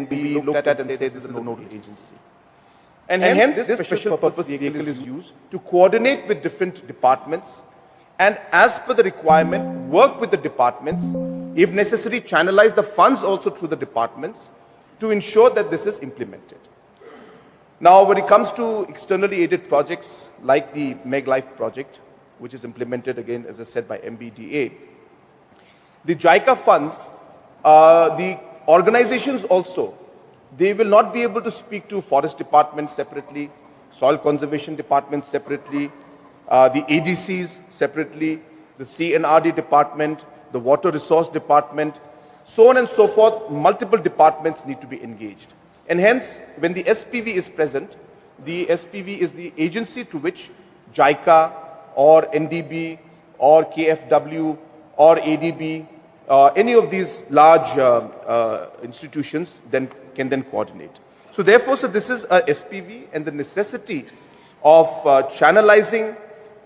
Be looked at and say this is a nodal agency. And hence this special purpose vehicle is used to coordinate with different departments and, as per the requirement, work with the departments, if necessary channelize the funds also through the departments to ensure that this is implemented. Now, when it comes to externally aided projects like the Meg Life project, which is implemented again, as I said, by MBDA, the JICA funds, the organizations also, they will not be able to speak to forest department separately, soil conservation department separately, the ADCs separately, the CNRD department, the water resource department, so on and so forth. Multiple departments need to be engaged. And hence, when the SPV is present, the SPV is the agency to which JICA or NDB or KFW or ADB, any of these large institutions can then coordinate. So therefore, this is a SPV, and the necessity of channelizing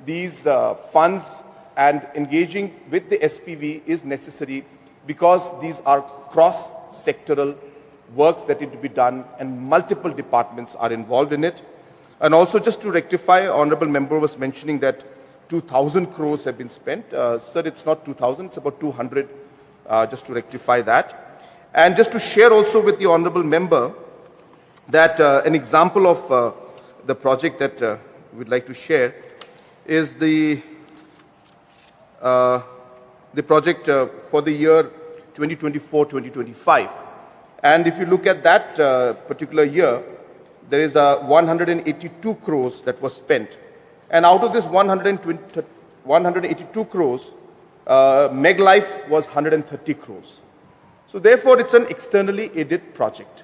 these funds and engaging with the SPV is necessary because these are cross-sectoral works that need to be done and multiple departments are involved in it. And also, just to rectify, Honorable Member was mentioning that 2,000 crores have been spent. Sir, it's not 2,000, it's about 200. Just to rectify that. And just to share also with the Honorable Member that an example of the project that we'd like to share is the project for the year 2024-2025. And if you look at that particular year, there is 182 crores that was spent. And out of this 182 crores, MegLife was 130 crores. So therefore, it's an externally aided project.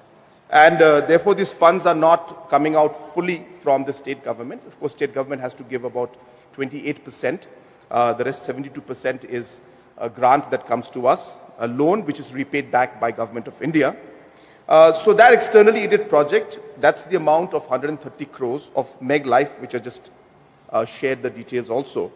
And therefore, these funds are not coming out fully from the state government. Of course, state government has to give about 28%. The rest, 72%, is a grant that comes to us, a loan which is repaid back by Government of India. So that externally aided project, that's the amount of 130 crores of MegLife, which I just shared the details also,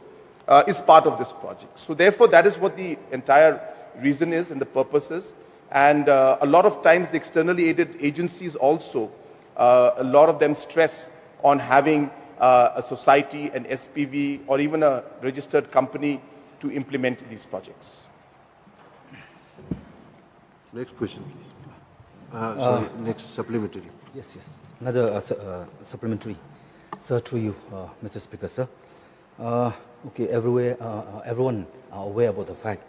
is part of this project. So therefore, that is what the entire reason is and the purpose is. And a lot of times the externally aided agencies also, a lot of them stress on having a society, an SPV, or even a registered company to implement these projects. Next question, please. Sorry, next supplementary. Yes. Another supplementary. Sir, to you, Mr. Speaker, sir. Okay, everyone are aware about the fact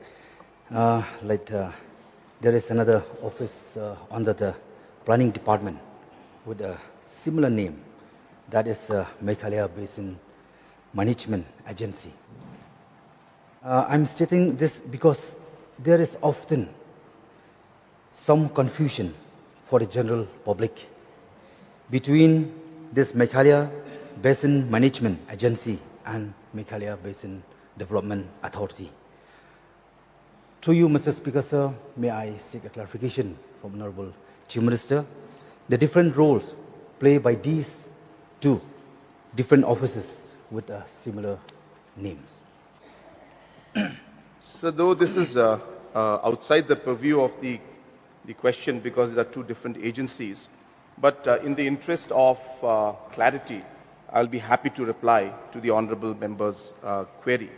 there is another office under the planning department with a similar name, that is Meghalaya Basin Management Agency. I'm stating this because there is often some confusion for the general public between this Meghalaya Basin Management Agency and Meghalaya Basin Development Authority. To you, Mr. Speaker, sir, may I seek a clarification from Honorable Chief Minister, the different roles played by these two different offices with similar names. So though this is outside the purview of the question, because there are two different agencies, but in the interest of clarity, I'll be happy to reply to the honorable member's query.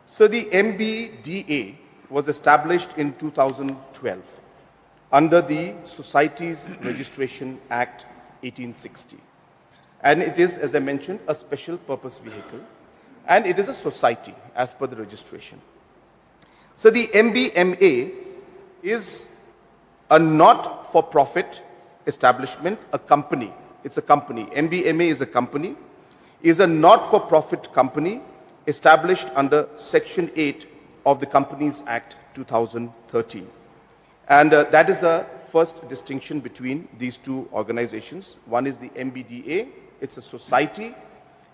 So the MBDA was established in 2012 under the Societies Registration Act 1860. And it is, as I mentioned, a special purpose vehicle, and it is a society as per the registration. So the MBMA is a not-for-profit establishment, a company. It's a company. MBMA is a company, is a not-for-profit company established under Section 8 of the Companies Act 2013. And that is the first distinction between these two organizations. One is the MBDA, it's a society,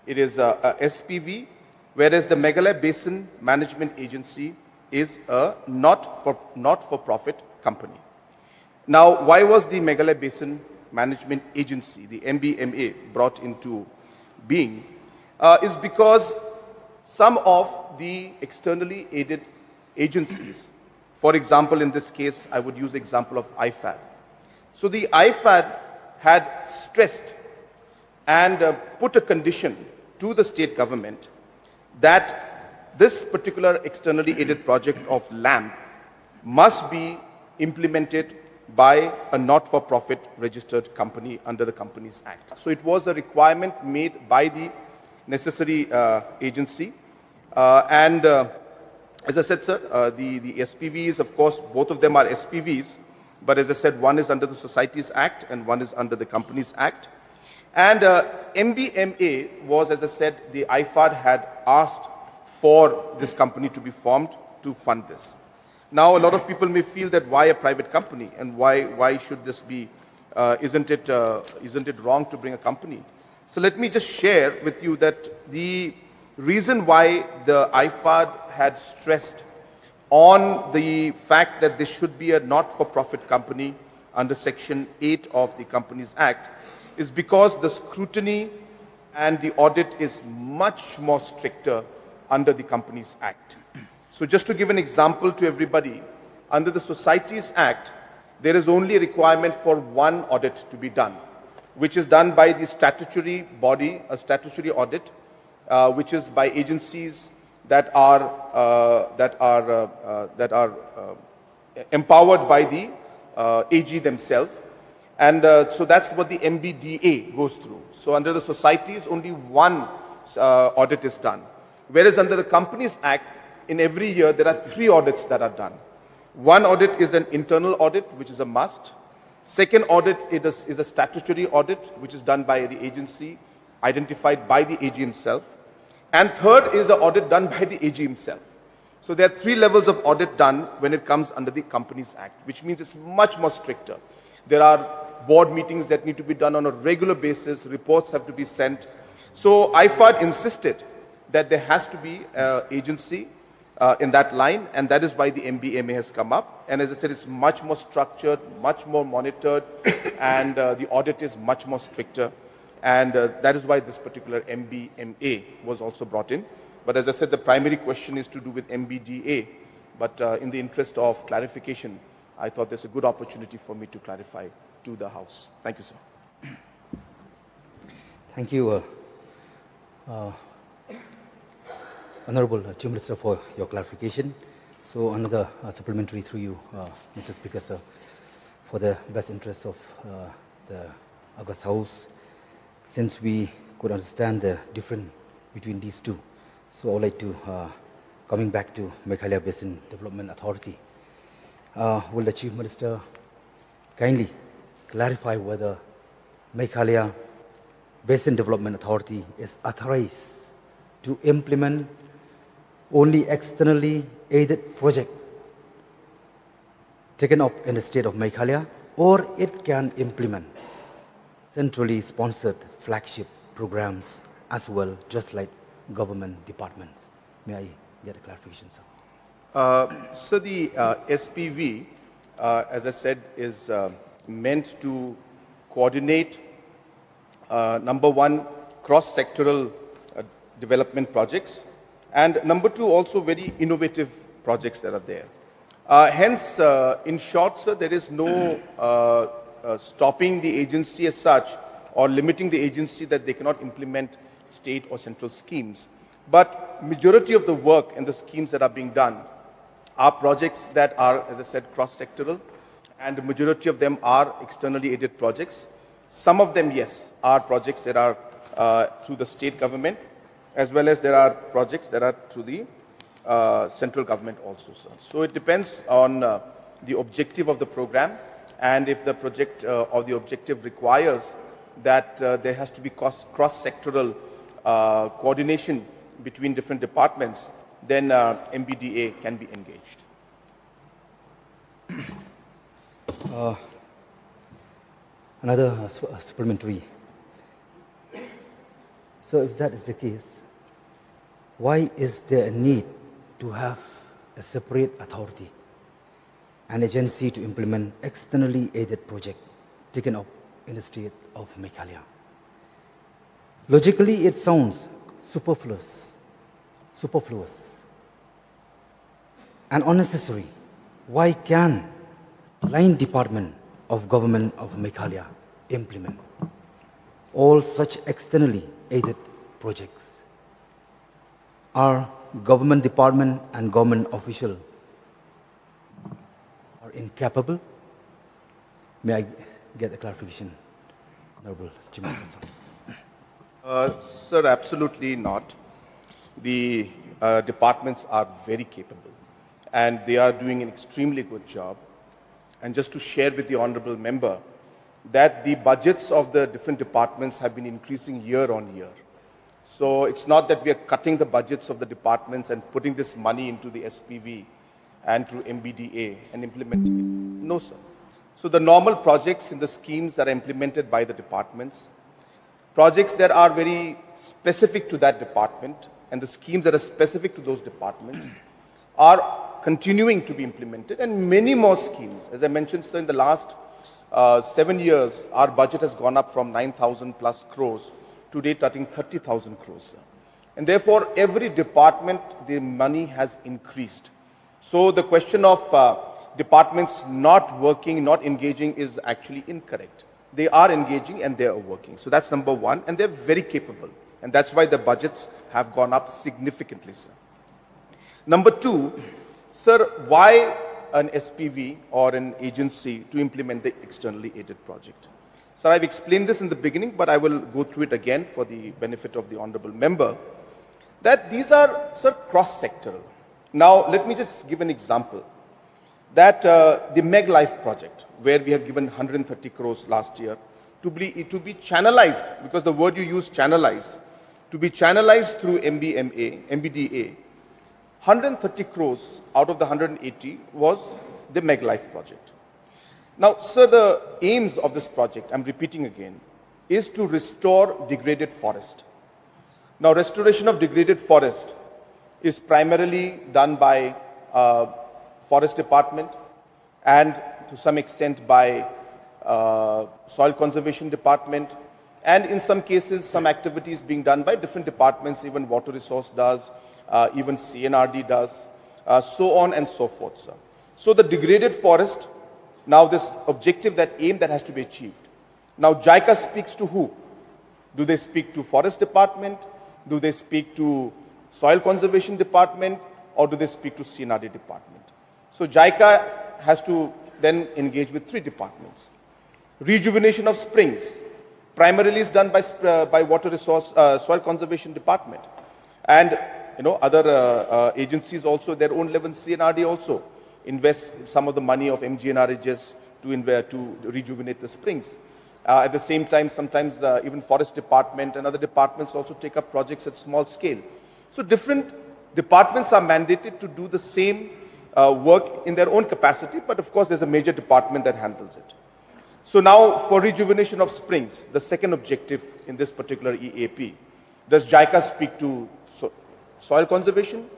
it is a SPV, whereas the Meghalaya Basin Management Agency is a not-for-profit company. Now, why was the Meghalaya Basin Management Agency, the MBMA, brought into being? Is because some of the externally aided agencies, for example, in this case, I would use the example of IFAD. So the IFAD had stressed and put a condition to the state government that this particular externally aided project of LAMP must be implemented by a not-for-profit registered company under the Companies Act. So it was a requirement made by the necessary agency. As I said, sir, the SPVs, of course, both of them are SPVs, but as I said, one is under the Societies Act and one is under the Companies Act. And MBMA was, as I said, the IFAD had asked for this company to be formed to fund this. Now, a lot of people may feel that why a private company and why should this be, isn't it wrong to bring a company? So let me just share with you that the reason why the IFAD had stressed on the fact that this should be a not-for-profit company under Section 8 of the Companies Act is because the scrutiny and the audit is much more stricter under the Companies Act. So just to give an example to everybody, under the Societies Act, there is only a requirement for one audit to be done, which is done by the statutory body, a statutory audit, which is by agencies that are empowered by the AG themselves. And so that's what the MBDA goes through. So under the societies, only one audit is done. Whereas under the Companies Act, in every year, there are 3 audits that are done. One audit is an internal audit, which is a must. Second audit is a statutory audit, which is done by the agency, identified by the AG himself. And third is an audit done by the AG himself. So there are 3 levels of audit done when it comes under the Companies Act, which means it's much more stricter. There are board meetings that need to be done on a regular basis, reports have to be sent. So IFAD insisted that there has to be an agency in that line, and that is why the MBMA has come up. And as I said, it's much more structured, much more monitored, and the audit is much more stricter. And that is why this particular MBMA was also brought in. But as I said, the primary question is to do with MBDA. But in the interest of clarification, I thought there's a good opportunity for me to clarify to the House. Thank you, sir. Thank you, Honorable Chief Minister, for your clarification. So another supplementary through you, Mr. Speaker, sir, for the best interests of the August House, since we could understand the difference between these two. So I would like to, coming back to Meghalaya Basin Development Authority, will the Chief Minister kindly clarify whether Meghalaya Basin Development Authority is authorized to implement only externally aided project taken up in the state of Meghalaya, or it can implement centrally sponsored flagship programs as well, just like government departments. May I get a clarification, sir? So the SPV, as I said, is meant to coordinate, number one, cross-sectoral development projects, and number two, also very innovative projects that are there. Hence, in short, sir, there is no stopping the agency as such or limiting the agency that they cannot implement state or central schemes. But majority of the work and the schemes that are being done are projects that are, as I said, cross-sectoral, and the majority of them are externally aided projects. Some of them, yes, are projects that are through the state government, as well as there are projects that are through the central government also, sir. So it depends on the objective of the program, and if the project or the objective requires that there has to be cross-sectoral coordination between different departments, then MBDA can be engaged. Another supplementary. So if that is the case, why is there a need to have a separate authority, an agency to implement externally aided project taken up in the state of Meghalaya? Logically, it sounds superfluous and unnecessary. Why can line department of government of Meghalaya implement all such externally aided projects? Our government department and government official are incapable? May I get a clarification, Honorable Chief Minister? Sir, absolutely not. The departments are very capable, and they are doing an extremely good job. And just to share with the honorable member that the budgets of the different departments have been increasing year on year. So it's not that we are cutting the budgets of the departments and putting this money into the SPV and through MBDA and implementing it. No, sir. So the normal projects in the schemes that are implemented by the departments, projects that are very specific to that department, and the schemes that are specific to those departments are continuing to be implemented, and many more schemes. As I mentioned, sir, in the last 7 years, our budget has gone up from 9,000 plus crores to today touching 30,000 crores, sir. And therefore, every department, the money has increased. So the question of departments not working, not engaging is actually incorrect. They are engaging and they are working. So that's number one, and they're very capable. And that's why the budgets have gone up significantly, sir. Number two, sir, why an SPV or an agency to implement the externally aided project. Sir, I've explained this in the beginning, but I will go through it again for the benefit of the honorable member, that these are, sir, cross-sectoral. Now, let me just give an example. That the Meg Life project, where we have given 130 crores last year, to be channelized, because the word you use, channelized, to be channelized through MBDA, 130 crores out of the 180 was the Meg Life project. Now, sir, the aims of this project, I'm repeating again, is to restore degraded forest. Now, restoration of degraded forest is primarily done by Forest Department and to some extent by Soil Conservation Department, and in some cases, some activities being done by different departments, even Water Resource does, even CNRD does, so on and so forth, sir. So the degraded forest, now this objective, that aim that has to be achieved. Now JICA speaks to who? Do they speak to Forest Department? Do they speak to Soil Conservation Department? Or do they speak to CNRD Department? So JICA has to then engage with 3 departments. Rejuvenation of springs primarily is done by Water Resource, Soil Conservation Department. And other agencies also, their own level, CNRD also invest some of the money of MGNRHS to rejuvenate the springs. At the same time, sometimes even Forest Department and other departments also take up projects at small scale. So different departments are mandated to do the same work in their own capacity, but of course there's a major department that handles it. So now for rejuvenation of springs, the second objective in this particular EAP, does JICA speak to soil conservation?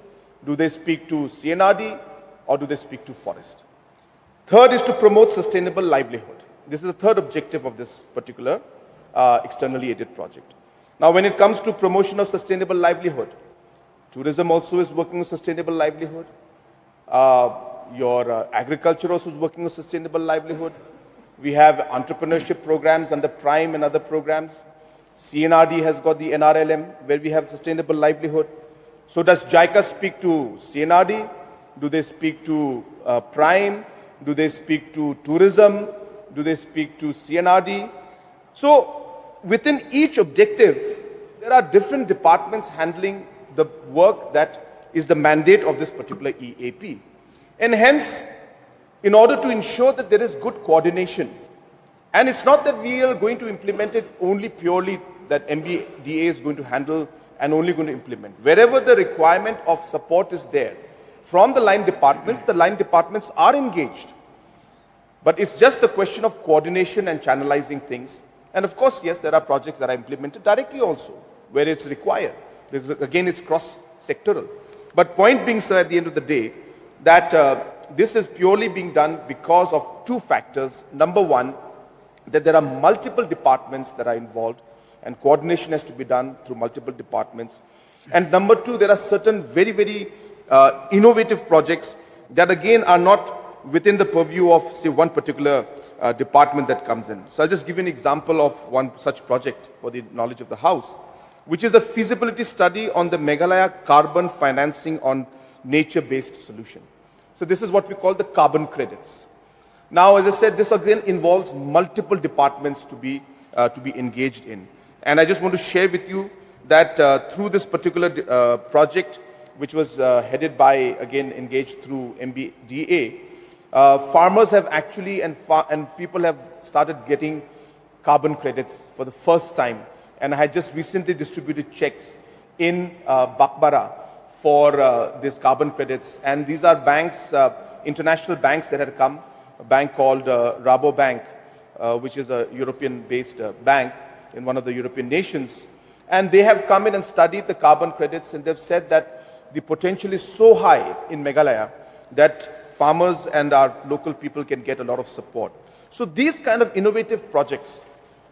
Do they speak to CNRD? Or do they speak to forest? Third is to promote sustainable livelihood. This is the third objective of this particular externally aided project. Now, when it comes to promotion of sustainable livelihood, tourism also is working on sustainable livelihood. Your agriculture also is working on sustainable livelihood. We have entrepreneurship programs under Prime and other programs. CNRD has got the NRLM, where we have sustainable livelihood. So does JICA speak to CNRD? Do they speak to Prime? Do they speak to tourism? Do they speak to CNRD? So within each objective, there are different departments handling the work that is the mandate of this particular EAP. And hence, in order to ensure that there is good coordination, and it's not that we are going to implement it only purely that MBDA is going to handle and only going to implement. Wherever the requirement of support is there, from the line departments are engaged. But it's just the question of coordination and channelizing things. And of course, yes, there are projects that are implemented directly also, where it's required. Because again, it's cross-sectoral. But point being, sir, at the end of the day, that this is purely being done because of 2 factors. Number one, that there are multiple departments that are involved, and coordination has to be done through multiple departments. And number 2, there are certain very, very innovative projects that again are not within the purview of, say, one particular department that comes in. So I'll just give you an example of one such project for the knowledge of the House, which is a feasibility study on the Meghalaya carbon financing on nature-based solution. So this is what we call the carbon credits. Now, as I said, this again involves multiple departments to be engaged in. And I just want to share with you that through this particular project, which was headed by, again, engaged through MBDA, farmers have actually, and people have started getting carbon credits for the first time. And I had just recently distributed checks in Bakbara for these carbon credits. And these are banks, international banks that had come, a bank called Rabobank, which is a European-based bank in one of the European nations. And they have come in and studied the carbon credits, and they've said that the potential is so high in Meghalaya that farmers and our local people can get a lot of support. So these kind of innovative projects,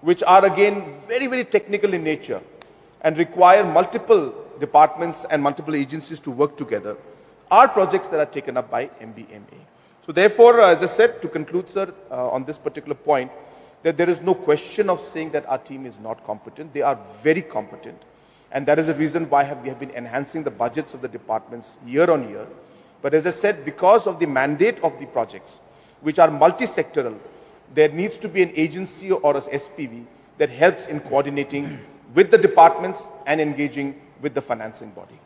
which are again very, very technical in nature and require multiple departments and multiple agencies to work together, are projects that are taken up by MBMA. So therefore, as I said, to conclude, sir, on this particular point, that there is no question of saying that our team is not competent. They are very competent. And that is the reason why we have been enhancing the budgets of the departments year on year. But as I said, because of the mandate of the projects, which are multi-sectoral, there needs to be an agency or an SPV that helps in coordinating with the departments and engaging with the financing body.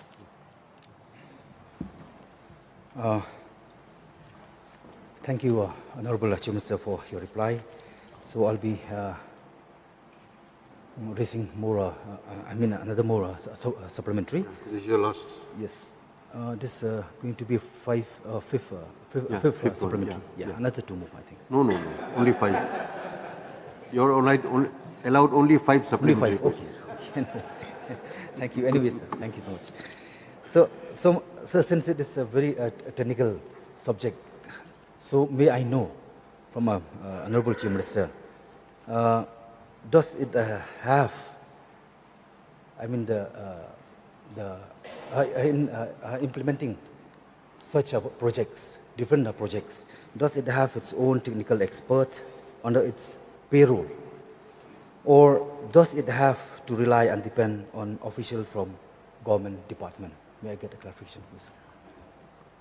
Thank you, Honorable Chief Minister, for your reply. So I'll be raising more, another more supplementary. This is your last. Yes. This is going to be fifth fifth one, supplementary. yeah. Another two more, I think. No. Only 5. You're allowed only 5 Only supplementary. 5. Okay. Thank you. Anyway, sir, thank you so much. So since it is a very technical subject, so may I know from Honorable Chief Minister, does it have, implementing such projects, different projects, does it have its own technical expert under its payroll? Or does it have to rely and depend on official from government department? May I get a clarification, please?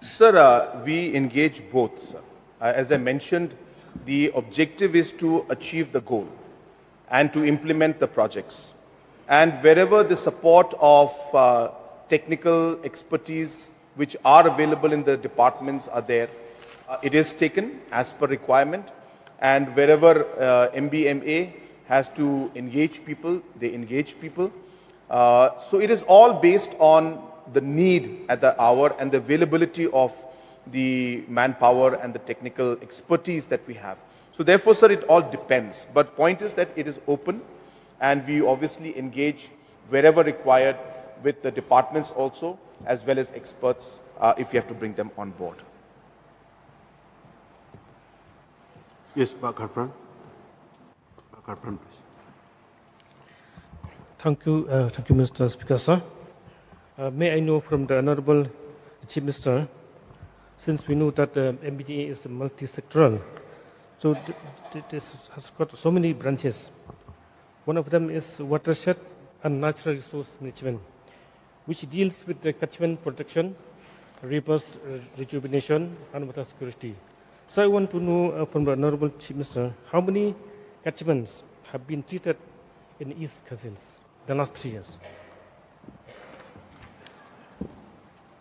Sir, we engage both, sir. As I mentioned, the objective is to achieve the goal and to implement the projects. And wherever the support of technical expertise which are available in the departments are there, it is taken as per requirement. And wherever MBMA has to engage people, they engage people. So it is all based on the need at the hour and the availability of the manpower and the technical expertise that we have. So therefore, sir, it all depends. But point is that it is open, and we obviously engage wherever required with the departments also, as well as experts, if you have to bring them on board. Yes, Karpran. Karpran, please. Thank you, Mr. Speaker, sir. May I know from the Honorable Chief Minister, since we know that MBDA is multi-sectoral, so this has got so many branches. One of them is watershed and natural resource management, which deals with the catchment protection, rivers rejuvenation, and water security. So I want to know from the Honorable Chief Minister, how many catchments have been treated in East Cousins the last 3 years?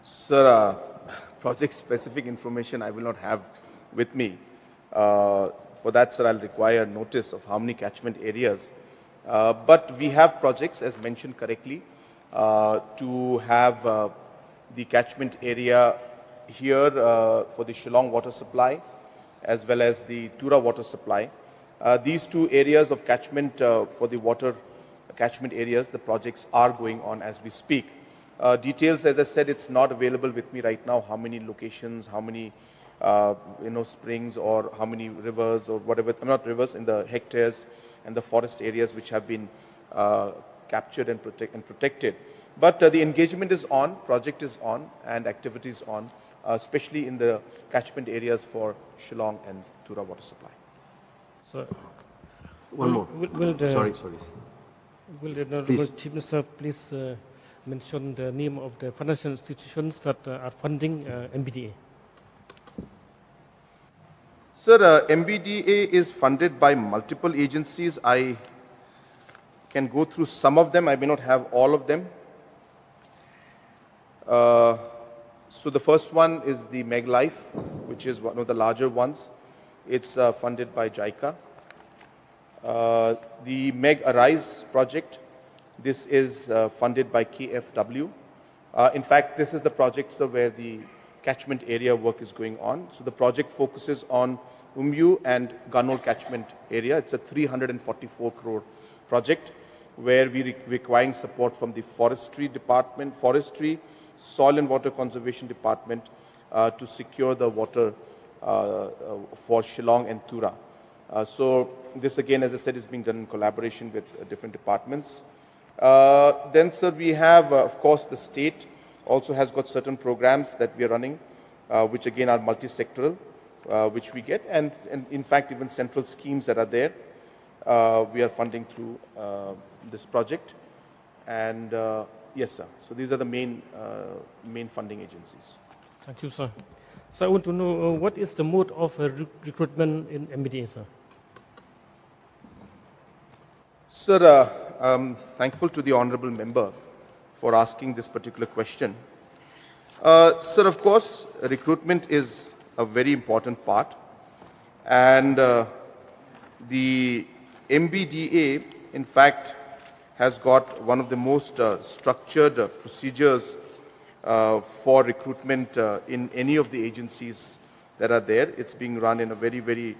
Sir, project-specific information I will not have with me. For that, sir, I'll require notice of how many catchment areas. But we have projects, as mentioned correctly, to have the catchment area here for the Shillong water supply, as well as the Tura water supply. These two areas of catchment for the water catchment areas, the projects are going on as we speak. Details, as I said, it's not available with me right now, how many locations, how many springs, or how many rivers, or whatever, not rivers, in the hectares and the forest areas which have been captured and protected. But the engagement is on, project is on, and activities on, especially in the catchment areas for Shillong and Tura water supply. So, One more. Sorry. Will the Honorable Chief Minister please mention the name of the financial institutions that are funding MBDA? Sir, MBDA is funded by multiple agencies. I can go through some of them. I may not have all of them. So the first one is the Meg Life, which is one of the larger ones. It's funded by JICA. The Meg Arise project, this is funded by KFW. In fact, this is the project, sir, where the catchment area work is going on. So the project focuses on Umyu and Ganol catchment area. It's a 344 crore project where we requiring support from the forestry department, soil and water conservation department to secure the water for Shillong and Tura. So this again, as I said, is being done in collaboration with different departments. Then, sir, we have, of course, the state also has got certain programs that we are running, which again are multi-sectoral, which we get, and in fact even central schemes that are there, we are funding through this project. And yes, sir. So these are the main funding agencies. Thank you, sir. So I want to know what is the mode of recruitment in MBDA, sir? Sir, I'm thankful to the honorable member for asking this particular question. Sir, of course, recruitment is a very important part, and the MBDA, in fact, has got one of the most structured procedures for recruitment in any of the agencies that are there. It's being run in a very, very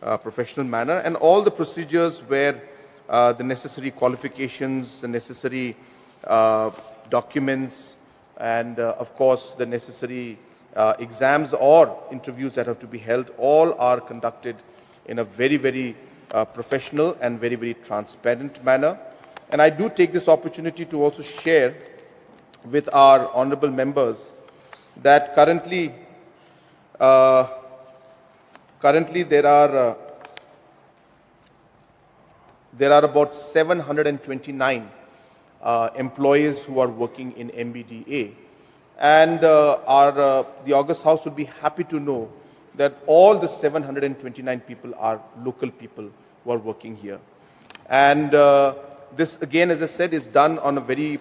professional manner, and all the procedures where the necessary qualifications, the necessary documents, and of course the necessary exams or interviews that have to be held, all are conducted in a very, very professional and very, very transparent manner. And I do take this opportunity to also share with our honorable members that currently there are about 729 employees who are working in MBDA, and the August House would be happy to know that all the 729 people are local people who are working here. And this, again, as I said, is done on a very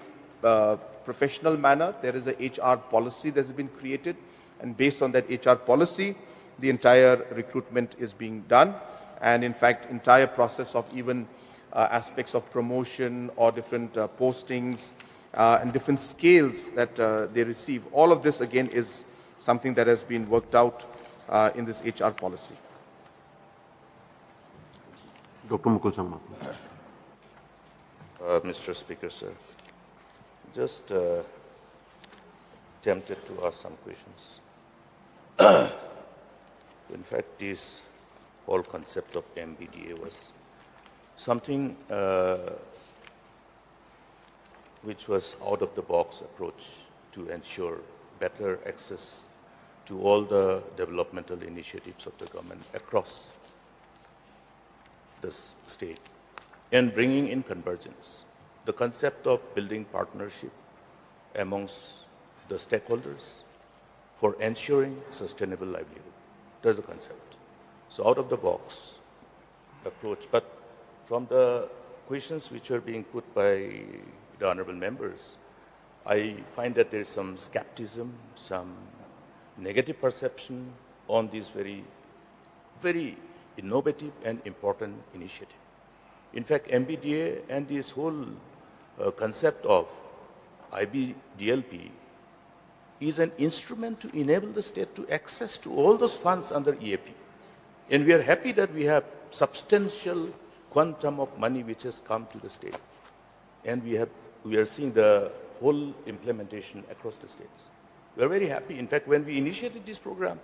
professional manner. There is a HR policy that has been created, and based on that HR policy, the entire recruitment is being done. And in fact, entire process of even aspects of promotion or different postings and different scales that they receive, all of this again is something that has been worked out in this HR policy. Dr. Mukul Sangma. Mr. Speaker, sir, just tempted to ask some questions. In fact, this whole concept of MBDA was something which was out-of-the-box approach to ensure better access to all the developmental initiatives of the government across the state and bringing in convergence. The concept of building partnership amongst the stakeholders for ensuring sustainable livelihood. That's the concept. So out-of-the-box approach. But from the questions which were being put by the honorable members, I find that there is some skepticism, some negative perception on this very, very innovative and important initiative. In fact, MBDA and this whole concept of IBDLP is an instrument to enable the state to access to all those funds under EAP. And we are happy that we have substantial quantum of money which has come to the state. And we are seeing the whole implementation across the states. We are very happy. In fact, when we initiated this program,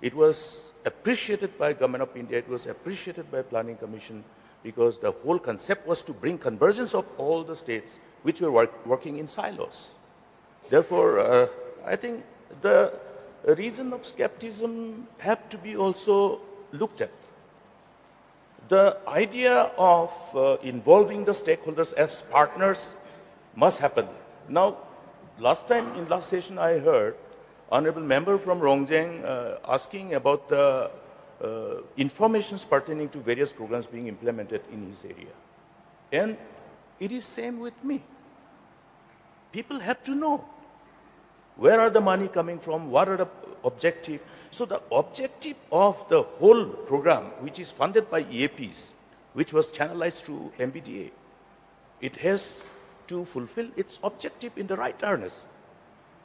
it was appreciated by Government of India, it was appreciated by Planning Commission, because the whole concept was to bring convergence of all the states which were working in silos. Therefore, I think the reason of skepticism have to be also looked at. The idea of involving the stakeholders as partners must happen. Now, last session I heard Honorable Member from Rongjeng asking about the informations pertaining to various programs being implemented in his area. And it is same with me. People have to know where are the money coming from, what are the objectives. So the objective of the whole program, which is funded by EAPs, which was channelized through MBDA, it has to fulfill its objective in the right earnest.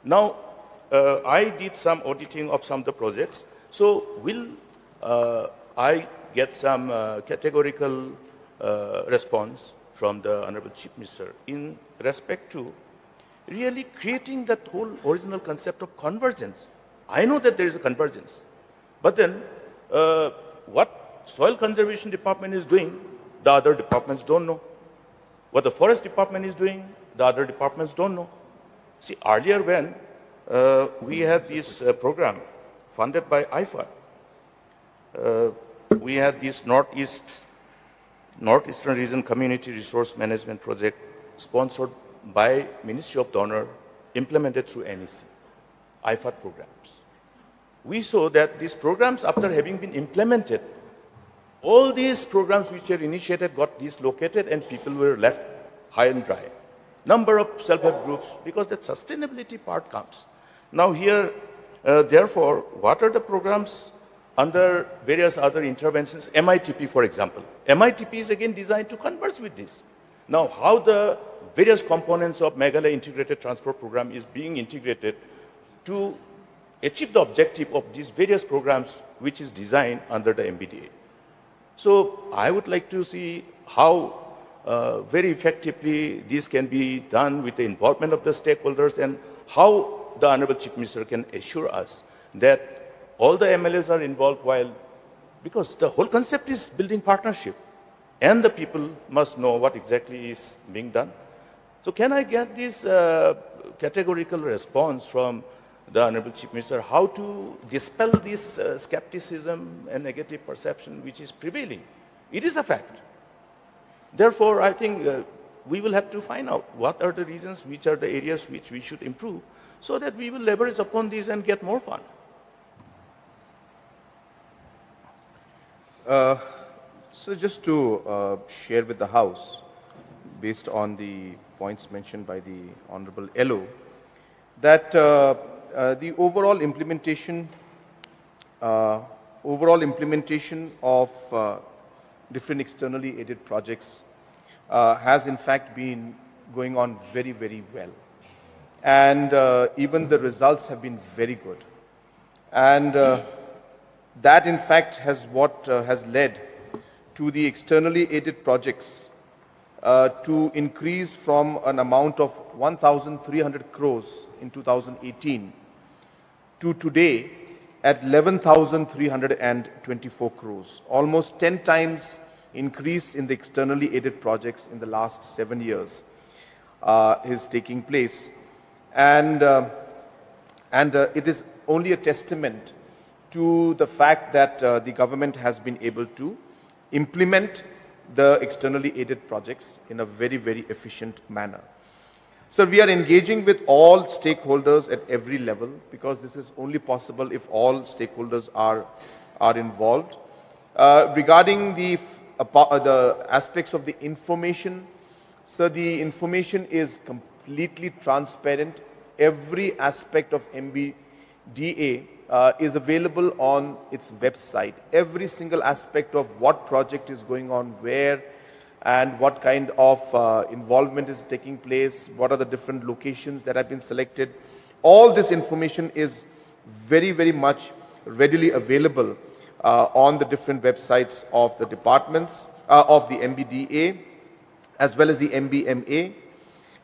Now, I did some auditing of some of the projects. So will I get some categorical response from the Honorable Chief Minister in respect to really creating that whole original concept of convergence. I know that there is a convergence, but then what Soil Conservation Department is doing, the other departments don't know. What the Forest Department is doing, the other departments don't know. See, earlier when we had this program funded by IFA, we had this Northeastern Region Community Resource Management Project sponsored by Ministry of Donor, implemented through NEC. IFAD programs. We saw that these programs, after having been implemented, all these programs which were initiated got dislocated and people were left high and dry. Number of self-help groups, because that sustainability part comes. Now here, therefore, what are the programs under various other interventions? MITP, for example. MITP is again designed to converge with this. Now, how the various components of Meghalaya Integrated Transport Program is being integrated to achieve the objective of these various programs which is designed under the MBDA. So I would like to see how very effectively this can be done with the involvement of the stakeholders, and how the Honorable Chief Minister can assure us that all the MLAs are involved, because the whole concept is building partnership and the people must know what exactly is being done. So can I get this categorical response from the Honorable Chief Minister, how to dispel this skepticism and negative perception which is prevailing? It is a fact. Therefore, I think we will have to find out what are the reasons, which are the areas which we should improve, so that we will leverage upon these and get more fun. So just to share with the House, based on the points mentioned by the Honorable LO, that the overall implementation of different externally aided projects has in fact been going on very, very well. And even the results have been very good. And that in fact has led to the externally aided projects to increase from an amount of 1,300 crores in 2018 to today at 11,324 crores. Almost 10 times increase in the externally aided projects in the last 7 years is taking place. And it is only a testament to the fact that the government has been able to implement the externally aided projects in a very, very efficient manner. So we are engaging with all stakeholders at every level, because this is only possible if all stakeholders are involved. Regarding the aspects of the information, so the information is completely transparent. Every aspect of MBDA is available on its website. Every single aspect of what project is going on where, and what kind of involvement is taking place, what are the different locations that have been selected. All this information is very, very much readily available on the different websites of the departments, of the MBDA, as well as the MBMA.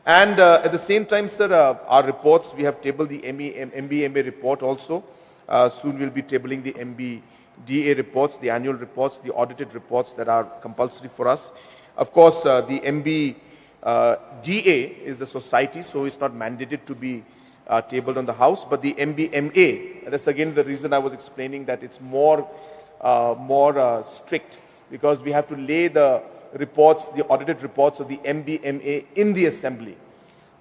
And at the same time, sir, our reports, we have tabled the MBMA report also. Soon we'll be tabling the MBDA reports, the annual reports, the audited reports that are compulsory for us. Of course, the MBDA is a society, so it's not mandated to be tabled on the House, but the MBMA, that's again the reason I was explaining that it's more strict, because we have to lay the reports, the audited reports of the MBMA in the Assembly,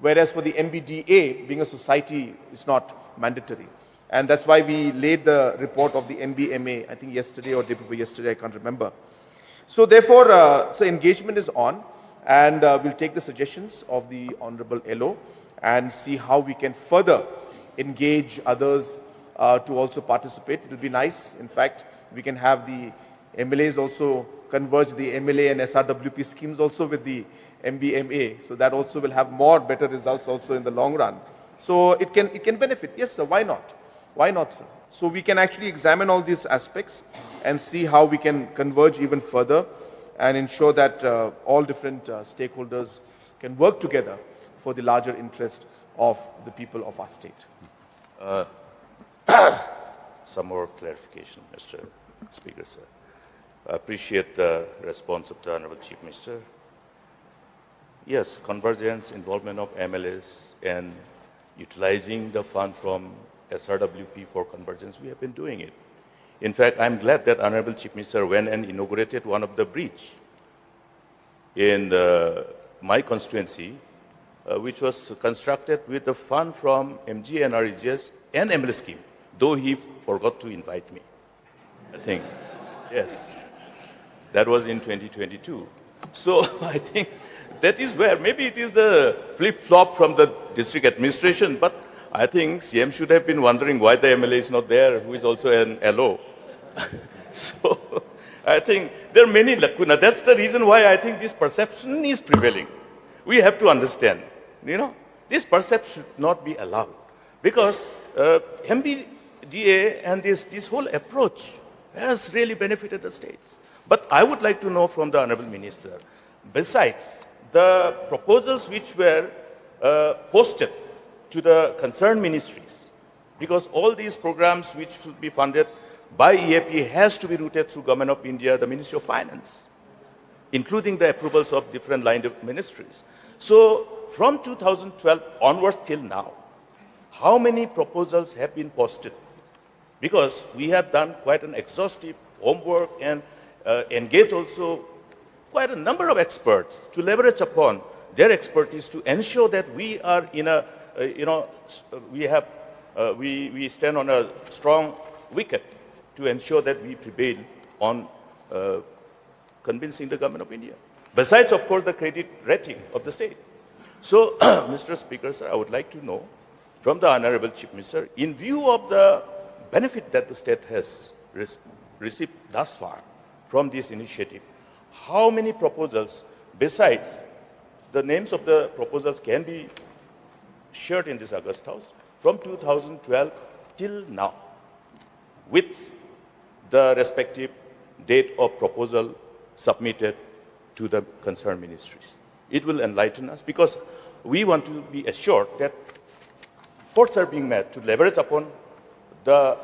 whereas for the MBDA, being a society, it's not mandatory. And that's why we laid the report of the MBMA, I think yesterday or day before yesterday, I can't remember. So therefore, so engagement is on, and we'll take the suggestions of the Honorable LO and see how we can further engage others to also participate. It will be nice. In fact, we can have the MLAs also converge the MLA and SRWP schemes also with the MBMA. So that also will have more better results also in the long run. So it can benefit. Yes, sir. Why not? Why not, sir? So we can actually examine all these aspects and see how we can converge even further and ensure that all different stakeholders can work together for the larger interest of the people of our state. Some more clarification, Mr. Speaker, sir. I appreciate the response of the Honorable Chief Minister. Yes, convergence, involvement of MLAs, and utilizing the fund from SRWP for convergence, we have been doing it. In fact, I'm glad that Honorable Chief Minister went and inaugurated one of the bridge in my constituency, which was constructed with the fund from MGA and REGS and ML scheme, though he forgot to invite me, I think. Yes, that was in 2022. So I think that is where, maybe it is the flip-flop from the district administration, but I think CM should have been wondering why the MLA is not there, who is also an LO. So I think there are many lacuna. That's the reason why I think this perception is prevailing. We have to understand, this perception should not be allowed, because MBDA and this whole approach has really benefited the states. But I would like to know from the Honorable Minister, besides the proposals which were posted to the concerned ministries, because all these programs which should be funded by EAP has to be routed through Government of India, the Ministry of Finance, including the approvals of different line of ministries. So from 2012 onwards till now, how many proposals have been posted? Because we have done quite an exhaustive homework and engaged also quite a number of experts to leverage upon their expertise to ensure that we are in a, we stand on a strong wicket to ensure that we prevail on convincing the Government of India. Besides, of course, the credit rating of the state. So, Mr. Speaker, sir, I would like to know from the Honorable Chief Minister, in view of the benefit that the state has received thus far from this initiative, how many proposals, besides the names of the proposals can be shared in this August House, from 2012 till now, with the respective date of proposal submitted to the concerned ministries. It will enlighten us, because we want to be assured that efforts are being made to leverage upon the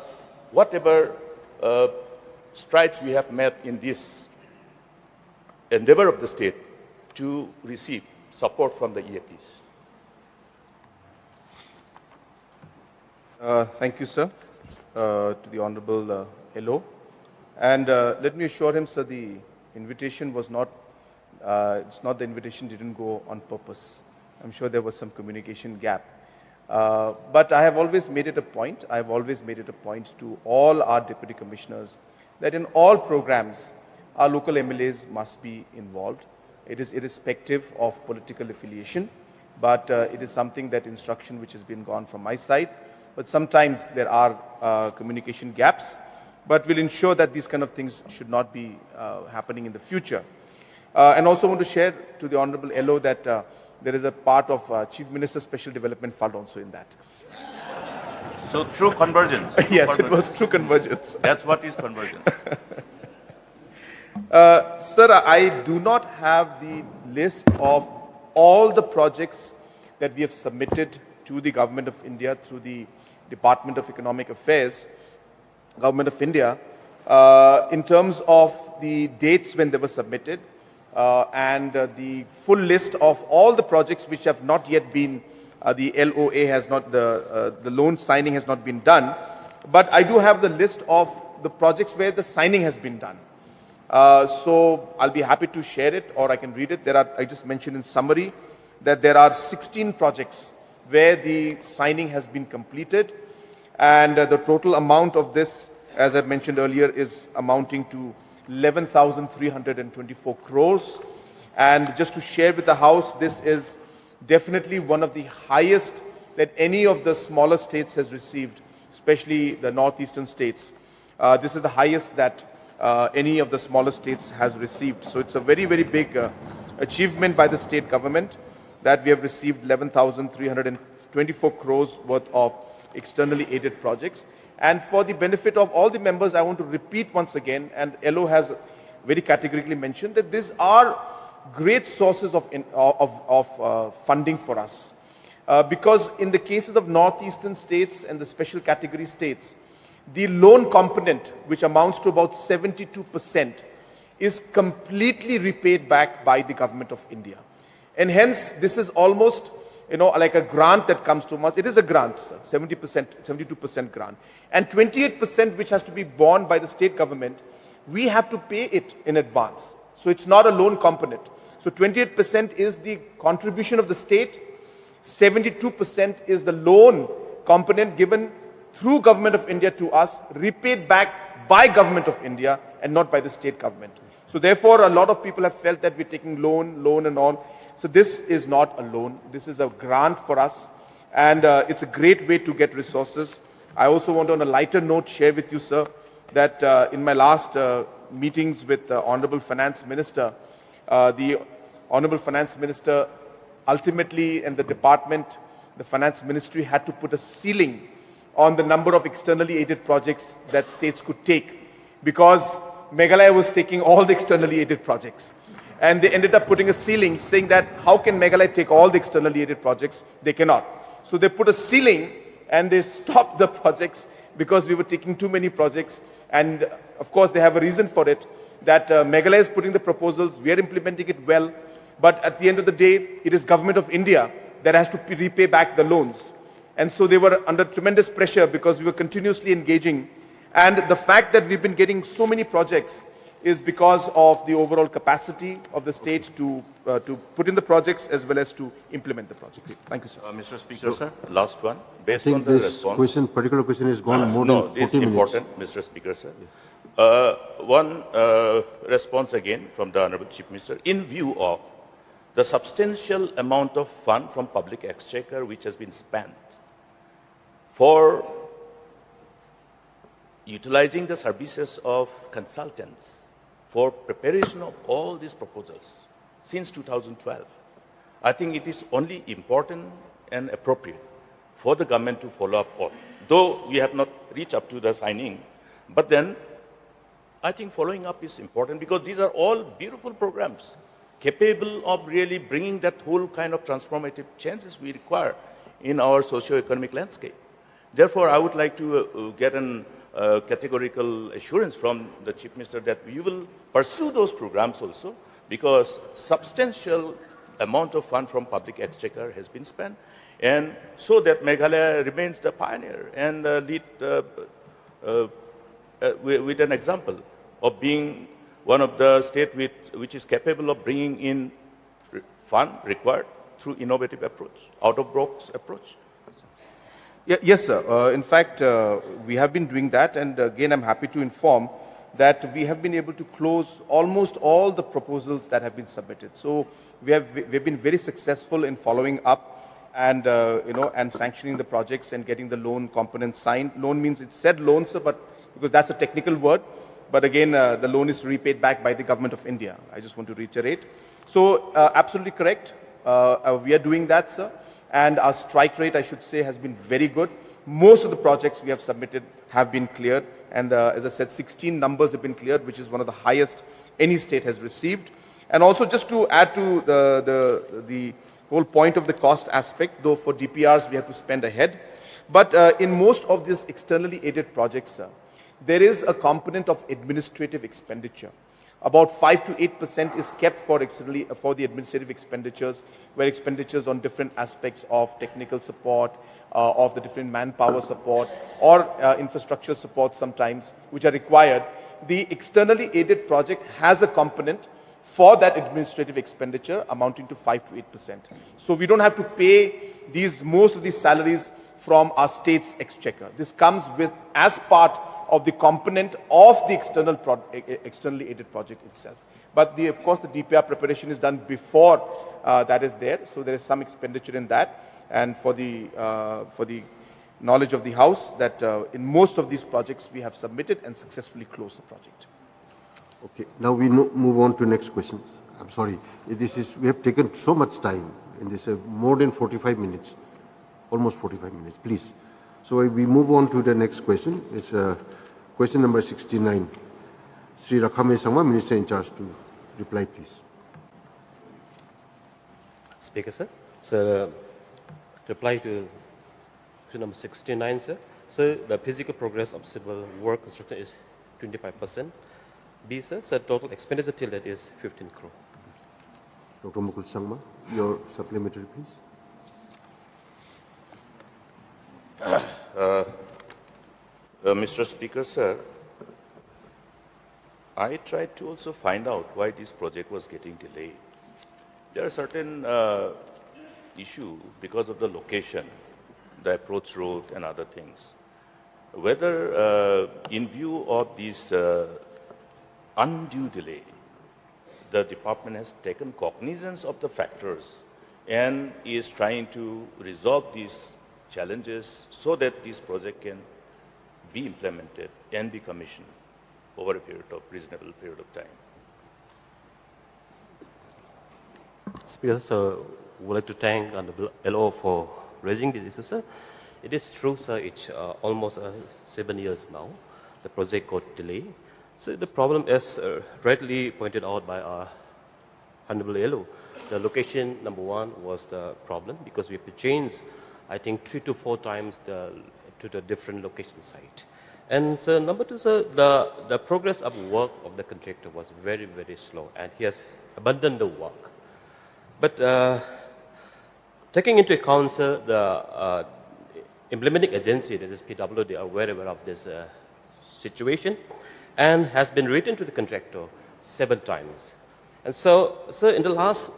whatever strides we have made in this endeavor of the state to receive support from the EAPs. Thank you, sir, to the Honorable LO. And let me assure him, sir, the invitation was not, it's not the invitation didn't go on purpose. I'm sure there was some communication gap. But I have always made it a point, to all our deputy commissioners that in all programs, our local MLAs must be involved. It is irrespective of political affiliation, but it is something that instruction which has been gone from my side. But sometimes there are communication gaps, but we'll ensure that these kind of things should not be happening in the future. And also want to share to the Honorable LO that there is a part of Chief Minister's Special Development Fund also in that. So through convergence. Yes, it was through convergence. That's what is convergence. Sir, I do not have the list of all the projects that we have submitted to the Government of India through the Department of Economic Affairs, Government of India, in terms of the dates when they were submitted, and the full list of all the projects which have not yet been, the LOA has not, the loan signing has not been done. But I do have the list of the projects where the signing has been done. So I'll be happy to share it, or I can read it. I just mentioned in summary that there are 16 projects where the signing has been completed, and the total amount of this, as I mentioned earlier, is amounting to 11,324 crores. And just to share with the House, this is definitely one of the highest that any of the smaller states has received, especially the northeastern states. This is the highest that any of the smaller states has received. So it's a very, very big achievement by the state government that we have received 11,324 crores worth of externally aided projects. And for the benefit of all the members, I want to repeat once again, and LO has very categorically mentioned that these are great sources of funding for us. Because in the cases of northeastern states and the special category states, the loan component, which amounts to about 72%, is completely repaid back by the Government of India. And hence, this is almost, like a grant that comes to us. It is a grant, sir, 70%, 72% grant. And 28%, which has to be borne by the state government, we have to pay it in advance. So it's not a loan component. So 28% is the contribution of the state, 72% is the loan component given through Government of India to us, repaid back by Government of India and not by the state government. So therefore, a lot of people have felt that we're taking loan and on. So this is not a loan. This is a grant for us. And it's a great way to get resources. I also want to, on a lighter note, share with you, sir, that in my last meetings with the Honorable Finance Minister, the Honorable Finance Minister ultimately and the department, the Finance Ministry had to put a ceiling on the number of externally aided projects that states could take because Meghalaya was taking all the externally aided projects. And they ended up putting a ceiling saying that how can Meghalaya take all the externally aided projects? They cannot. So they put a ceiling and they stopped the projects because we were taking too many projects. And of course, they have a reason for it, that Meghalaya is putting the proposals, we are implementing it well. But at the end of the day, it is Government of India that has to repay back the loans. And so they were under tremendous pressure because we were continuously engaging. And the fact that we've been getting so many projects is because of the overall capacity of the state to put in the projects as well as to implement the projects. Thank you, sir. Mr. Speaker, sir, last one. I Based think on the this response. particular question has gone more No, than this 40 is minutes. important, Mr. Speaker, sir. One response again from the Honorable Chief Minister. In view of the substantial amount of fund from public exchequer which has been spent for utilizing the services of consultants for preparation of all these proposals since 2012, I think it is only important and appropriate for the government to follow up on. Though we have not reached up to the signing, but then I think following up is important because these are all beautiful programs capable of really bringing that whole kind of transformative changes we require in our socio-economic landscape. Therefore, I would like to get an categorical assurance from the Chief Minister that we will pursue those programs also because substantial amount of fund from public exchequer has been spent and so that Meghalaya remains the pioneer and lead with an example of being one of the states which is capable of bringing in fund required through innovative approach, out-of-box approach. Yes, sir. In fact, we have been doing that, and again, I'm happy to inform that we have been able to close almost all the proposals that have been submitted. So we've been very successful in following up and and sanctioning the projects and getting the loan component signed. Loan means it said loan, sir, but because that's a technical word. But again, the loan is repaid back by the Government of India. I just want to reiterate. So absolutely correct. We are doing that, sir. And our strike rate, I should say, has been very good. Most of the projects we have submitted have been cleared. And as I said, 16 numbers have been cleared, which is one of the highest any state has received. And also just to add to the whole point of the cost aspect, though for DPRs we have to spend ahead. But in most of these externally aided projects, sir, there is a component of administrative expenditure. About 5 to 8% is kept for the administrative expenditures, where expenditures on different aspects of technical support, of the different manpower support, or infrastructure support sometimes, which are required. The externally aided project has a component for that administrative expenditure amounting to 5 to 8%. So we don't have to pay most of these salaries from our state's exchequer. This comes with as part of the component of the externally aided project itself. But of course, the DPR preparation is done before that is there, so there is some expenditure in that. And for the knowledge of the House, that in most of these projects we have submitted and successfully closed the project. Okay, now we move on to next question. I'm sorry, we have taken so much time in this, more than 45 minutes, almost 45 minutes, please. So we move on to the next question. It's question number 69. Sri Rakhame Sangma, Minister in charge, to reply, please. Speaker, sir. So, reply to question number 69, sir. So, the physical progress of civil work construction is 25%. B, sir. So, total expenditure till that is 15 crore. Dr. Mukul Sangma, your supplementary, please. Mr. Speaker, sir, I tried to also find out why this project was getting delayed. There are certain issue because of the location, the approach road and other things. Whether in view of this undue delay, the department has taken cognizance of the factors and is trying to resolve these challenges so that this project can be implemented and be commissioned over a reasonable period of time. Speaker, sir, would like to thank the LO for raising this issue, sir. It is true, sir, it's almost 7 years now. The project got delayed. So the problem is rightly pointed out by our Honorable LO. The location, number one, was the problem because we have to change, I think, 3 to 4 times to the different location site. And so number two, sir, the progress of work of the contractor was very, very slow, and he has abandoned the work. But taking into account, sir, the implementing agency, that is PW, they are very aware of this situation and has been written to the contractor 7 times. And so in the last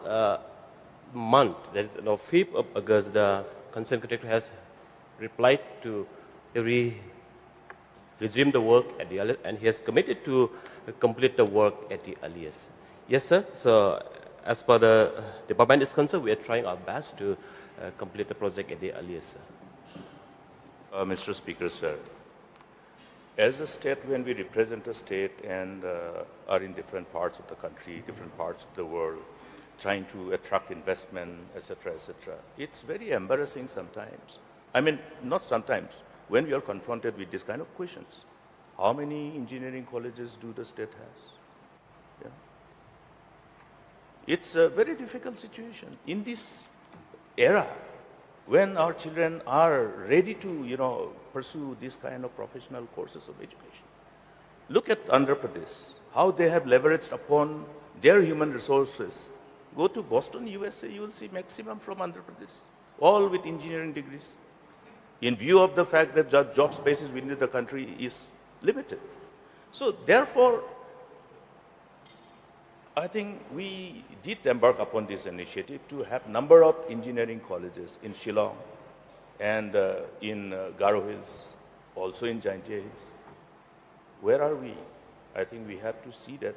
month, that is 5th of August, the concerned contractor has replied to resume the work at the earliest, and he has committed to complete the work at the earliest. Yes, sir. So as per the department is concerned, we are trying our best to complete the project at the earliest, sir. Mr. Speaker, sir, as a state, when we represent a state and are in different parts of the country, different parts of the world, trying to attract investment, etc., it's very embarrassing sometimes. I mean, not sometimes, when we are confronted with this kind of questions. How many engineering colleges do the state has? Yeah. It's a very difficult situation in this era when our children are ready to, pursue this kind of professional courses of education. Look at Andhra Pradesh, how they have leveraged upon their human resources. Go to Boston, USA, you will see maximum from Andhra Pradesh, all with engineering degrees, in view of the fact that job spaces within the country is limited. So therefore, I think we did embark upon this initiative to have number of engineering colleges in Shillong and in Garo Hills, also in Jaintia Hills. Where are we? I think we have to see that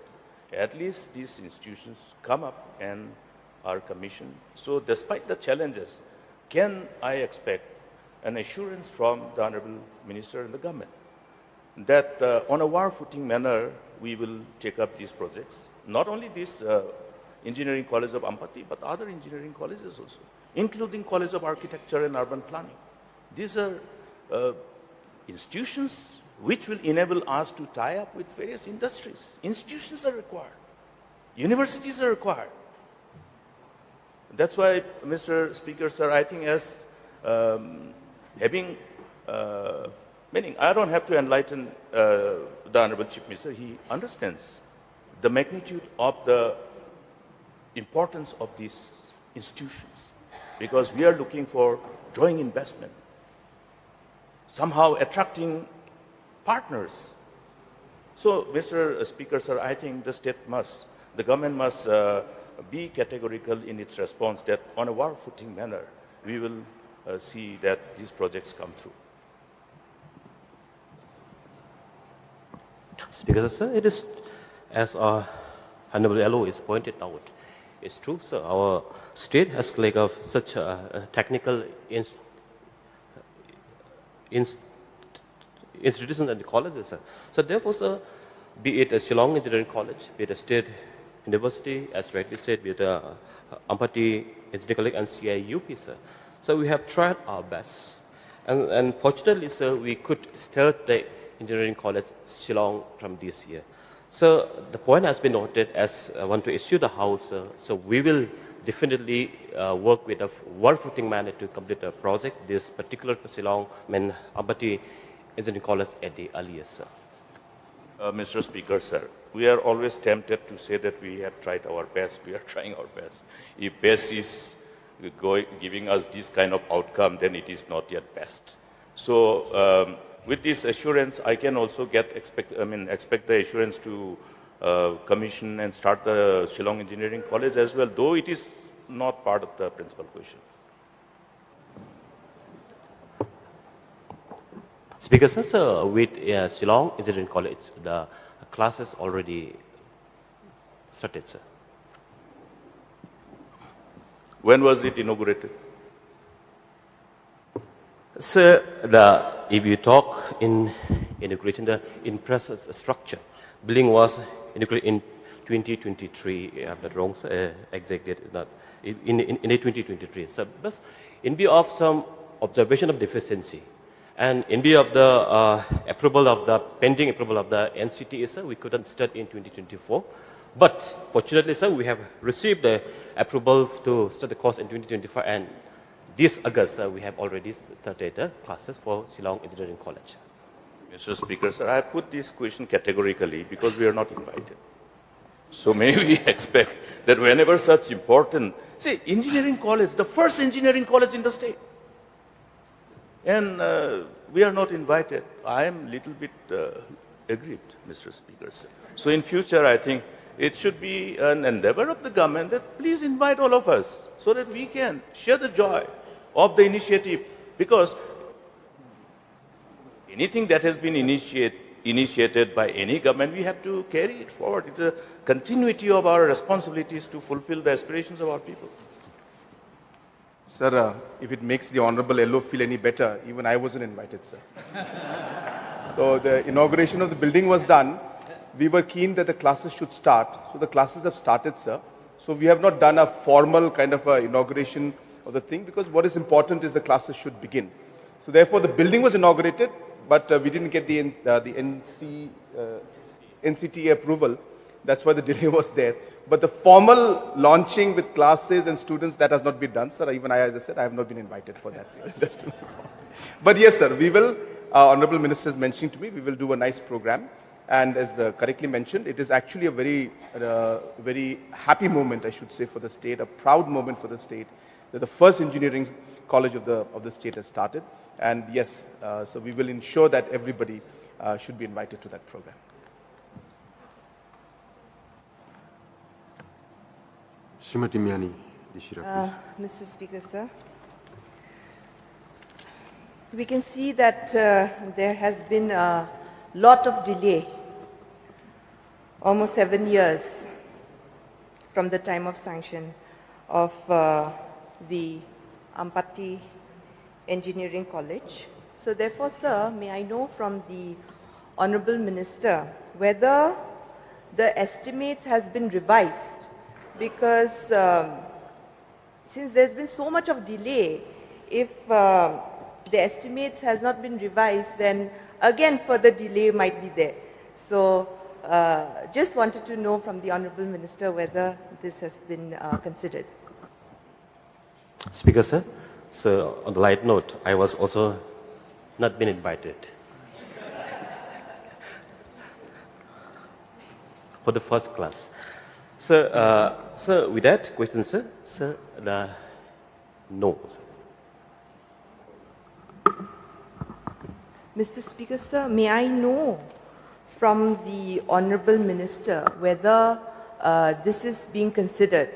at least these institutions come up and are commissioned. So despite the challenges, can I expect an assurance from the Honorable Minister and the government that on a war footing manner, we will take up these projects? Not only this Engineering College of Ampati, but other engineering colleges also, including College of Architecture and Urban Planning. These are institutions which will enable us to tie up with various industries. Institutions are required. Universities are required. That's why, Mr. Speaker, sir, I think as having, meaning I don't have to enlighten the Honorable Chief Minister, he understands the magnitude of the importance of these institutions, because we are looking for drawing investment, somehow attracting partners. So, Mr. Speaker, sir, I think the government must be categorical in its response that on a war footing manner, we will see that these projects come through. Speaker, sir, it is, as our Honorable LO is pointed out, it's true, sir. Our state has like such a technical institutions and the colleges, sir. So therefore, sir, be it a Shillong Engineering College, be it a state university, as rightly said, be it a Ampati Engineering College and CIUP, sir. So we have tried our best. And fortunately, sir, we could start the Engineering College Shillong from this year. So the point has been noted as I want to issue the house, so we will definitely work with a war footing manner to complete the project, this particular Shillong Ampati Engineering College at the earliest, sir. Mr. Speaker, sir, we are always tempted to say that we have tried our best, we are trying our best. If best is giving us this kind of outcome, then it is not yet best. So with this assurance, I can also expect the assurance to commission and start the Shillong Engineering College as well, though it is not part of the principal question. Speaker, sir, so with Shillong Engineering College, the classes already started, sir. When was it inaugurated? Sir, if you talk in inauguration, the infrastructure building was inaugurated in 2023. I'm not wrong, sir. Exact date is not in 2023. So, but in view of some observation of deficiency, and in view of the pending approval of the NCTA, sir, we couldn't start in 2024. But fortunately, sir, we have received the approval to start the course in 2025, and this August, we have already started classes for Shillong Engineering College. Mr. Speaker, sir, I put this question categorically because we are not invited. So may we expect that whenever such important, see, engineering college, the first engineering college in the state, and we are not invited. I am a little bit aggrieved, Mr. Speaker, sir. So in future, I think it should be an endeavor of the government that please invite all of us so that we can share the joy of the initiative, because anything that has been initiated by any government, we have to carry it forward. It's a continuity of our responsibilities to fulfill the aspirations of our people. Sir, if it makes the Honorable LO feel any better, even I wasn't invited, sir. So the inauguration of the building was done. We were keen that the classes should start. So the classes have started, sir. So we have not done a formal kind of inauguration of the thing, because what is important is the classes should begin. So therefore the building was inaugurated, but we didn't get the NCTA approval. That's why the delay was there. But the formal launching with classes and students, that has not been done, sir. Even I, as I said, I have not been invited for that, sir. Just to but yes, sir, we will, Honorable Minister is mentioning to me, we will do a nice program. And as correctly mentioned, it is actually a very happy moment, I should say, for the state, a proud moment for the state, that the first engineering college of the state has started. And yes, so we will ensure that everybody should be invited to that program. Srimati Miani Dishira, please. Mr. Speaker, sir, we can see that there has been a lot of delay, almost 7 years from the time of sanction of the Ampatti Engineering College. So therefore, sir, may I know from the Honorable Minister whether the estimates has been revised, because since there's been so much of delay, if the estimates has not been revised, then again further delay might be there. So just wanted to know from the Honorable Minister whether this has been considered. Speaker, sir, so on the light note, I was also not been invited for the first class. Sir, sir, with that question, sir, no, sir. Mr. Speaker, sir, may I know from the Honorable Minister whether this is being considered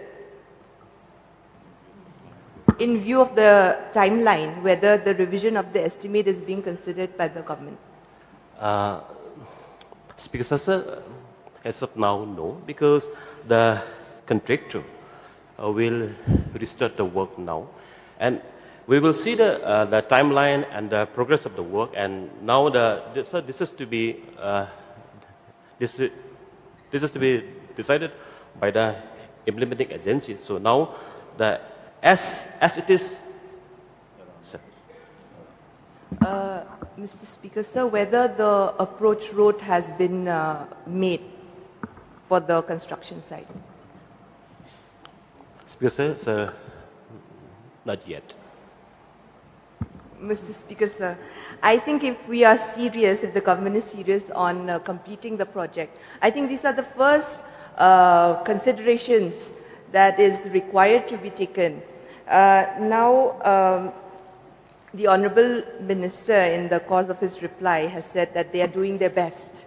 in view of the timeline, whether the revision of the estimate is being considered by the government? Speaker, sir, as of now, no, because the contractor will restart the work now, and we will see the timeline and the progress of the work. And now this is to be decided by the implementing agency. So now as it is, sir. Mr. Speaker, sir, whether the approach road has been made for the construction site? Speaker, sir, not yet. Mr. Speaker, sir, I think if we are serious, if the government is serious on completing the project, I think these are the first considerations that is required to be taken. Now, the Honorable Minister, in the course of his reply, has said that they are doing their best.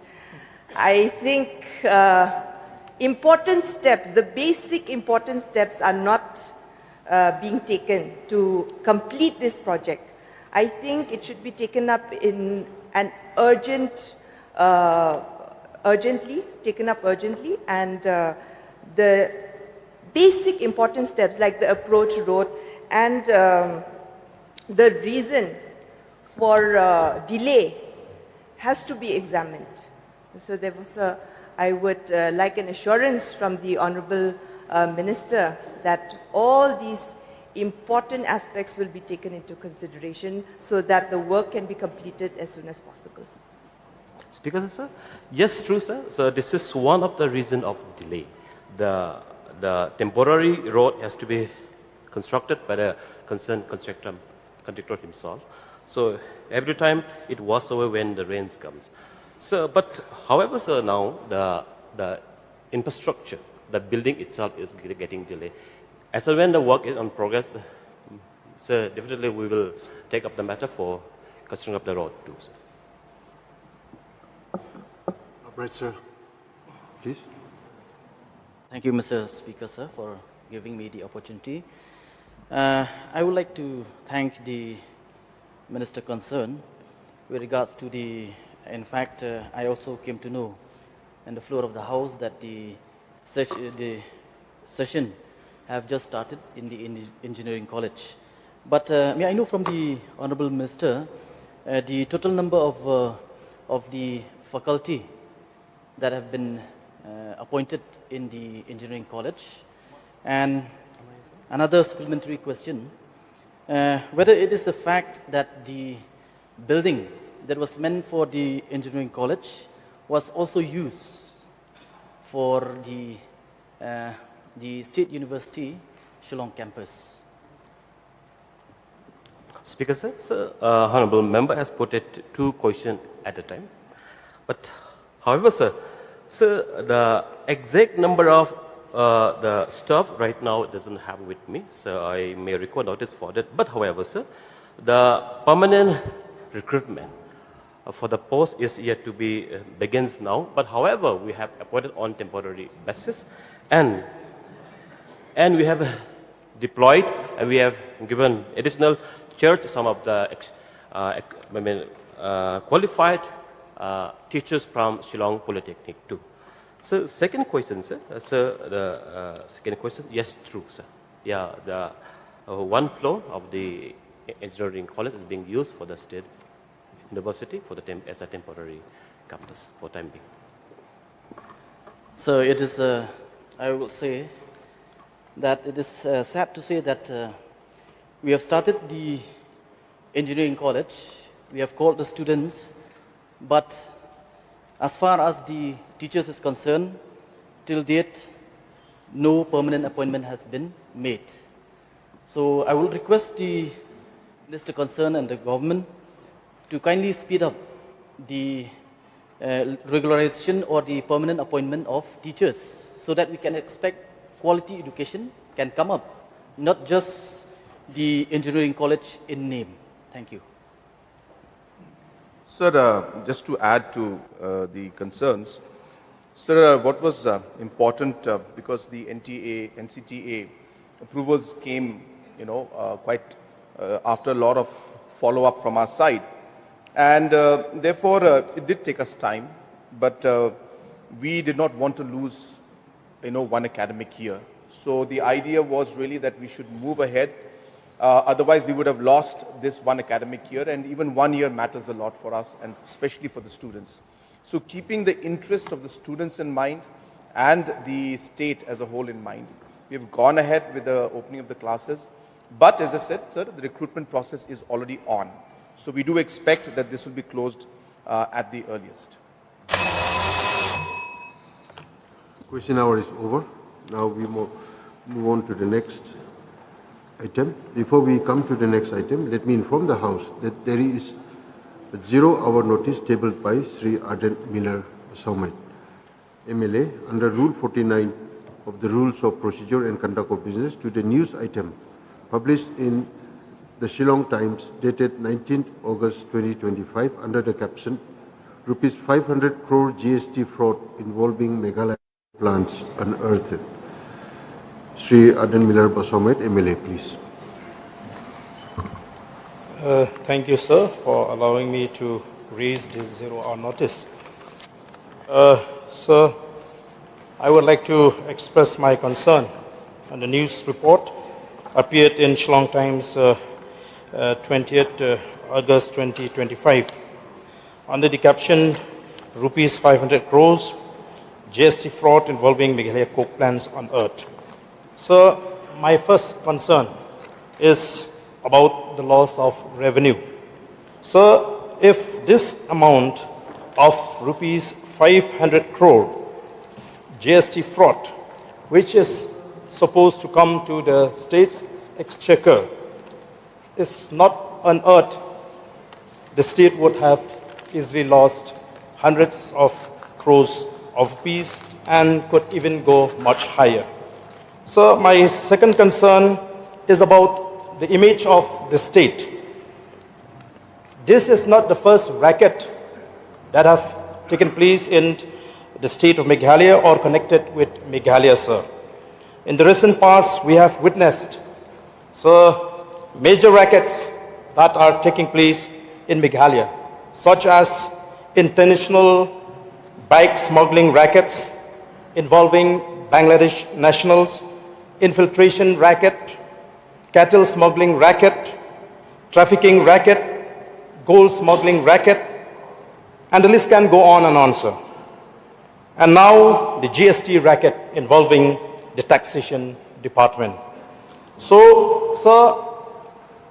I think important steps, the basic important steps are not being taken to complete this project. I think it should be taken up in and taken up urgently, and the basic important steps like the approach note and the reason for delay has to be examined. So there was I would like an assurance from the Honourable Minister that all these important aspects will be taken into consideration so that the work can be completed as soon as possible. Speaker, sir? Yes, true, sir. So this is one of the reason of delay. The temporary road has to be constructed by the concerned contractor himself. So every time it was over when the rains comes. So, but however, sir, now the infrastructure, the building itself is getting delayed. As and when the work is on progress, so definitely we will take up the matter for construction of the road too, sir. Right, sir. Please. Thank you, Mr. Speaker, sir, for giving me the opportunity. I would like to thank the Minister concerned with regards to the, in fact, I also came to know on the floor of the House that the session have just started in the Engineering College. But may I know from the Honourable Minister the total number of the faculty that have been appointed in the Engineering College? And another supplementary question, whether it is a fact that the building that was meant for the Engineering College was also used for the State University Shillong campus. Speaker, sir, Honourable Member has put it 2 questions at a time. But however, sir, the exact number of the staff right now doesn't have with me, so I may require notice for that. But however, sir, the permanent recruitment for the post is yet to be begins now. But however, we have appointed on temporary basis, and we have deployed and we have given additional charge to some of the qualified teachers from Shillong Polytechnic too. So second question, sir. The second question, yes, true, sir. Yeah, the one floor of the engineering college is being used for the state university for the as a temporary campus for time being. So it is, I will say that it is sad to say that we have started the engineering college, we have called the students, but as far as the teachers is concerned, till date, no permanent appointment has been made. So I will request the Minister concerned and the government to kindly speed up the regularization or the permanent appointment of teachers so that we can expect quality education can come up, not just the engineering college in name. Thank you. Sir, just to add to the concerns, sir, what was important because the NCTA approvals came, quite after a lot of follow-up from our side, and therefore it did take us time, but we did not want to lose, one academic year. So the idea was really that we should move ahead. Otherwise, we would have lost this one academic year, and even 1 year matters a lot for us, and especially for the students. So keeping the interest of the students in mind and the state as a whole in mind, we have gone ahead with the opening of the classes. But as I said, sir, the recruitment process is already on. So we do expect that this will be closed at the earliest. Question hour is over. Now we move on to the next item. Before we come to the next item, let me inform the House that there is a 0-hour notice tabled by Sri Arden Miller Soumait, MLA, under Rule 49 of the Rules of Procedure and Conduct of Business to the news item published in the Shillong Times dated 19th August 2025 under the caption Rupees 500 crore GST fraud involving Meghalaya plants unearthed. Sri Arden Miller Soumait, MLA, please. Thank you, sir, for allowing me to raised this 0-hour notice. Sir, I would like to express my concern on the news report appeared in Shillong Times 20th August 2025 under the caption Rupees 500 crores GST fraud involving Meghalaya coke plants unearthed. So my first concern is about the loss of revenue. So if this amount of Rupees 500 crore GST fraud, which is supposed to come to the state's exchequer, is not unearthed, the state would have easily lost hundreds of crores of rupees and could even go much higher. So my second concern is about the image of the state. This is not the first racket that have taken place in the state of Meghalaya or connected with Meghalaya, sir. In the recent past, we have witnessed, major rackets that are taking place in Meghalaya, such as international bike smuggling rackets involving Bangladesh nationals, infiltration racket, cattle smuggling racket, trafficking racket, gold smuggling racket, and the list can go on and on, sir. And now the GST racket involving the taxation department. So, sir,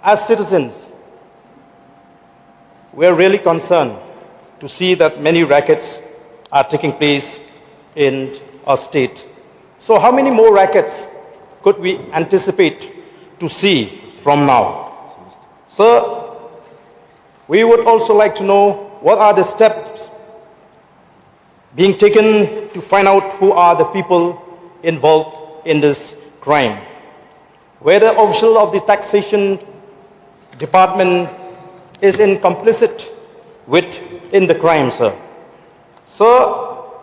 as citizens, we are really concerned to see that many rackets are taking place in our state. So how many more rackets could we anticipate to see from now? Sir, we would also like to know what are the steps being taken to find out who are the people involved in this crime. Whether official of the taxation department is complicit in the crime, sir. So,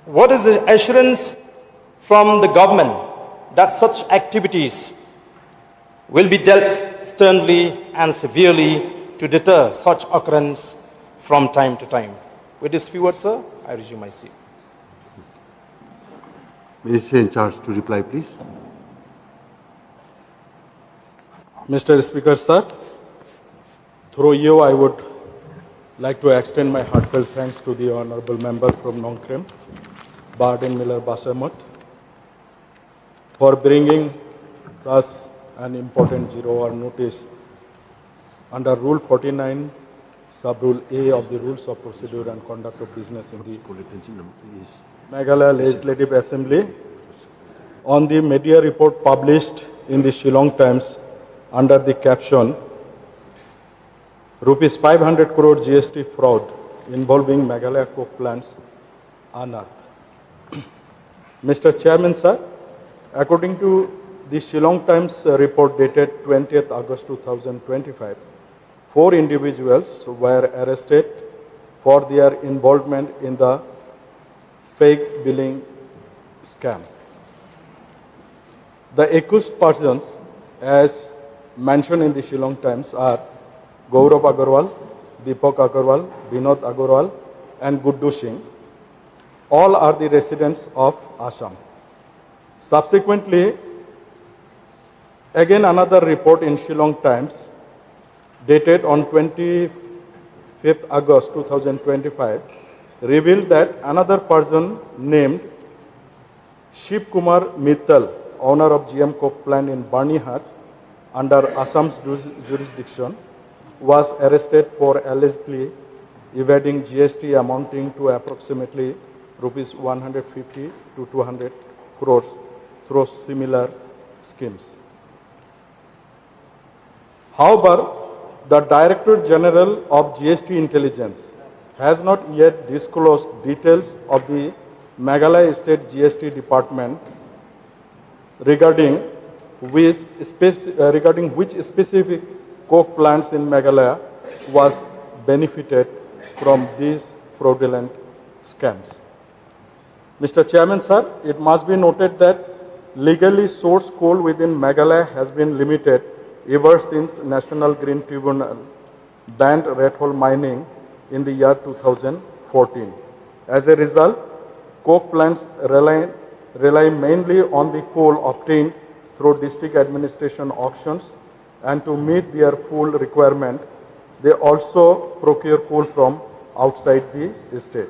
what is the assurance from the government that such activities will be dealt sternly and severely to deter such occurrence from time to time? With this few words, sir, I resume my seat. Minister in charge to reply, please. Mr. Speaker, sir, through you, I would like to extend my heartfelt thanks to the honorable member from Nongkrem, Barden Miller Basamut, for bringing us an important 0-hour notice under Rule 49, Sub-Rule A of the Rules of Procedure and Conduct of Business in the Meghalaya Legislative Assembly on the media report published in the Shillong Times under the caption Rupees 500 crore GST fraud involving Meghalaya coke plants unearthed. Mr. Chairman, sir, according to the Shillong Times report dated 20th August 2025, 4 individuals were arrested for their involvement in the fake billing scam. The accused persons, as mentioned in the Shillong Times, are Gaurav Agarwal, Deepak Agarwal, Vinod Agarwal, and Guddu Singh. All are the residents of Assam. Subsequently, again another report in Shillong Times dated on 25th August 2025 revealed that another person named Shiv Kumar Mittal, owner of GM coke plant in Barnihat under Assam's jurisdiction, was arrested for allegedly evading GST amounting to approximately rupees 150 to 200 crores through similar schemes. However, the Director General of GST Intelligence has not yet disclosed details of the Meghalaya State GST Department regarding which specific coke plants in Meghalaya was benefited from these fraudulent scams. Mr. Chairman, sir, it must be noted that legally sourced coal within Meghalaya has been limited ever since National Green Tribunal banned red hole mining in the year 2014. As a result, coke plants rely mainly on the coal obtained through district administration auctions, and to meet their full requirement, they also procure coal from outside the state.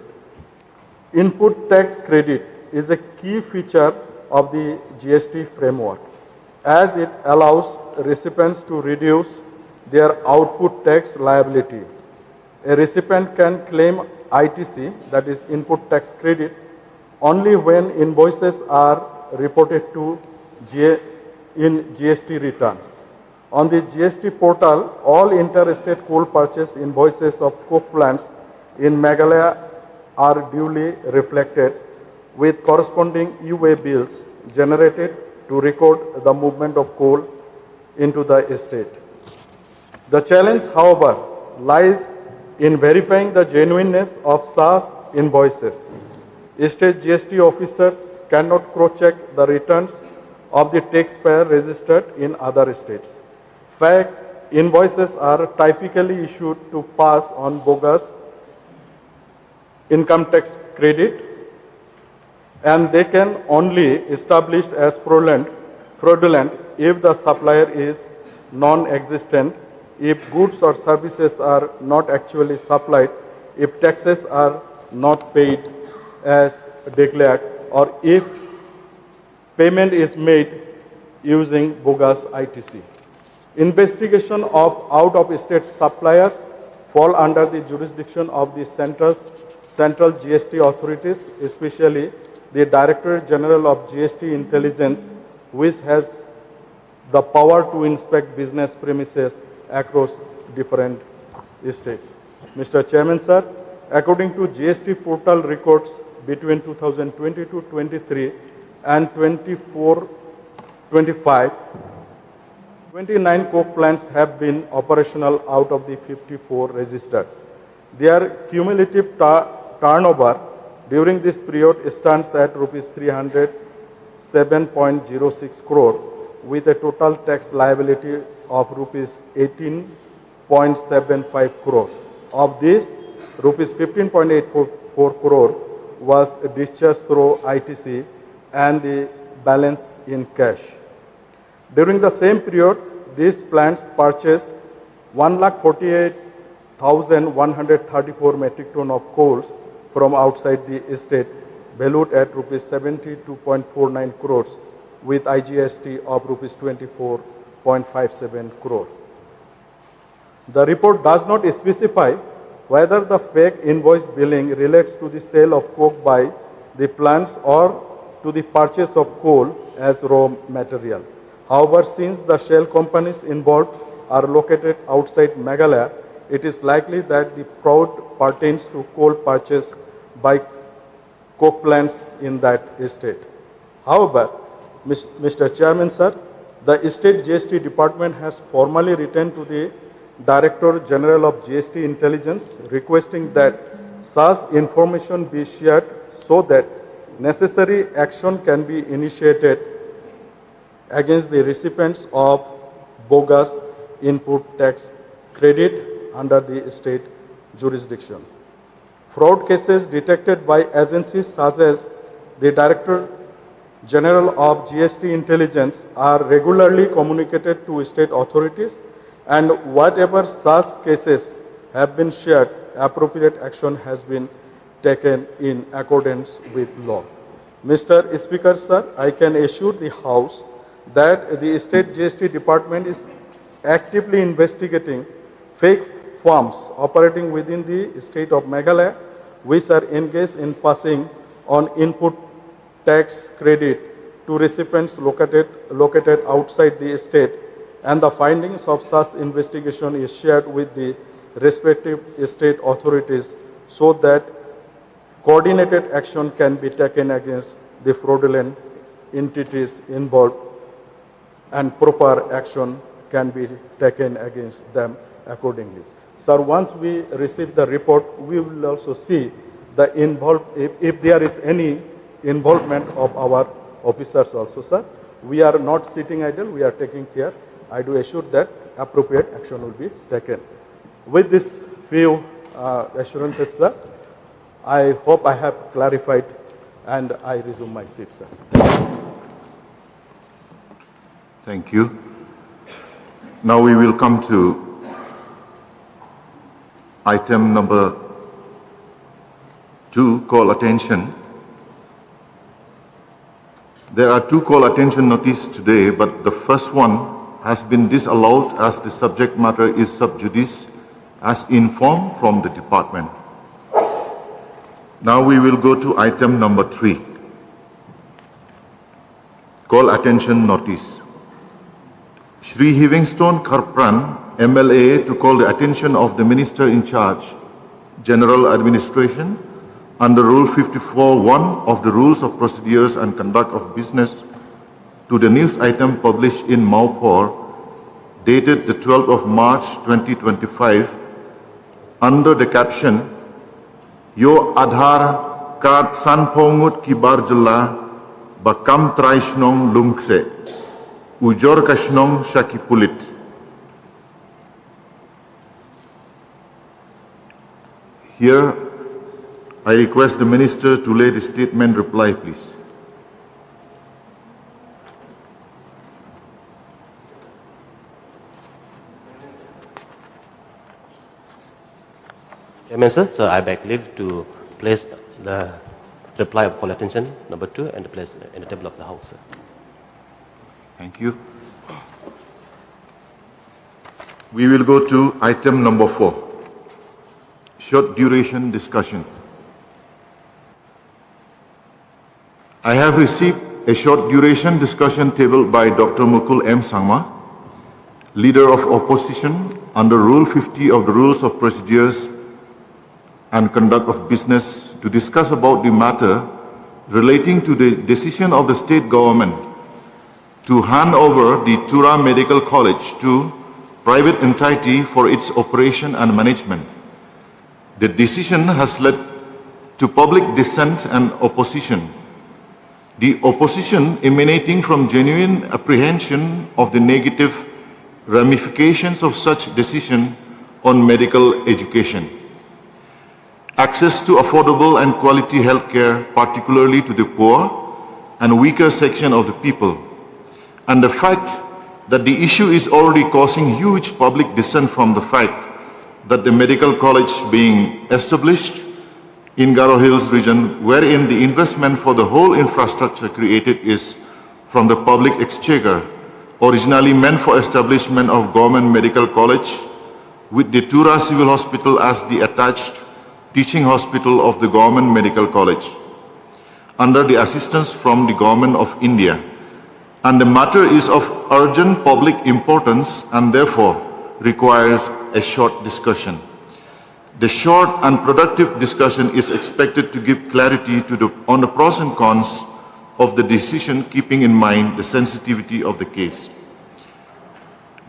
Input tax credit is a key feature of the GST framework, as it allows recipients to reduce their output tax liability. A recipient can claim ITC, that is input tax credit, only when invoices are reported to in GST returns. On the GST portal, all interstate coal purchase invoices of coke plants in Meghalaya are duly reflected with corresponding UA bills generated to record the movement of coal into the estate. The challenge, however, lies in verifying the genuineness of such invoices. State GST officers cannot cross-check the returns of the taxpayer registered in other states. Fact, invoices are typically issued to pass on bogus income tax credit, and they can only established as fraudulent if the supplier is non-existent, if goods or services are not actually supplied, if taxes are not paid as declared, or if payment is made using bogus ITC. Investigation of out-of-state suppliers fall under the jurisdiction of the central GST authorities, especially the Directorate General of GST Intelligence, which has the power to inspect business premises across different states. Mr. Chairman, sir, according to GST portal records between 2022-23 and 24-25, 29 coke plants have been operational out of the 54 registered. Their cumulative turnover during this period stands at rupees 307.06 crore, with a total tax liability of rupees 18.75 crore. Of this, rupees 15.84 crore was discharged through ITC and the balance in cash. During the same period, these plants purchased 148,134 metric ton of coals from outside the estate, valued at rupees 72.49 crores, with IGST of rupees 24.57 crore. The report does not specify whether the fake invoice billing relates to the sale of coke by the plants or to the purchase of coal as raw material. However, since the shell companies involved are located outside Meghalaya, it is likely that the fraud pertains to coal purchased by coke plants in that estate. However, Mr. Chairman, sir, the State GST Department has formally written to the Director General of GST Intelligence requesting that such information be shared so that necessary action can be initiated against the recipients of bogus input tax credit under the state jurisdiction. Fraud cases detected by agencies such as the Director General of GST Intelligence are regularly communicated to state authorities, and whatever such cases have been shared, appropriate action has been taken in accordance with law. Mr. Speaker, sir, I can assure the House that the State GST Department is actively investigating fake firms operating within the state of Meghalaya, which are engaged in passing on input tax credit to recipients located outside the state, and the findings of such investigation is shared with the respective state authorities so that coordinated action can be taken against the fraudulent entities involved and proper action can be taken against them accordingly. Sir, once we receive the report, we will also see the if there is any involvement of our officers also, sir. We are not sitting idle, we are taking care. I do assure that appropriate action will be taken. With this few assurances, sir, I hope I have clarified, and I resume my seat, sir. Thank you. Now we will come to item number 2, call attention. There are 2 call attention notices today, but the first one has been disallowed as the subject matter is sub judice, as informed from the department. Now we will go to item number 3, call attention notice. Shri Livingstone Karpran, MLA, to call the attention of the Minister in charge, General Administration, under Rule 54(1) of the Rules of Procedures and Conduct of Business, to the news item published in Maupur, dated the 12th of March 2025, under the caption, Yo Adhar Card Sanpongut Kibar Jela Bakam Traishnong Lungse, Ujor Kashnong Shakipulit. Here, I request the Minister to lay the statement reply, please. Chairman, sir, so I beg leave to place the reply of call attention number 2 and place in the table of the House, sir. Thank you. We will go to item number 4, short duration discussion. I have received a short duration discussion tabled by Dr. Mukul M. Sangma, Leader of Opposition, under Rule 50 of the Rules of Procedures and Conduct of Business, to discuss about the matter relating to the decision of the state government to hand over the Tura Medical College to private entity for its operation and management. The decision has led to public dissent and opposition. The opposition emanating from genuine apprehension of the negative ramifications of such decision on medical education. Access to affordable and quality health care, particularly to the poor and weaker section of the people, and the fact that the issue is already causing huge public dissent from the fact that the medical college being established in Garo Hills region, wherein the investment for the whole infrastructure created is from the public exchequer, originally meant for establishment of government medical college, with the Tura Civil Hospital as the attached teaching hospital of the government medical college, under the assistance from the government of India. And the matter is of urgent public importance and therefore requires a short discussion. The short and productive discussion is expected to give clarity on the pros and cons of the decision, keeping in mind the sensitivity of the case.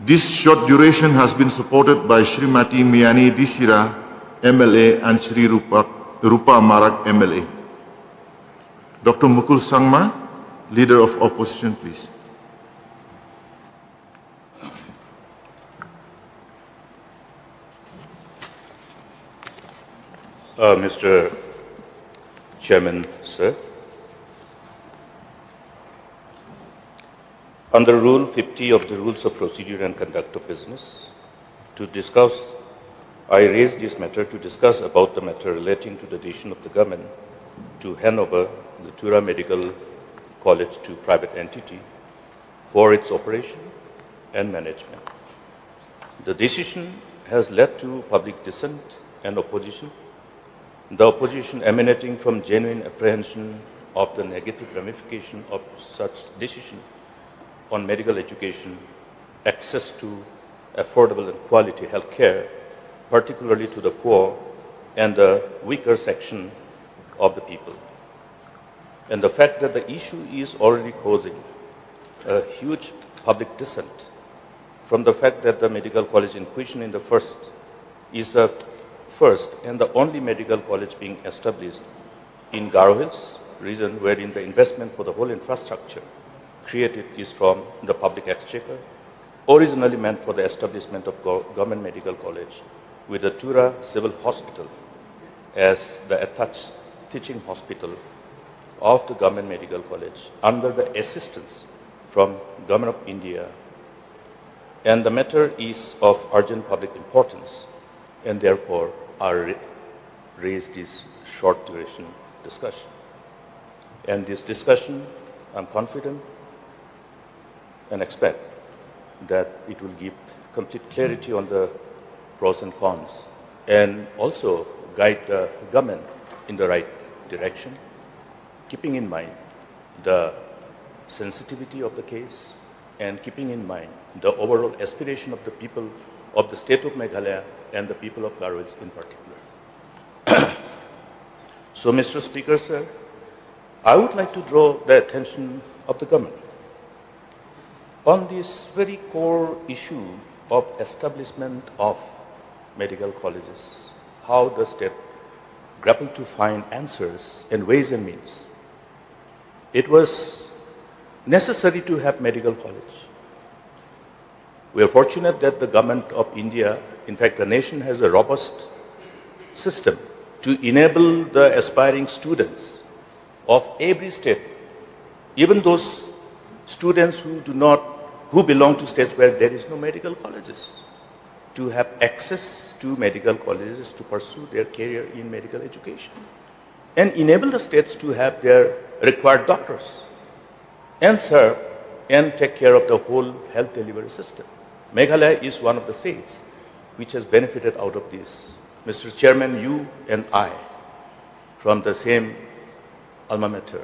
This short duration has been supported by Srimati Miani Dishira, MLA, and Shri Rupa Marak, MLA. Dr. Mukul Sangma, Leader of Opposition, please. Mr. Chairman, sir, under Rule 50 of the Rules of Procedure and Conduct of Business, I raised this matter to discuss about the matter relating to the decision of the government to hand over the Tura Medical College to private entity for its operation and management. The decision has led to public dissent and opposition. The opposition emanating from genuine apprehension of the negative ramification of such decision on medical education, access to affordable and quality health care, particularly to the poor and the weaker section of the people. And the fact that the issue is already causing a huge public dissent from the fact that the medical college in question is the first and the only medical college being established in Garo Hills region, wherein the investment for the whole infrastructure created is from the public exchequer, originally meant for the establishment of government medical college, with the Tura Civil Hospital as the attached teaching hospital of the Government Medical College under the assistance from Government of India, and the matter is of urgent public importance, and therefore I raised this short duration discussion. And this discussion, I'm confident and expect that it will give complete clarity on the pros and cons, and also guide the government in the right direction, keeping in mind the sensitivity of the case and keeping in mind the overall aspiration of the people of the state of Meghalaya and the people of Garhwal in particular. So, Mr. Speaker, sir, I would like to draw the attention of the government on this very core issue of establishment of medical colleges, how the state grappled to find answers and ways and means. It was necessary to have medical college. We are fortunate that the government of India, in fact the nation, has a robust system to enable the aspiring students of every state, even those students who belong to states where there is no medical colleges, to have access to medical colleges to pursue their career in medical education, and enable the states to have their required doctors and serve and take care of the whole health delivery system. Meghalaya is one of the states which has benefited out of this. Mr. Chairman, you and I, from the same alma mater,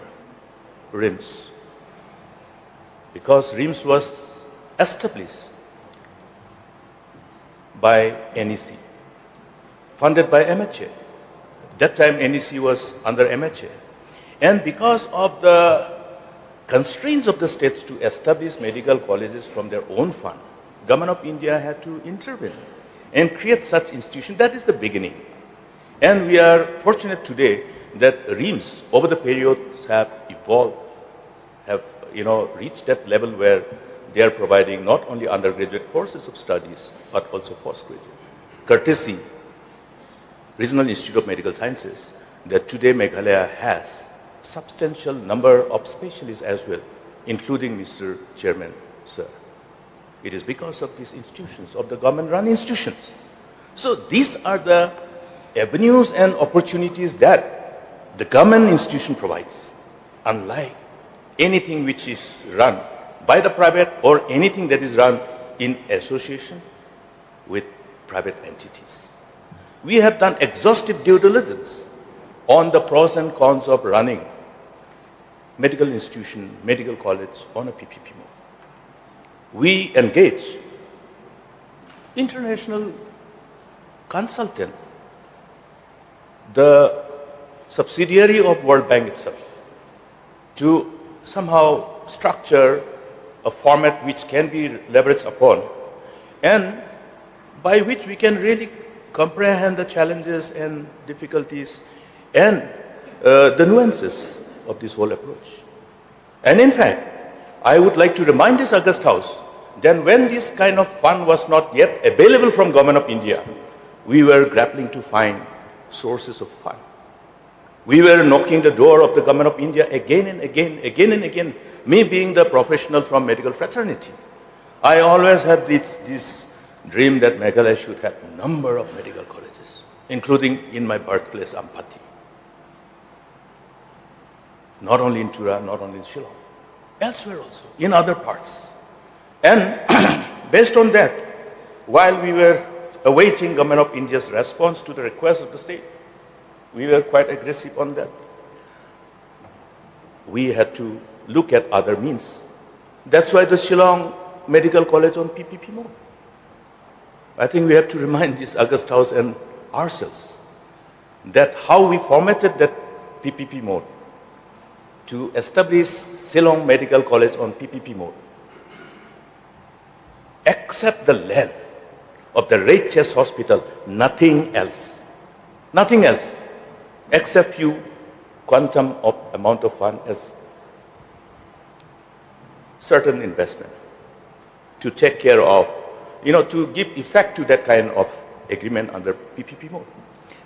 RIMS, because RIMS was established by NEC, funded by MHA. That time NEC was under MHA. And because of the constraints of the states to establish medical colleges from their own fund, Government of India had to intervene and create such institutions. That is the beginning. And we are fortunate today that RIMS over the periods have evolved, have reached that level where they are providing not only undergraduate courses of studies, but also postgraduate. Courtesy, Regional Institute of Medical Sciences, that today Meghalaya has substantial number of specialists as well, including Mr. Chairman, sir. It is because of these institutions, of the government-run institutions. So these are the avenues and opportunities that the government institution provides, unlike anything which is run by the private or anything that is run in association with private entities. We have done exhaustive due diligence on the pros and cons of running medical institution, medical college on a PPP mode. We engage international consultant, the subsidiary of World Bank itself, to somehow structure a format which can be leveraged upon and by which we can really comprehend the challenges and difficulties and the nuances of this whole approach. And in fact, I would like to remind this August House that when this kind of fund was not yet available from Government of India, we were grappling to find sources of fund. We were knocking the door of the Government of India again and again, me being the professional from medical fraternity. I always had this dream that Meghalaya should have a number of medical colleges, including in my birthplace, Ampati. Not only in Tura, not only in Shillong, elsewhere also, in other parts. And based on that, while we were awaiting Government of India's response to the request of the state, we were quite aggressive on that. We had to look at other means. That's why the Shillong Medical College on PPP mode. I think we have to remind this August House and ourselves that how we formatted that PPP mode to establish Shillong Medical College on PPP mode, except the land of the Red Chest Hospital, nothing else, except few quantum of amount of fund as certain investment to take care of, to give effect to that kind of agreement under PPP mode.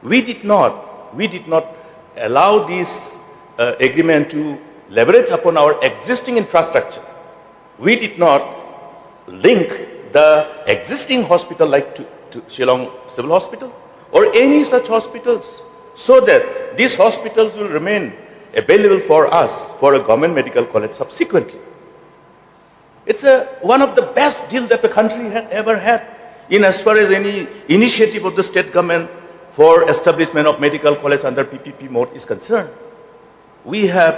We did not allow this agreement to leverage upon our existing infrastructure. We did not link the existing hospital like to Shillong Civil Hospital or any such hospitals, so that these hospitals will remain available for us for a government medical college subsequently. It's one of the best deals that the country had ever had in as far as any initiative of the state government for establishment of medical college under PPP mode is concerned. We have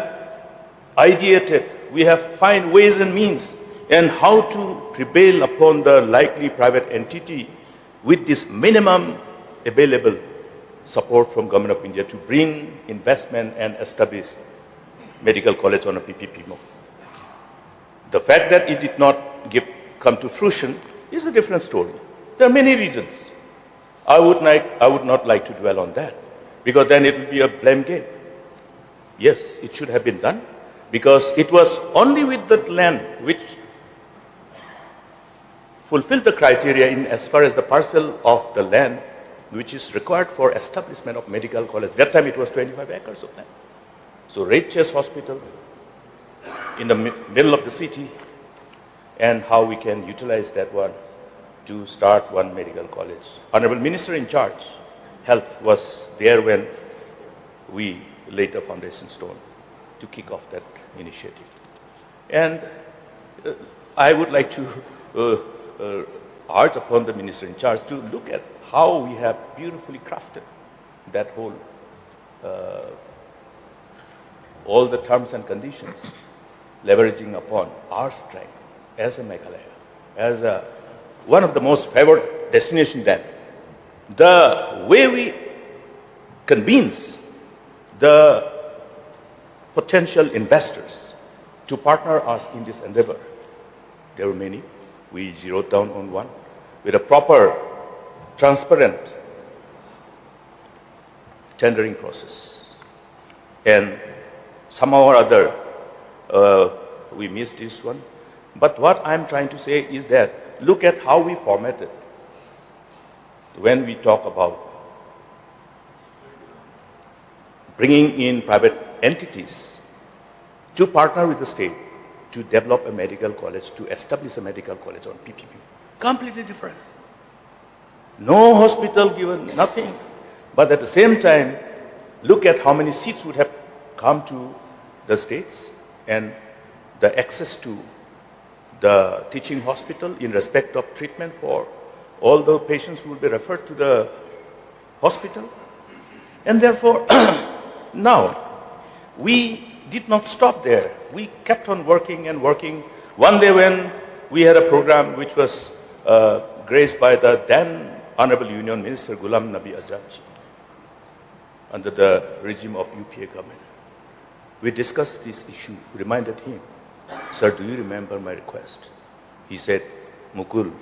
ideated, we have found ways and means and how to prevail upon the likely private entity with this minimum available support from Government of India to bring investment and establish medical college on a PPP mode. The fact that it did not come to fruition is a different story. There are many reasons. I would not like to dwell on that, because then it would be a blame game. Yes, it should have been done, because it was only with that land which fulfilled the criteria in as far as the parcel of the land which is required for establishment of medical college. That time it was 25 acres of land. So Red Chase Hospital in the middle of the city, and how we can utilize that one to start one medical college. Honorable Minister in charge, Health, was there when we laid the foundation stone to kick off that initiative. And I would like to urge upon the Minister in charge to look at how we have beautifully crafted that whole, all the terms and conditions, leveraging upon our strength as a Meghalaya, as one of the most favored destinations. Then the way we convince the potential investors to partner us in this endeavor, there were many. We zeroed down on one with a proper, transparent tendering process. And somehow or other, we missed this one. But what I'm trying to say is that look at how we formatted when we talk about bringing in private entities to partner with the state to develop a medical college, to establish a medical college on PPP. Completely different. No hospital given, nothing. But at the same time, look at how many seats would have come to the states and the access to the teaching hospital in respect of treatment for all the patients who will be referred to the hospital. And therefore, now, we did not stop there. We kept on working and working. One day when we had a program which was graced by the then Honorable Union Minister Ghulam Nabi Azad under the regime of UPA government, we discussed this issue, reminded him, "Sir, do you remember my request?" He said, "Mukul,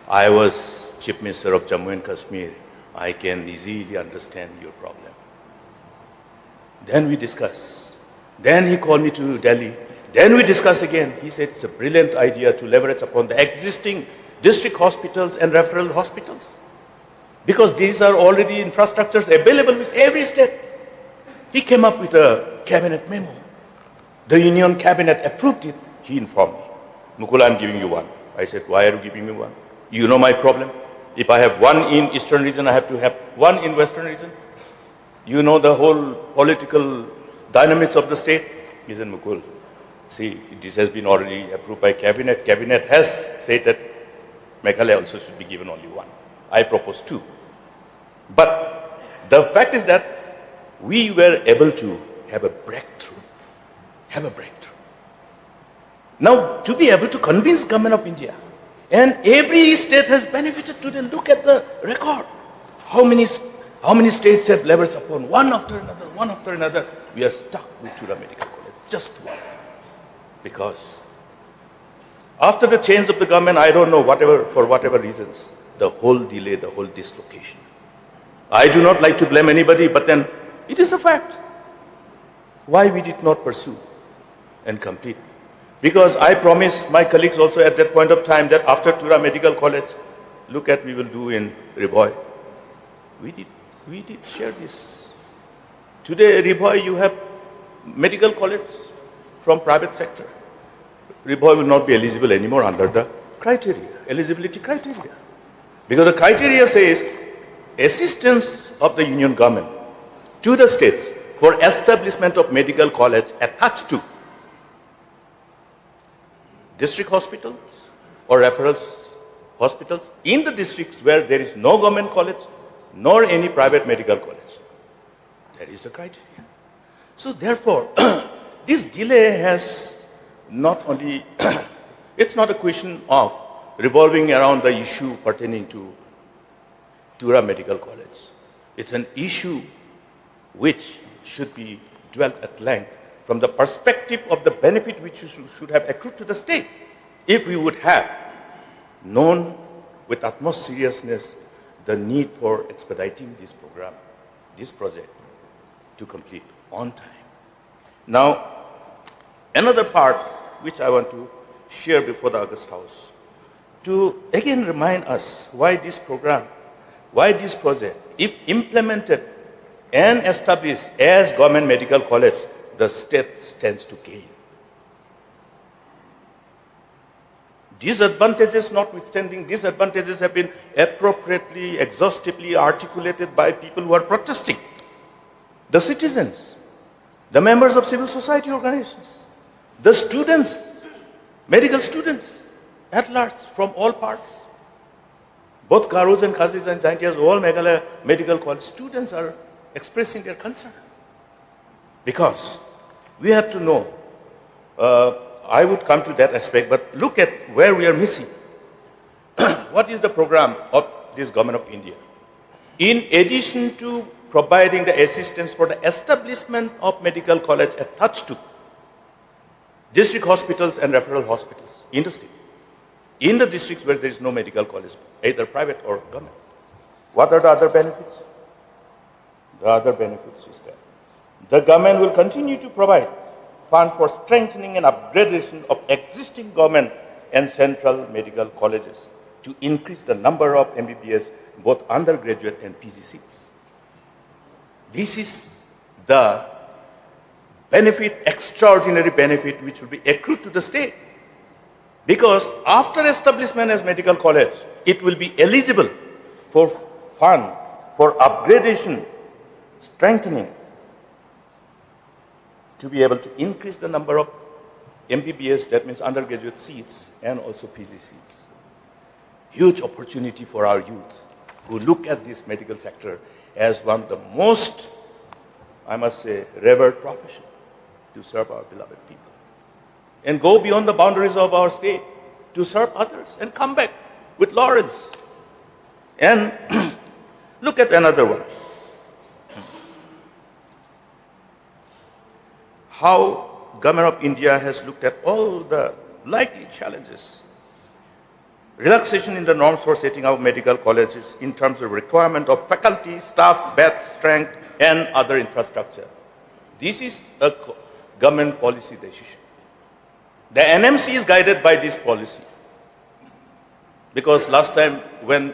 I was Chief Minister of Jammu and Kashmir. I can easily understand your problem." Then we discussed. Then he called me to Delhi. Then we discussed again. He said it's a brilliant idea to leverage upon the existing district hospitals and referral hospitals, because these are already infrastructures available with every state. He came up with a cabinet memo. The Union Cabinet approved it. He informed me, "Mukul, I'm giving you one." I said, "Why are you giving me one? You know my problem. If I have one in eastern region, I have to have one in western region. You know the whole political dynamics of the state." He said, "Mukul, see, this has been already approved by Cabinet. Cabinet has said that Meghalaya also should be given only one. I propose two." But the fact is that we were able to have a breakthrough. Now, to be able to convince Government of India, and every state has benefited today. Look at the record. How many states have leveraged upon one after another. We are stuck with Tura Medical College, just one. Because after the change of the government, I don't know, for whatever reasons, the whole delay, the whole dislocation. I do not like to blame anybody, but then it is a fact. Why we did not pursue and complete? Because I promised my colleagues also at that point of time that after Tura Medical College, look at we will do in Riboy. We did share this. Today, Riboy, you have medical college from private sector. Riboy will not be eligible anymore under the criteria, eligibility criteria. Because the criteria says assistance of the union government to the states for establishment of medical college attached to district hospitals or referral hospitals in the districts where there is no government college nor any private medical college. That is the criteria. So therefore, this delay has not only, it's not a question of revolving around the issue pertaining to Tura Medical College. It's an issue which should be dwelt at length from the perspective of the benefit which should have accrued to the state if we would have known with utmost seriousness the need for expediting this program, this project, to complete on time. Now, another part which I want to share before the August House, to again remind us why this program, why this project, if implemented and established as government medical college, the state stands to gain. Disadvantages notwithstanding, disadvantages have been appropriately, exhaustively articulated by people who are protesting. The citizens, the members of civil society organizations, the students, medical students at large from all parts. Both Garos and Khazis and Jaintias, all Meghalaya medical college students are expressing their concern. Because we have to know, I would come to that aspect, but look at where we are missing. What is the program of this government of India? In addition to providing the assistance for the establishment of medical college attached to district hospitals and referral hospitals in the state, in the districts where there is no medical college, either private or government. What are the other benefits? The other benefits is that the government will continue to provide fund for strengthening and upgradation of existing government and central medical colleges to increase the number of MBBS, both undergraduate and PG seats. This is the benefit, extraordinary benefit, which will be accrued to the state. Because after establishment as medical college, it will be eligible for fund, for upgradation, strengthening, to be able to increase the number of MBBS, that means undergraduate seats, and also PG seats. Huge opportunity for our youth who look at this medical sector as one of the most, I must say, revered profession to serve our beloved people. And go beyond the boundaries of our state to serve others and come back with laurels. And look at another one. How Government of India has looked at all the likely challenges. Relaxation in the norms for setting up medical colleges in terms of requirement of faculty, staff, bed strength, and other infrastructure. This is a government policy decision. The NMC is guided by this policy. Because last time when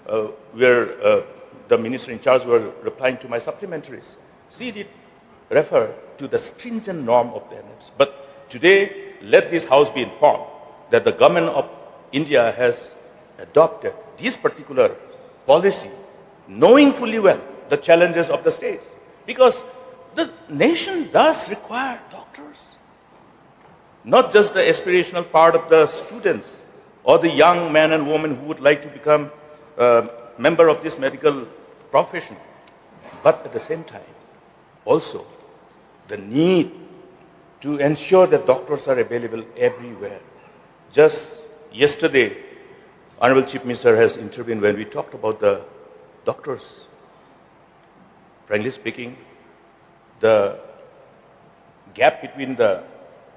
the minister in charge were replying to my supplementaries, she did refer to the stringent norm of the NMC. But today, let this House be informed that the government of India has adopted this particular policy, knowing fully well the challenges of the states. Because the nation does require doctors. Not just the aspirational part of the students or the young men and women who would like to become a member of this medical profession, but at the same time, also the need to ensure that doctors are available everywhere. Just yesterday, Honorable Chief Minister has intervened when we talked about the doctors. Frankly speaking, the gap between the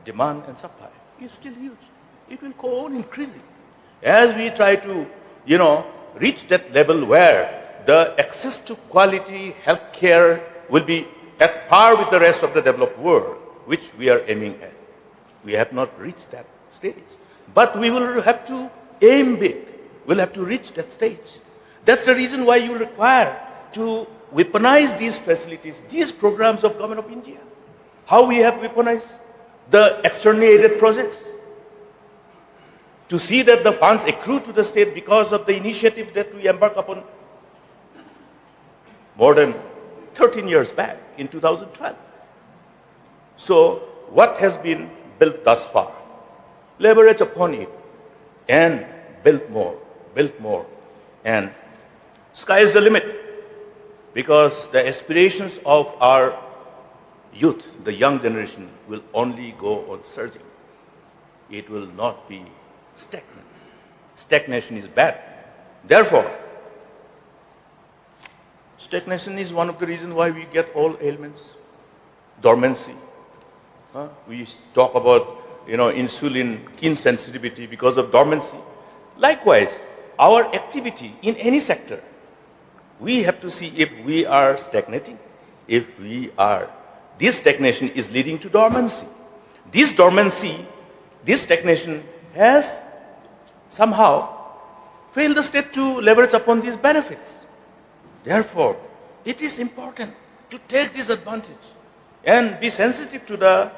demand and supply is still huge. It will go on increasing as we try to, reach that level where the access to quality healthcare will be at par with the rest of the developed world, which we are aiming at. We have not reached that stage. But we will have to aim big. will have to reach that stage. That's the reason why you require to weaponize these facilities, these programs of Government of India. How we have weaponized the externally aided projects, to see that the funds accrue to the state because of the initiative that we embarked upon more than 13 years back in 2012. So what has been built thus far? Leverage upon it and build more. And sky is the limit, because the aspirations of our youth, the young generation, will only go on surging. It will not be stagnant. Stagnation is bad. Therefore, stagnation is one of the reasons why we get all ailments. Dormancy. We talk about, insulin insensitivity because of dormancy. Likewise, our activity in any sector, we have to see if we are stagnating, this stagnation is leading to dormancy. This dormancy, this stagnation has somehow failed the state to leverage upon these benefits. Therefore, it is important to take this advantage and be sensitive to the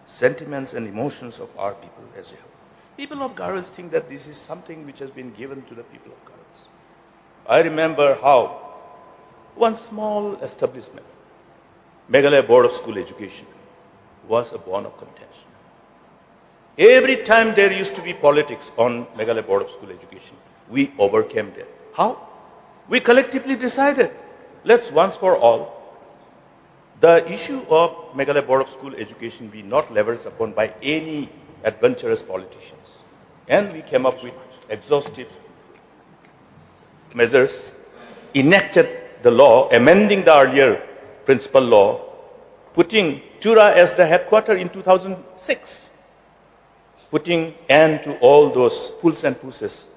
sentiments and emotions of our people as a whole. People of Garhwals think that this is something which has been given to the people of Garhwals. I remember how one small establishment, Meghalaya Board of School Education, was a bone of contention. Every time there used to be politics on Meghalaya Board of School Education, we overcame that. How? We collectively decided, let's once for all, the issue of Meghalaya Board of School Education be not leveraged upon by any adventurous politicians. And we came up with exhaustive measures, enacted the law, amending the earlier principal law, putting Tura as the headquarters in 2006, putting end to all those pulls and pushes,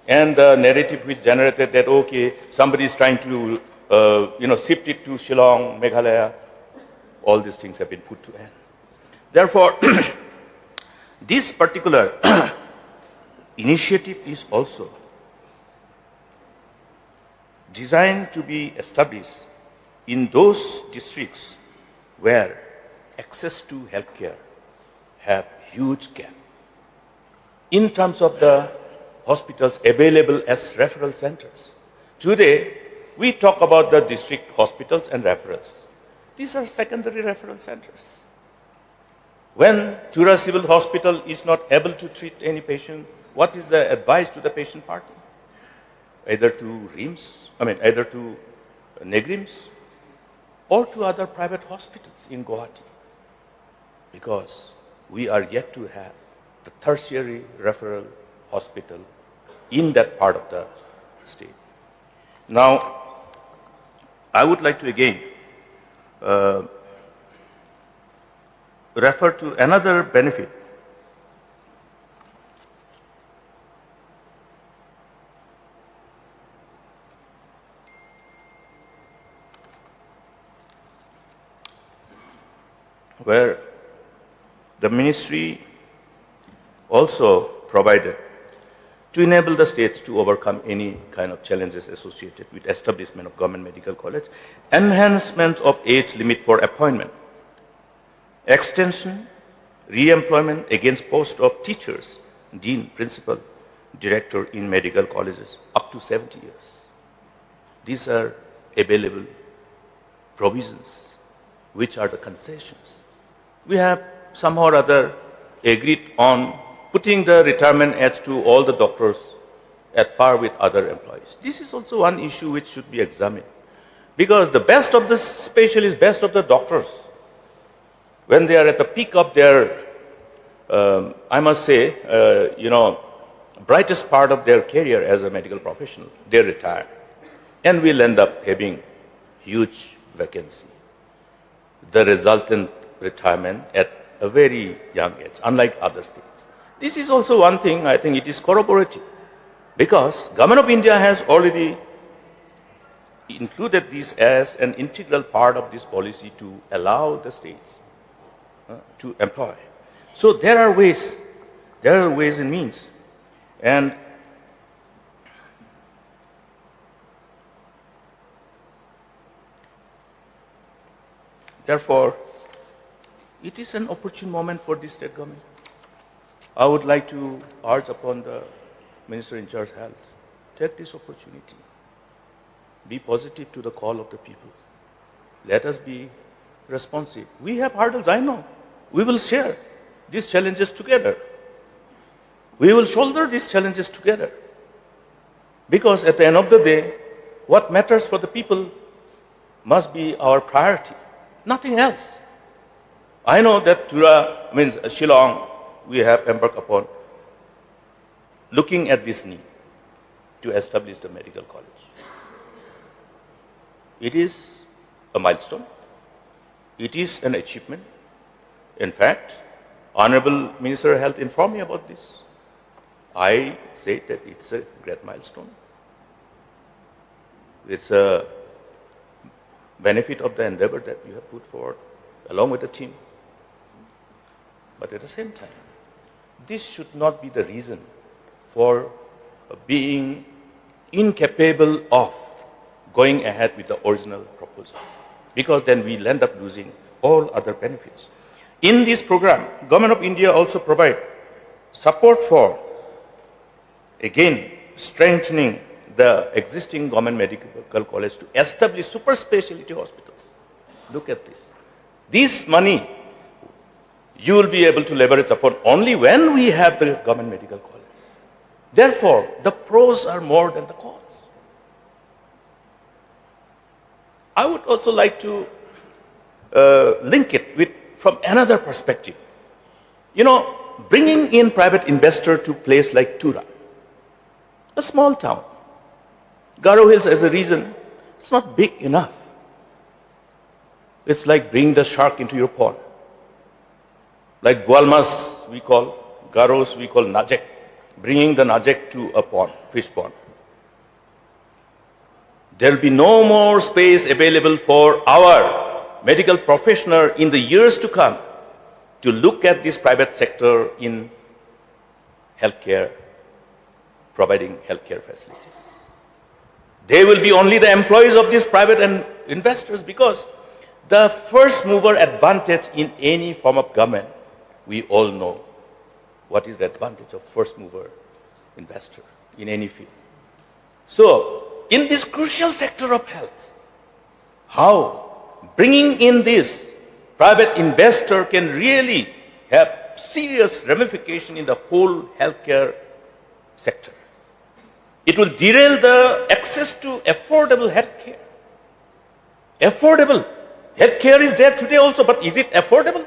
and the narrative which generated that, okay, somebody is trying to, shift it to Shillong, Meghalaya. All these things have been put to end. Therefore, this particular initiative is also designed to be established in those districts where access to healthcare have huge gap in terms of the hospitals available as referral centers. Today, we talk about the district hospitals and referrals. These are secondary referral centers. When Tura Civil Hospital is not able to treat any patient, what is the advice to the patient party? Either to either to Negrims or to other private hospitals in Guwahati. Because we are yet to have the tertiary referral hospital in that part of the state. Now, I would like to again refer to another benefit. Where the ministry also provided to enable the states to overcome any kind of challenges associated with establishment of government medical college, enhancement of age limit for appointment, extension, re-employment against post of teachers, dean, principal, director in medical colleges up to 70 years. These are available provisions, which are the concessions. We have somehow or other agreed on putting the retirement age to all the doctors at par with other employees. This is also one issue which should be examined, because the best of the specialists, best of the doctors, when they are at the peak of their, I must say, brightest part of their career as a medical professional, they retire. And we'll end up having huge vacancy. The resultant retirement at a very young age, unlike other states. This is also one thing, I think it is corroborative, because Government of India has already included this as an integral part of this policy to allow the states to employ. So there are ways There are ways and means. And therefore, it is an opportune moment for the state government. I would like to urge upon the Minister in charge of health, take this opportunity. Be positive to the call of the people. Let us be responsive. We have hurdles, I know. We will share these challenges together. We will shoulder these challenges together. Because at the end of the day, what matters for the people must be our priority, nothing else. I know that Tura, means Shillong, we have embarked upon looking at this need to establish the medical college. It is a milestone. It is an achievement. In fact, Honorable Minister of Health informed me about this. I say that it's a great milestone. It's a benefit of the endeavor that you have put forward along with the team. But at the same time, this should not be the reason for being incapable of going ahead with the original proposal, because then we'll end up losing all other benefits. In this program, Government of India also provide support for, again, strengthening the existing government medical college to establish super specialty hospitals. Look at this. This money you will be able to leverage upon only when we have the government medical college. Therefore, the pros are more than the cons. I would also like to link it with from another perspective. You know, bringing in private investor to place like Tura, a small town. Garo Hills as a region, it's not big enough. It's like bringing the shark into your pond. Like Gualmas we call, Garos we call Najek, bringing the Najek to a pond, fish pond. There will be no more space available for our medical professional in the years to come to look at this private sector in healthcare, providing healthcare facilities. They will be only the employees of these private and investors, because the first mover advantage in any form of government, we all know what is the advantage of first mover investor in any field. So, in this crucial sector of health, how bringing in this private investor can really have serious ramification in the whole healthcare sector. It will derail the access to affordable healthcare. Affordable. Healthcare is there today also, but is it affordable?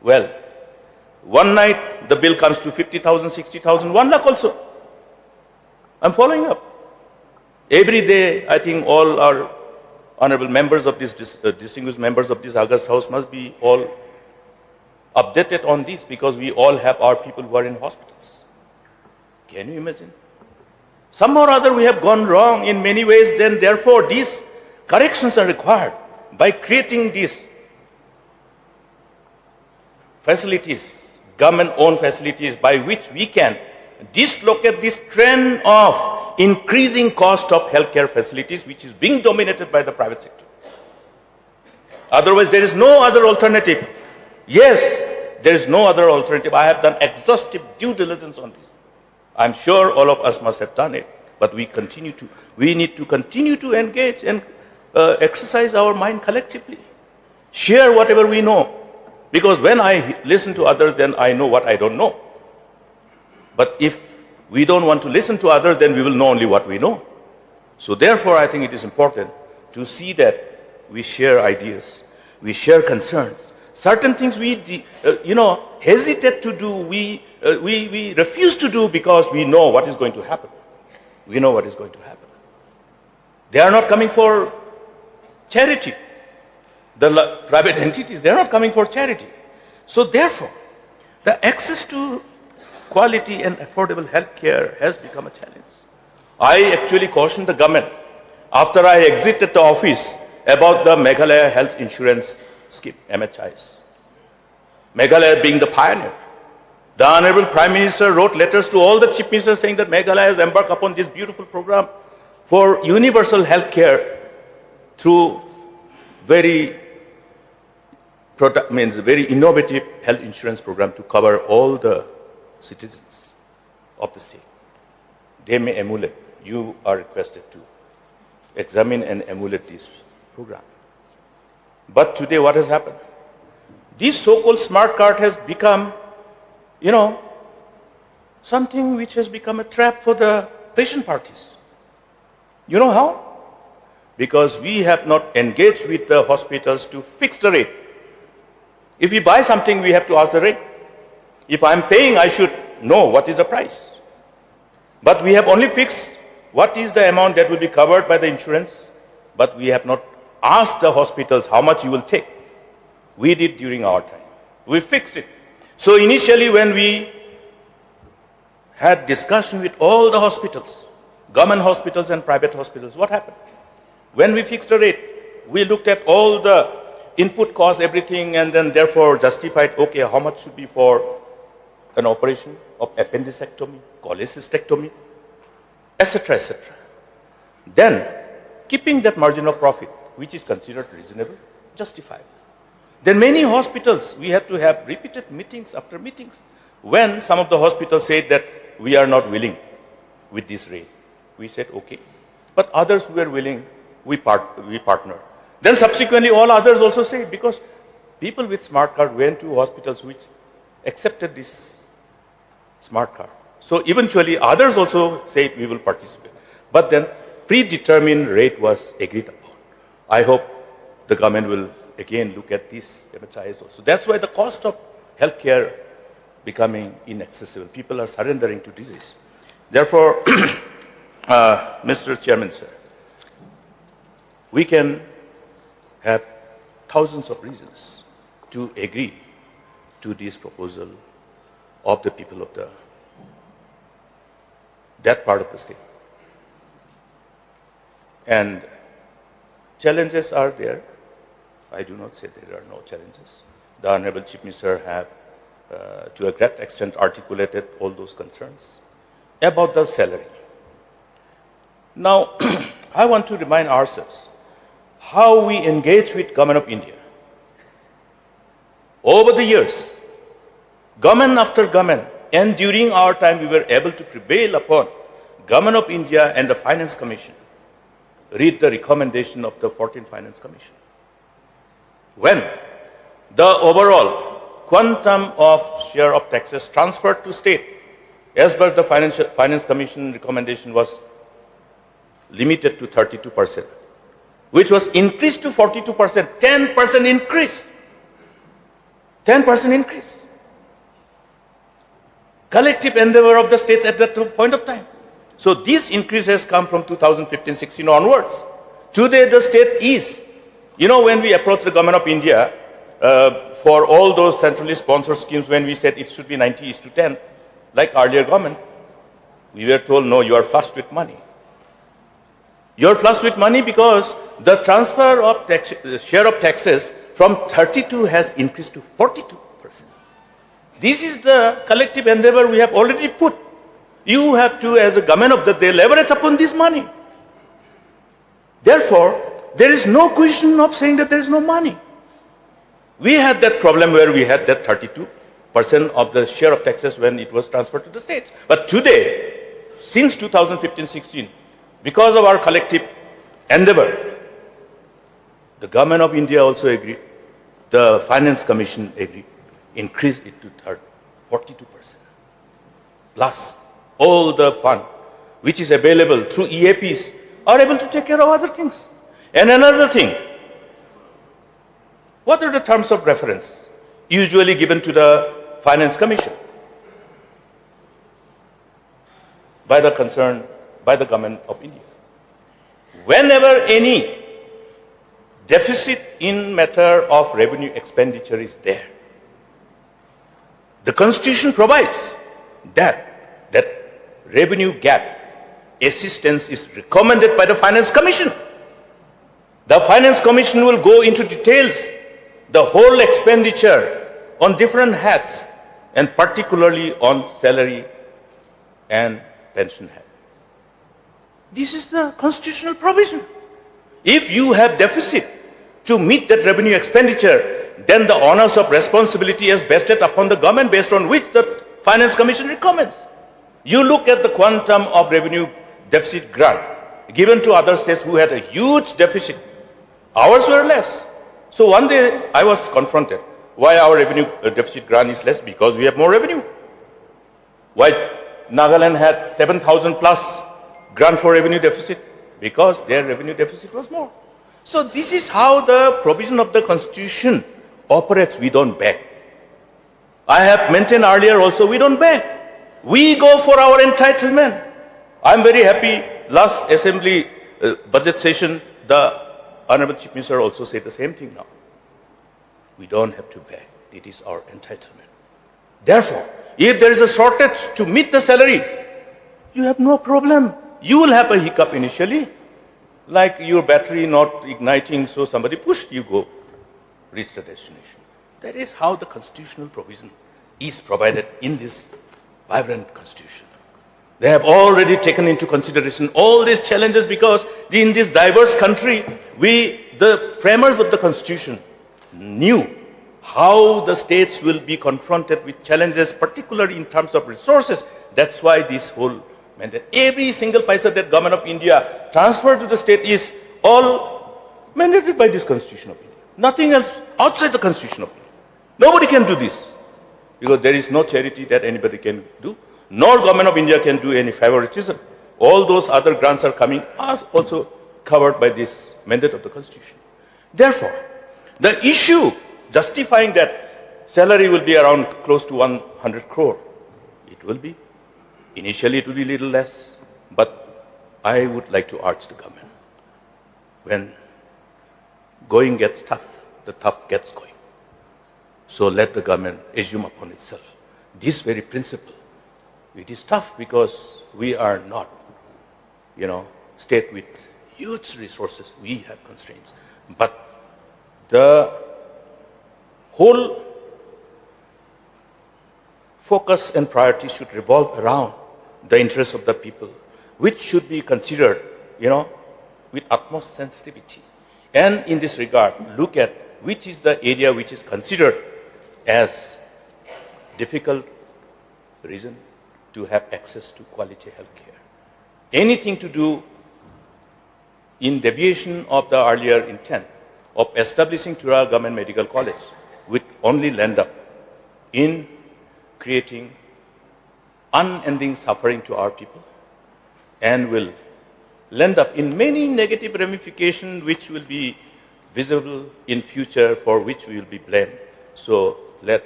Well, one night the bill comes to 50,000, 60,000, 1 lakh also. I'm following up. Every day, I think all our honorable members of this, distinguished members of this August House must be all updated on this, because we all have our people who are in hospitals. Can you imagine? Somehow or other we have gone wrong in many ways, then therefore these corrections are required by creating these facilities, government-owned facilities, by which we can dislocate this trend of increasing cost of healthcare facilities, which is being dominated by the private sector. Otherwise, there is no other alternative. Yes, there is no other alternative. I have done exhaustive due diligence on this. I'm sure all of us must have done it, but we need to continue to engage and exercise our mind collectively. Share whatever we know. Because when I listen to others, then I know what I don't know. But if we don't want to listen to others, then we will know only what we know. So therefore, I think it is important to see that we share ideas, we share concerns. Certain things we, hesitate to do, we refuse to do because we know what is going to happen. We know what is going to happen. They are not coming for charity. The private entities, they are not coming for charity. So therefore, the access to quality and affordable health care has become a challenge. I actually cautioned the government after I exited the office about the Meghalaya Health Insurance Scheme, MHIs. Meghalaya being the pioneer, The Honorable Prime Minister wrote letters to all the chief ministers saying that Meghalaya has embarked upon this beautiful program for universal health care through very innovative health insurance program to cover all the citizens of the state. They may emulate. You are requested to examine and emulate this program. But today what has happened? This so-called smart card has become, something which has become a trap for the patient parties. You know how? Because we have not engaged with the hospitals to fix the rate. If we buy something, we have to ask the rate. If I'm paying, I should know what is the price. But we have only fixed what is the amount that will be covered by the insurance, but we have not asked the hospitals how much you will take. We did during our time. We fixed it. So initially when we had discussion with all the hospitals, government hospitals and private hospitals, what happened? When we fixed the rate, we looked at all the input costs, everything, and then therefore justified, okay, how much should be for an operation of appendicectomy, cholecystectomy, etc., etc. Then, keeping that margin of profit, which is considered reasonable, justifiable. Then many hospitals, we had to have repeated meetings after meetings. When some of the hospitals said that we are not willing with this rate, we said, okay. But others were willing, we partnered. Then subsequently all others also said, because people with smart card went to hospitals which accepted this smart card. So eventually others also said we will participate. But then predetermined rate was agreed upon. I hope the government will again look at this MHIs also. That's why the cost of healthcare becoming inaccessible. People are surrendering to disease. Therefore, Mr. Chairman, sir, we can have thousands of reasons to agree to this proposal of the people of that part of the state. And challenges are there. I do not say there are no challenges. The Honorable Chief Minister have, to a great extent, articulated all those concerns about the salary. Now, I want to remind ourselves how we engage with Government of India. Over the years, government after government, and during our time we were able to prevail upon Government of India and the Finance Commission. Read the recommendation of the 14th Finance Commission. When the overall quantum of share of taxes transferred to state, as per the Finance Commission recommendation, was limited to 32%, which was increased to 42%, 10% increase. 10% increase. Collective endeavor of the states at that point of time. So this increase has come from 2015-16 onwards. Today the state is, when we approached the Government of India for all those centrally sponsored schemes, when we said it should be 90:10, like earlier government, we were told, no, you are flushed with money. You are flushed with money because the transfer of share of taxes from 32 has increased to 42%. This is the collective endeavor we have already put. You have to, as a government of the day, leverage upon this money. Therefore, there is no question of saying that there is no money. We had that problem where we had that 32% of the share of taxes when it was transferred to the states. But today, since 2015-16, because of our collective endeavor, the Government of India also agreed, the Finance Commission agreed, increased it to 42%. Plus, all the fund which is available through EAPs are able to take care of other things. And another thing, what are the terms of reference usually given to the Finance Commission by the Government of India? Whenever any deficit in matter of revenue expenditure is there, the Constitution provides that revenue gap assistance is recommended by the Finance Commission. The Finance Commission will go into details, the whole expenditure on different hats, and particularly on salary and pension head. This is the constitutional provision. If you have deficit to meet that revenue expenditure, then the onus of responsibility is vested upon the government based on which the Finance Commission recommends. You look at the quantum of revenue deficit grant given to other states who had a huge deficit. Ours were less. So one day I was confronted. Why our revenue deficit grant is less? Because we have more revenue. Why Nagaland had 7,000 plus grant for revenue deficit? Because their revenue deficit was more. So this is how the provision of the Constitution operates. We don't beg. I have mentioned earlier also, we don't beg. We go for our entitlement. I'm very happy. Last Assembly budget session, the Honorable Chief Minister also said the same thing now. We don't have to beg. It is our entitlement. Therefore, if there is a shortage to meet the salary, you have no problem. You will have a hiccup initially, like your battery not igniting, so somebody pushed, you go, reach the destination. That is how the constitutional provision is provided in this vibrant constitution. They have already taken into consideration all these challenges because in this diverse country, the framers of the constitution, knew how the states will be confronted with challenges, particularly in terms of resources. That's why this whole mandate, every single paisa that Government of India transferred to the state is all mandated by this Constitution of India. Nothing else outside the Constitution of India. Nobody can do this because there is no charity that anybody can do, nor Government of India can do any favoritism. All those other grants are coming as also covered by this mandate of the Constitution. Therefore, the issue justifying that salary will be around close to 100 crore, it will be. Initially, it will be a little less, but I would like to urge the government. When going gets tough, the tough gets going. So let the government assume upon itself this very principle. It is tough because we are not, state with huge resources. We have constraints. But the whole focus and priority should revolve around the interests of the people, which should be considered, with utmost sensitivity. And in this regard, look at which is the area which is considered as difficult reason to have access to quality health care. Anything to do in deviation of the earlier intent of establishing Tura Government Medical College would only land up in creating unending suffering to our people and will land up in many negative ramifications which will be visible in future, for which we will be blamed. So let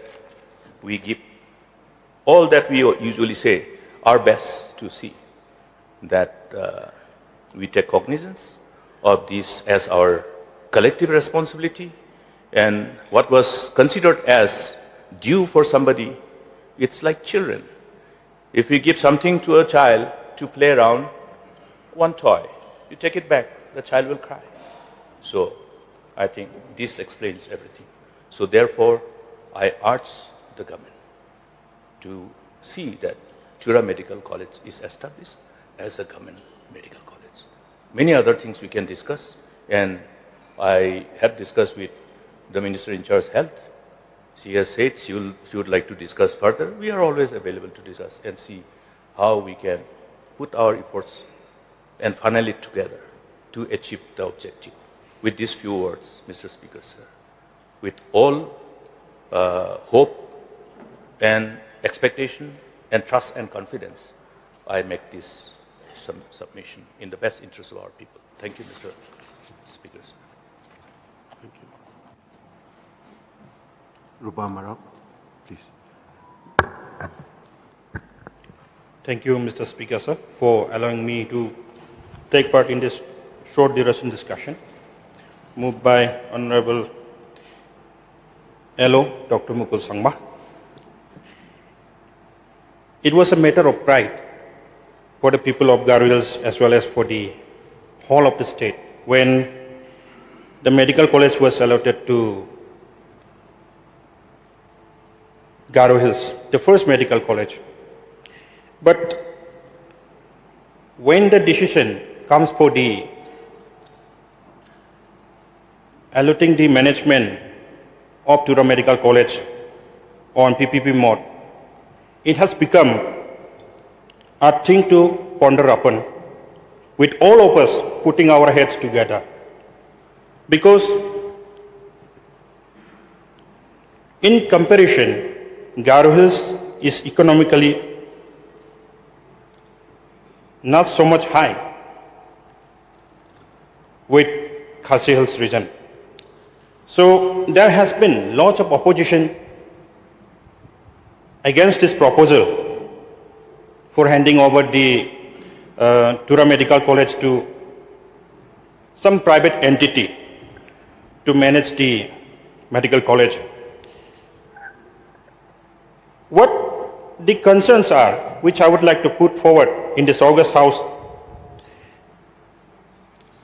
we give all that we usually say our best to see that we take cognizance of this as our collective responsibility, and what was considered as due for somebody, it's like children. If we give something to a child to play around, one toy, you take it back, the child will cry. So I think this explains everything. So therefore, I urge the government to see that Tura Medical College is established as a government medical college. Many other things we can discuss, and I have discussed with the Minister in charge of Health. She has said she would like to discuss further. We are always available to discuss and see how we can put our efforts and funnel it together to achieve the objective. With these few words, Mr. Speaker, sir, with all hope and expectation and trust and confidence, I make this submission in the best interest of our people. Thank you, Mr. Speaker, sir. Thank you. Rupa Marao, please. Thank you, Mr. Speaker, sir, for allowing me to take part in this short duration discussion. Moved by Honorable LO Dr. Mukul Sangma. It was a matter of pride for the people of Garuils as well as for the whole of the state when the medical college was allotted to Garo Hills, the first medical college. But when the decision comes for the allotting the management of Tura Medical College on PPP mode, it has become a thing to ponder upon, with all of us putting our heads together. Because in comparison, Garo Hills is economically not so much high with Khasi Hills region. So there has been lots of opposition against this proposal for handing over the Tura Medical College to some private entity to manage the medical college. What the concerns are, which I would like to put forward in this August House,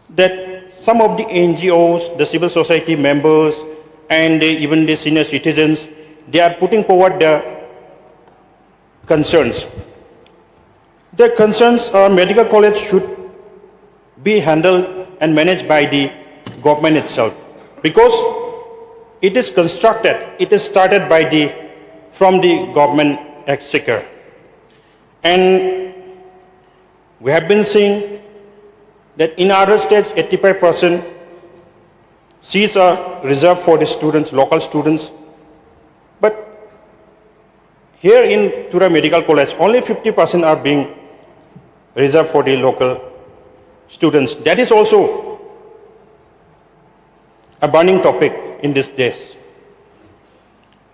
that some of the NGOs, the civil society members, and even the senior citizens, they are putting forward their concerns. Their concerns are medical college should be handled and managed by the government itself, because it is constructed, it is started from the government exchequer. And we have been seeing that in other states, 85% seats are reserved for the students, local students. But here in Tura Medical College, only 50% are being reserved for the local students. That is also a burning topic in these days.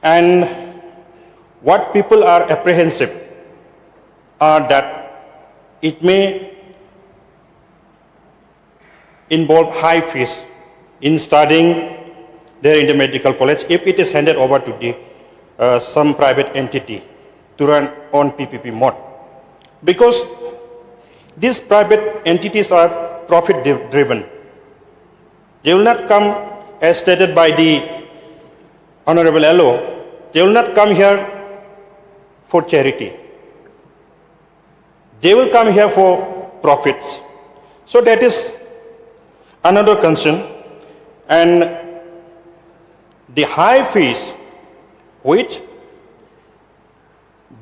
And what people are apprehensive are that it may involve high fees in studying there in the medical college if it is handed over to the some private entity to run on PPP mode. Because these private entities are profit driven. They will not come, as stated by the Honorable LO, they will not come here for charity. They will come here for profits. So that is another concern. And the high fees which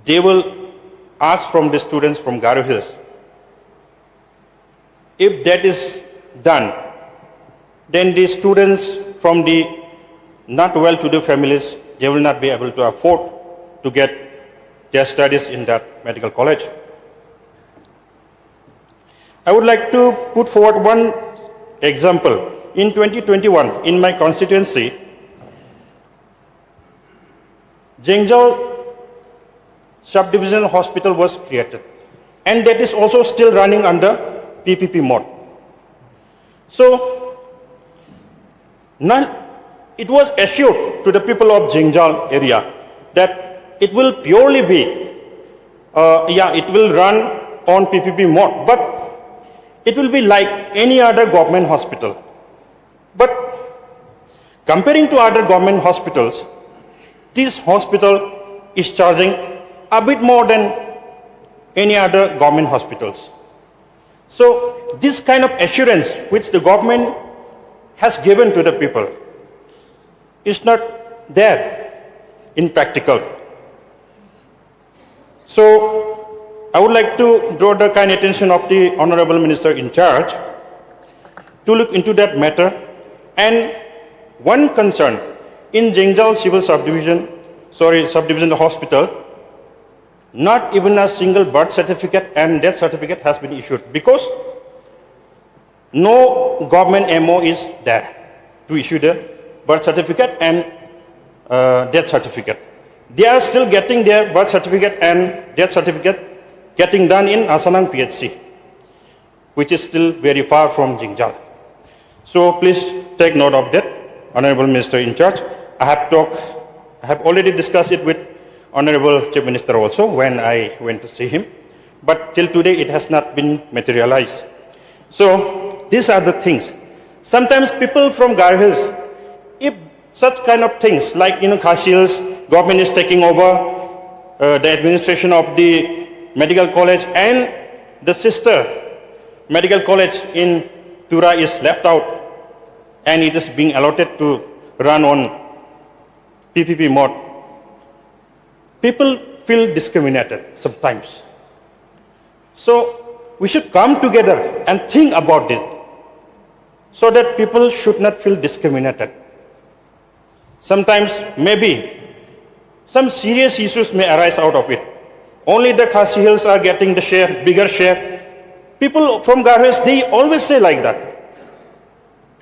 they will ask from the students from Garo Hills, if that is done, then the students from the not well-to-do families, they will not be able to afford to get their studies in that medical college. I would like to put forward one example. In 2021, in my constituency, Jengzal Subdivisional Hospital was created, and that is also still running under PPP mode. So, it was assured to the people of Jengzal area that it will purely be, it will run on PPP mode, but it will be like any other government hospital. But comparing to other government hospitals, this hospital is charging a bit more than any other government hospitals. So this kind of assurance which the government has given to the people is not there in practical. So I would like to draw the kind attention of the Honorable Minister in charge to look into that matter. And one concern in Jengzal Civil Subdivision Hospital, not even a single birth certificate and death certificate has been issued, because no government MO is there to issue the birth certificate and death certificate. They are still getting their birth certificate and death certificate getting done in Asanang PHC, which is still very far from Jengzal. So please take note of that, Honorable Minister in charge. I have already discussed it with Honorable Chief Minister also when I went to see him, but till today it has not been materialized. So these are the things. Sometimes people from Garo Hills, if such kind of things like Khasi Hills government is taking over the administration of the medical college, and the sister medical college in Tura is left out, and it is being allotted to run on PPP mode. People feel discriminated sometimes. So we should come together and think about this so that people should not feel discriminated. Sometimes maybe some serious issues may arise out of it. Only the Khasi Hills are getting the share, bigger share. People from Garo Hills, they always say like that.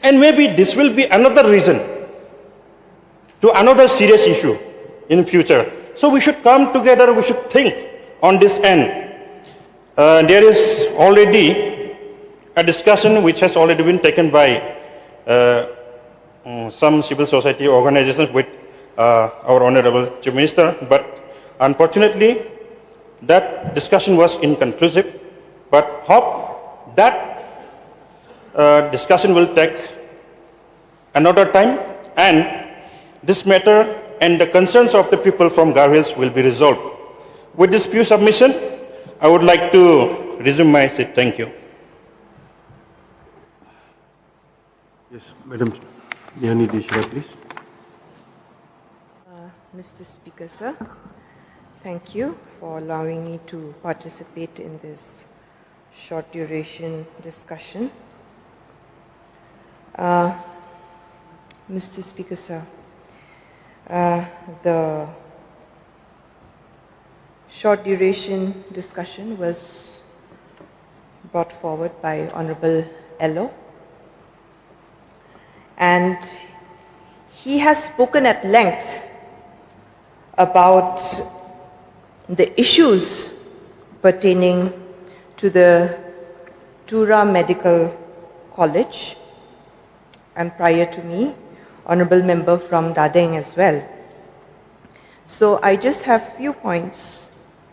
And maybe this will be another reason to another serious issue in future. So we should come together, we should think on this end. There is already a discussion which has already been taken by some civil society organizations with our Honorable Chief Minister, but unfortunately that discussion was inconclusive. But hope that discussion will take another time, and this matter and the concerns of the people from Garo Hills will be resolved. With this few submission, I would like to resume my seat. Thank you. Yes, Madam Yani Deshra, please. Mr. Speaker, sir, thank you for allowing me to participate in this short duration discussion. Mr. Speaker, sir, the short duration discussion was brought forward by Honorable Ello, and he has spoken at length about the issues pertaining to the Tura Medical College, and prior to me, Honorable Member from Dadeng as well. So I just have few points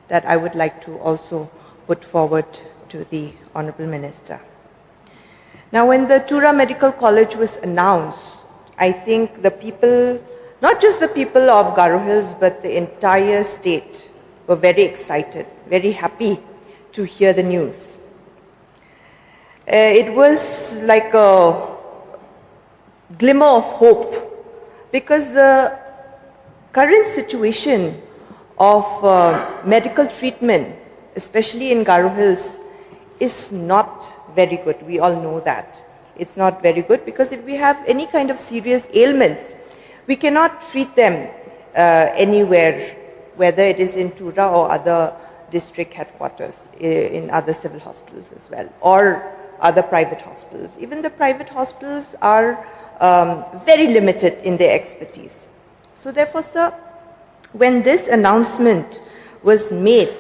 that I would like to also put forward to the Honorable Minister. Now, when the Tura Medical College was announced, I think the people, not just the people of Garo Hills, but the entire state were very excited, very happy to hear the news. It was like a glimmer of hope, because the current situation of medical treatment, especially in Garo Hills, is not very good. We all know that. It's not very good, because if we have any kind of serious ailments, we cannot treat them anywhere, whether it is in Tura or other district headquarters, in other civil hospitals as well, or other private hospitals. Even the private hospitals are very limited in their expertise. So therefore, sir, when this announcement was made,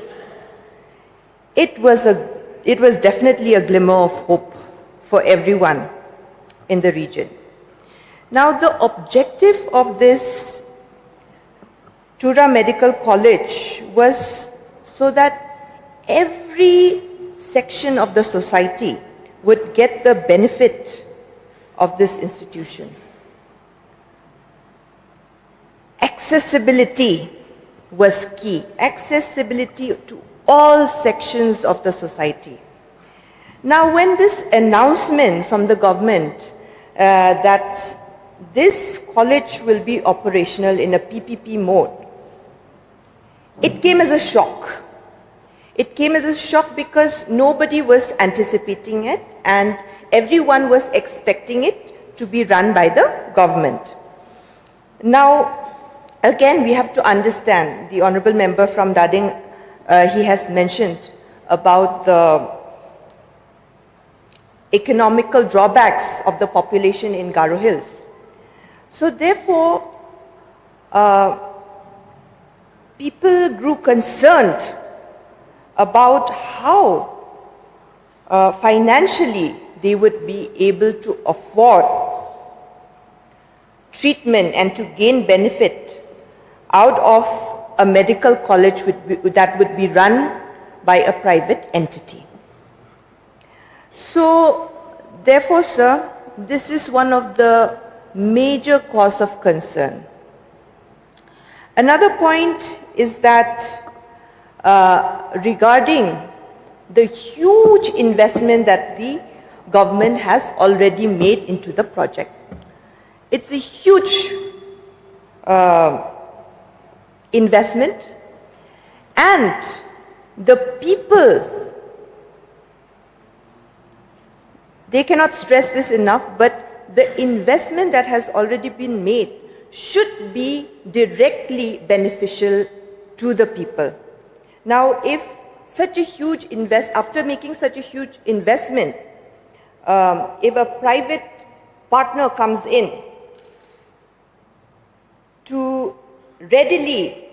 it was definitely a glimmer of hope for everyone in the region. Now, the objective of this Tura Medical College was so that every section of the society would get the benefit of this institution. Accessibility was key. Accessibility to all sections of the society. Now, when this announcement from the government that this college will be operational in a PPP mode, it came as a shock. It came as a shock because nobody was anticipating it, and everyone was expecting it to be run by the government. Now, again, we have to understand, the Honorable Member from Dadeng, he has mentioned about the economical drawbacks of the population in Garo Hills. So therefore, people grew concerned about how financially they would be able to afford treatment and to gain benefit out of a medical college that would be run by a private entity. So, therefore, sir, this is one of the major cause of concern. Another point is that regarding the huge investment that the government has already made into the project. It's a huge investment, and the people, they cannot stress this enough, but the investment that has already been made should be directly beneficial to the people. Now, if such a huge after making such a huge investment, if a private partner comes in to readily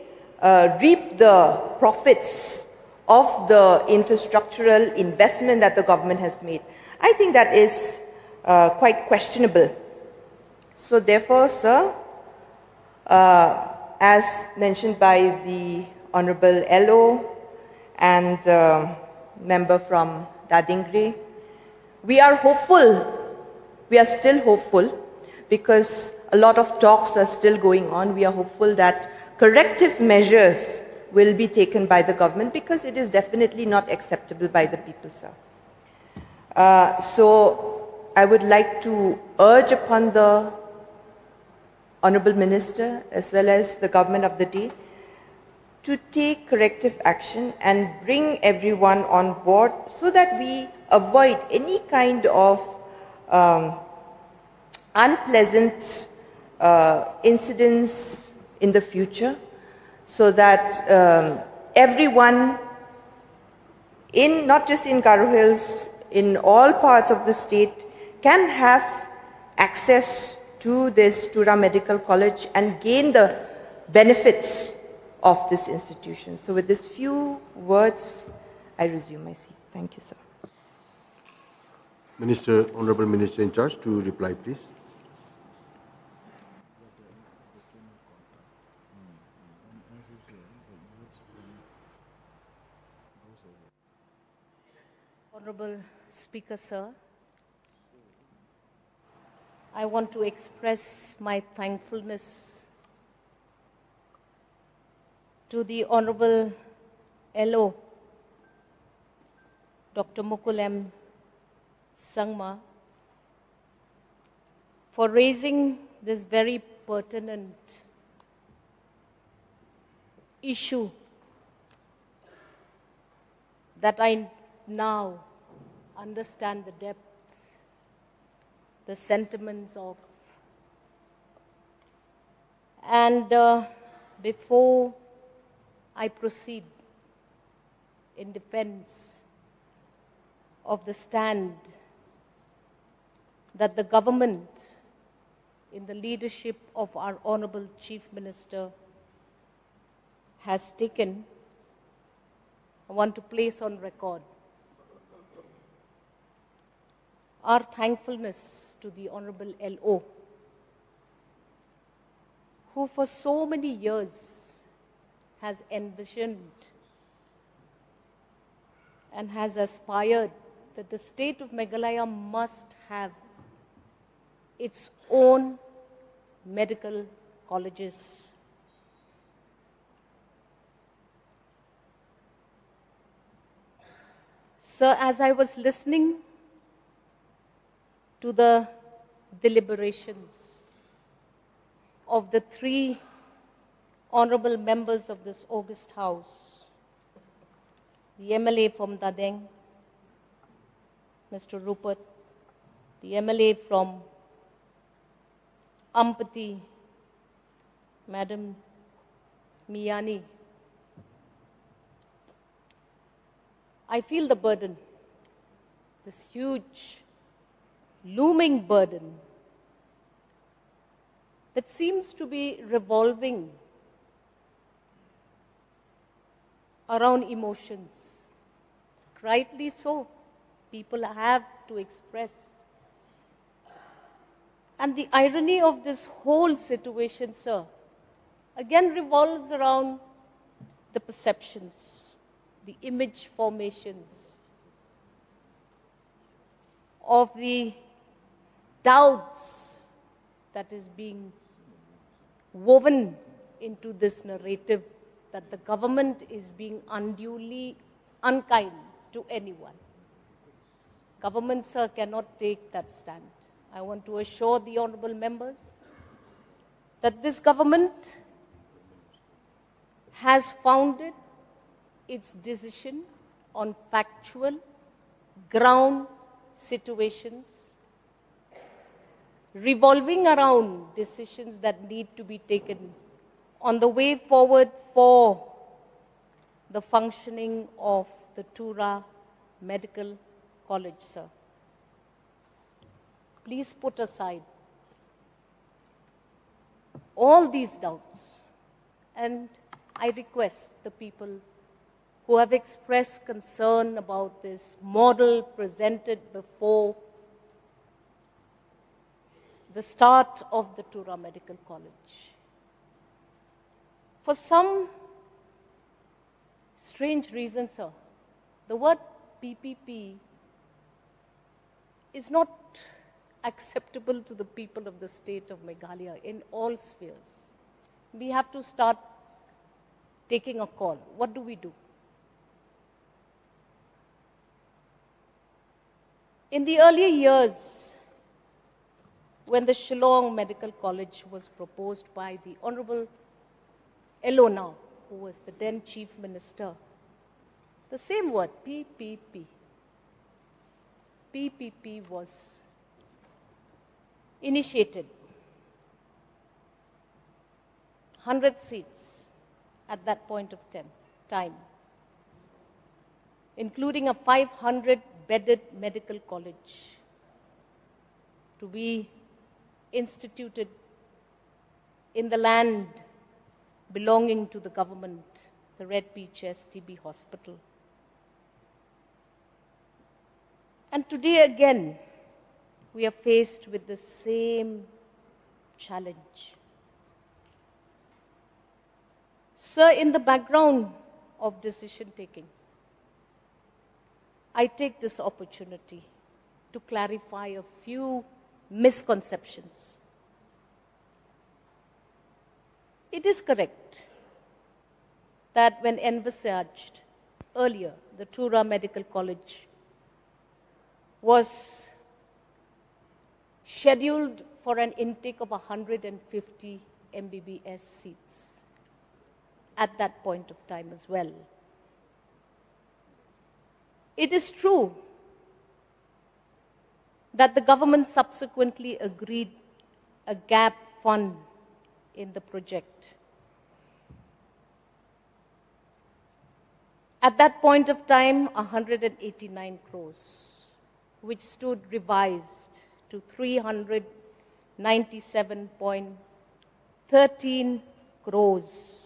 reap the profits of the infrastructural investment that the government has made, I think that is quite questionable. So therefore, sir, as mentioned by the Honorable LO and member from Dadingri, we are hopeful, we are still hopeful, because a lot of talks are still going on. We are hopeful that corrective measures will be taken by the government, because it is definitely not acceptable by the people, sir. So I would like to urge upon the Honorable Minister as well as the government of the day to take corrective action and bring everyone on board so that we avoid any kind of unpleasant incidents in the future, so that everyone, not just in Garo Hills, in all parts of the state, can have access to this Tura Medical College and gain the benefits of this institution. So with these few words, I resume my seat. Thank you, sir. Minister, Honorable Minister in charge, to reply, please. Honorable Speaker, sir, I want to express my thankfulness to the Honorable LO, Dr. Mukul M. Sangma, for raising this very pertinent issue that I now understand the depth, the sentiments of. And before I proceed in defense of the stand that the government, in the leadership of our Honorable Chief Minister, has taken, I want to place on record our thankfulness to the Honorable LO, who for so many years has envisioned and has aspired that the state of Meghalaya must have its own medical colleges. Sir, as I was listening to the deliberations of the three honorable members of this august house, the MLA from Dadeng, Mr. Rupert, the MLA from Ampati, Madam Miyani, I feel the burden, this huge, looming burden that seems to be revolving around emotions. Rightly so, people have to express. And the irony of this whole situation, sir, again revolves around the perceptions, the image formations of the doubts that is being woven into this narrative that the government is being unduly unkind to anyone. Government, sir, cannot take that stand. I want to assure the honorable members that this government has founded its decision on factual, ground situations, revolving around decisions that need to be taken on the way forward for the functioning of the Tura Medical College, sir. Please put aside all these doubts, and I request the people who have expressed concern about this model presented before the start of the Tura Medical College. For some strange reason, sir, the word PPP is not acceptable to the people of the state of Meghalaya in all spheres. We have to start taking a call. What do we do? In the earlier years, when the Shillong Medical College was proposed by the Honorable Elona, who was the then Chief Minister, the same word, PPP, was initiated. 100 seats at that point of time, including a 500-bedded medical college to be instituted in the land belonging to the government, the Red Beach STB Hospital. And today again, we are faced with the same challenge. Sir, in the background of decision taking, I take this opportunity to clarify a few misconceptions. It is correct that when envisaged earlier, the Tura Medical College was scheduled for an intake of 150 MBBS seats at that point of time as well. It is true that the government subsequently agreed a gap fund in the project. At that point of time, 189 crores, which stood revised to 397.13 crores,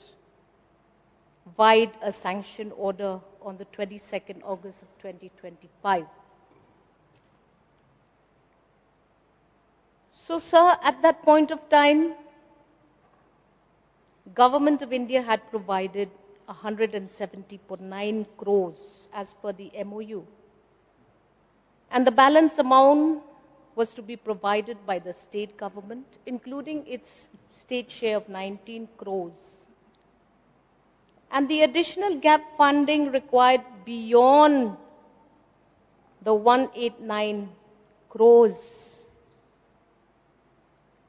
vide a sanction order on the 22nd August of 2025. So, sir, at that point of time, Government of India had provided 170.9 crores as per the MOU. And the balance amount was to be provided by the state government, including its state share of 19 crores. And the additional gap funding required beyond the 189 crores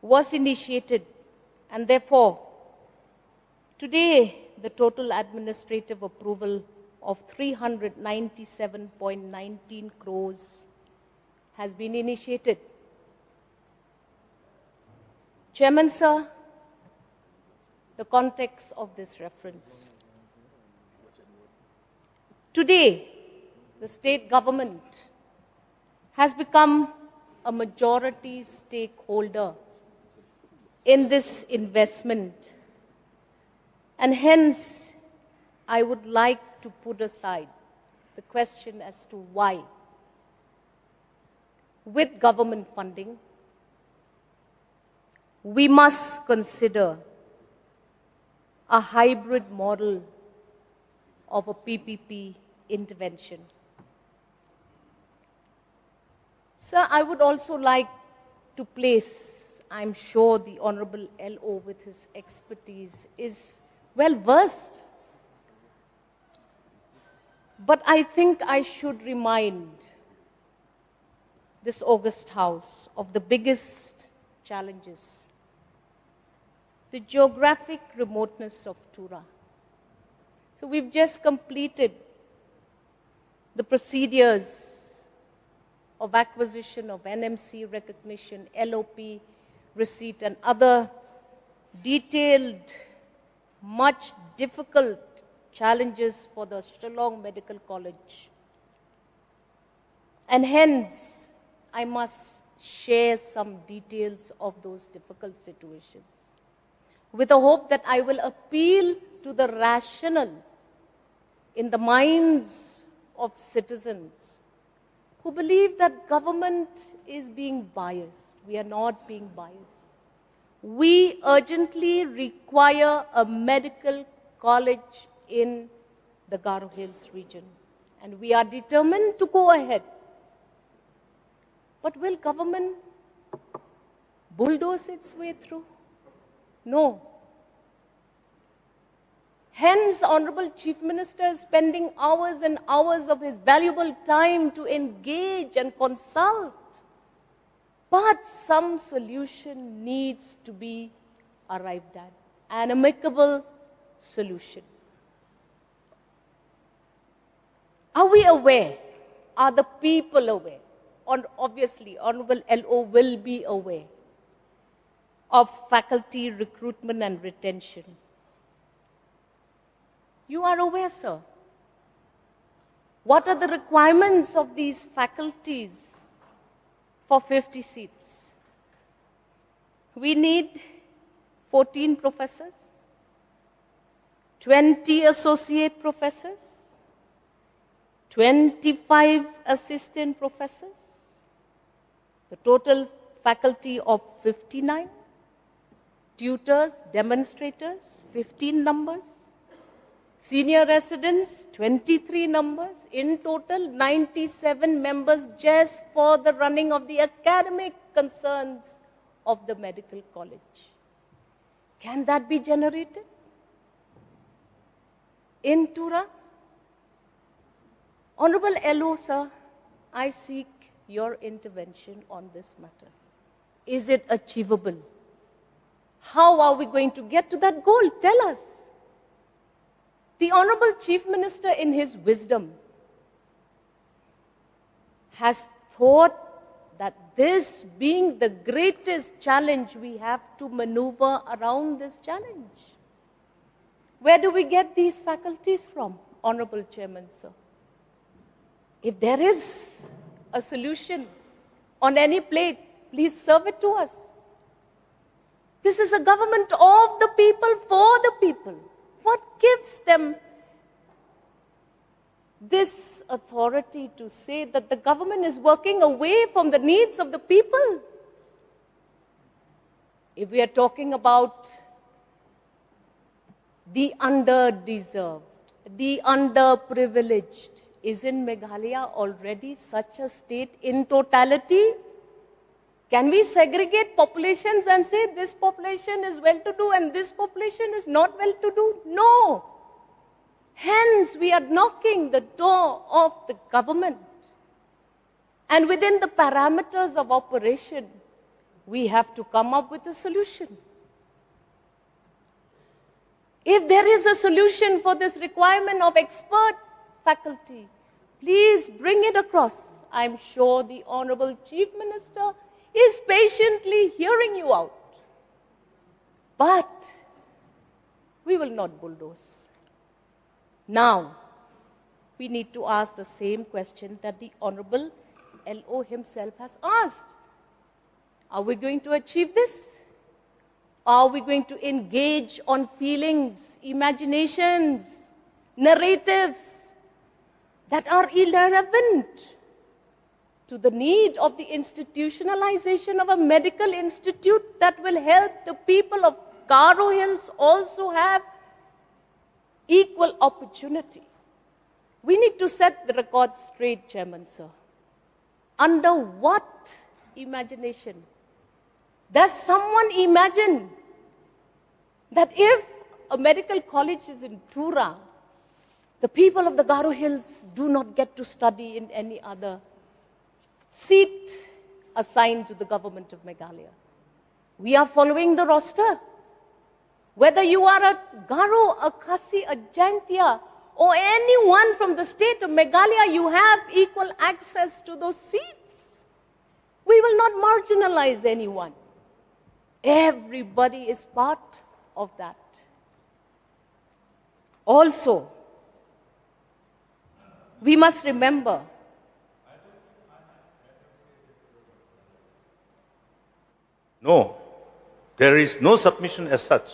was initiated, and therefore, today the total administrative approval of 397.19 crores has been initiated. Chairman, sir, the context of this reference. Today, the state government has become a majority stakeholder in this investment, and hence I would like to put aside the question as to why, with government funding, we must consider a hybrid model of a PPP intervention. Sir, I would also like to place I'm sure the Honorable LO with his expertise is well versed. But I think I should remind this august House of the biggest challenges, the geographic remoteness of Tura. So we've just completed the procedures of acquisition of NMC recognition, LOP receipt, and other detailed, much difficult challenges for the Shillong Medical College. And hence, I must share some details of those difficult situations with the hope that I will appeal to the rational in the minds of citizens who believe that government is being biased. We are not being biased. We urgently require a medical college in the Garo Hills region, and we are determined to go ahead. But will government bulldoze its way through? No. Hence, Honorable Chief Minister is spending hours and hours of his valuable time to engage and consult. But some solution needs to be arrived at, an amicable solution. Are we aware? Are the people aware? Obviously, Honorable LO will be aware of faculty recruitment and retention. You are aware, sir. What are the requirements of these faculties for 50 seats? We need 14 professors, 20 associate professors, 25 assistant professors, the total faculty of 59, tutors, demonstrators, 15 numbers, senior residents, 23 numbers, in total 97 members just for the running of the academic concerns of the medical college. Can that be generated in Tura? Honorable LO, sir, I seek your intervention on this matter. Is it achievable? How are we going to get to that goal? Tell us. The Honorable Chief Minister, in his wisdom, has thought that this being the greatest challenge, we have to maneuver around this challenge. Where do we get these faculties from, Honorable Chairman, sir? If there is a solution on any plate, please serve it to us. This is a government of the people, for the people. What gives them this authority to say that the government is working away from the needs of the people? If we are talking about the underdeserved, the underprivileged, isn't Meghalaya already such a state in totality? Can we segregate populations and say this population is well-to-do and this population is not well-to-do? No. Hence, we are knocking the door of the government. And within the parameters of operation, we have to come up with a solution. If there is a solution for this requirement of expert faculty, please bring it across. I'm sure the Honorable Chief Minister is patiently hearing you out. But we will not bulldoze. Now, we need to ask the same question that the Honorable LO himself has asked. Are we going to achieve this? Are we going to engage on feelings, imaginations, narratives that are irrelevant to the need of the institutionalization of a medical institute that will help the people of Garo Hills also have equal opportunity? We need to set the record straight, Chairman, sir. Under what imagination Does someone imagine that if a medical college is in Tura, the people of the Garo Hills do not get to study in any other seat assigned to the government of Meghalaya? We are following the roster. Whether you are a Garo, a Khasi, a Jaintia, or anyone from the state of Meghalaya, you have equal access to those seats. We will not marginalize anyone. Everybody is part of that. Also, we must remember No, there is no submission as such.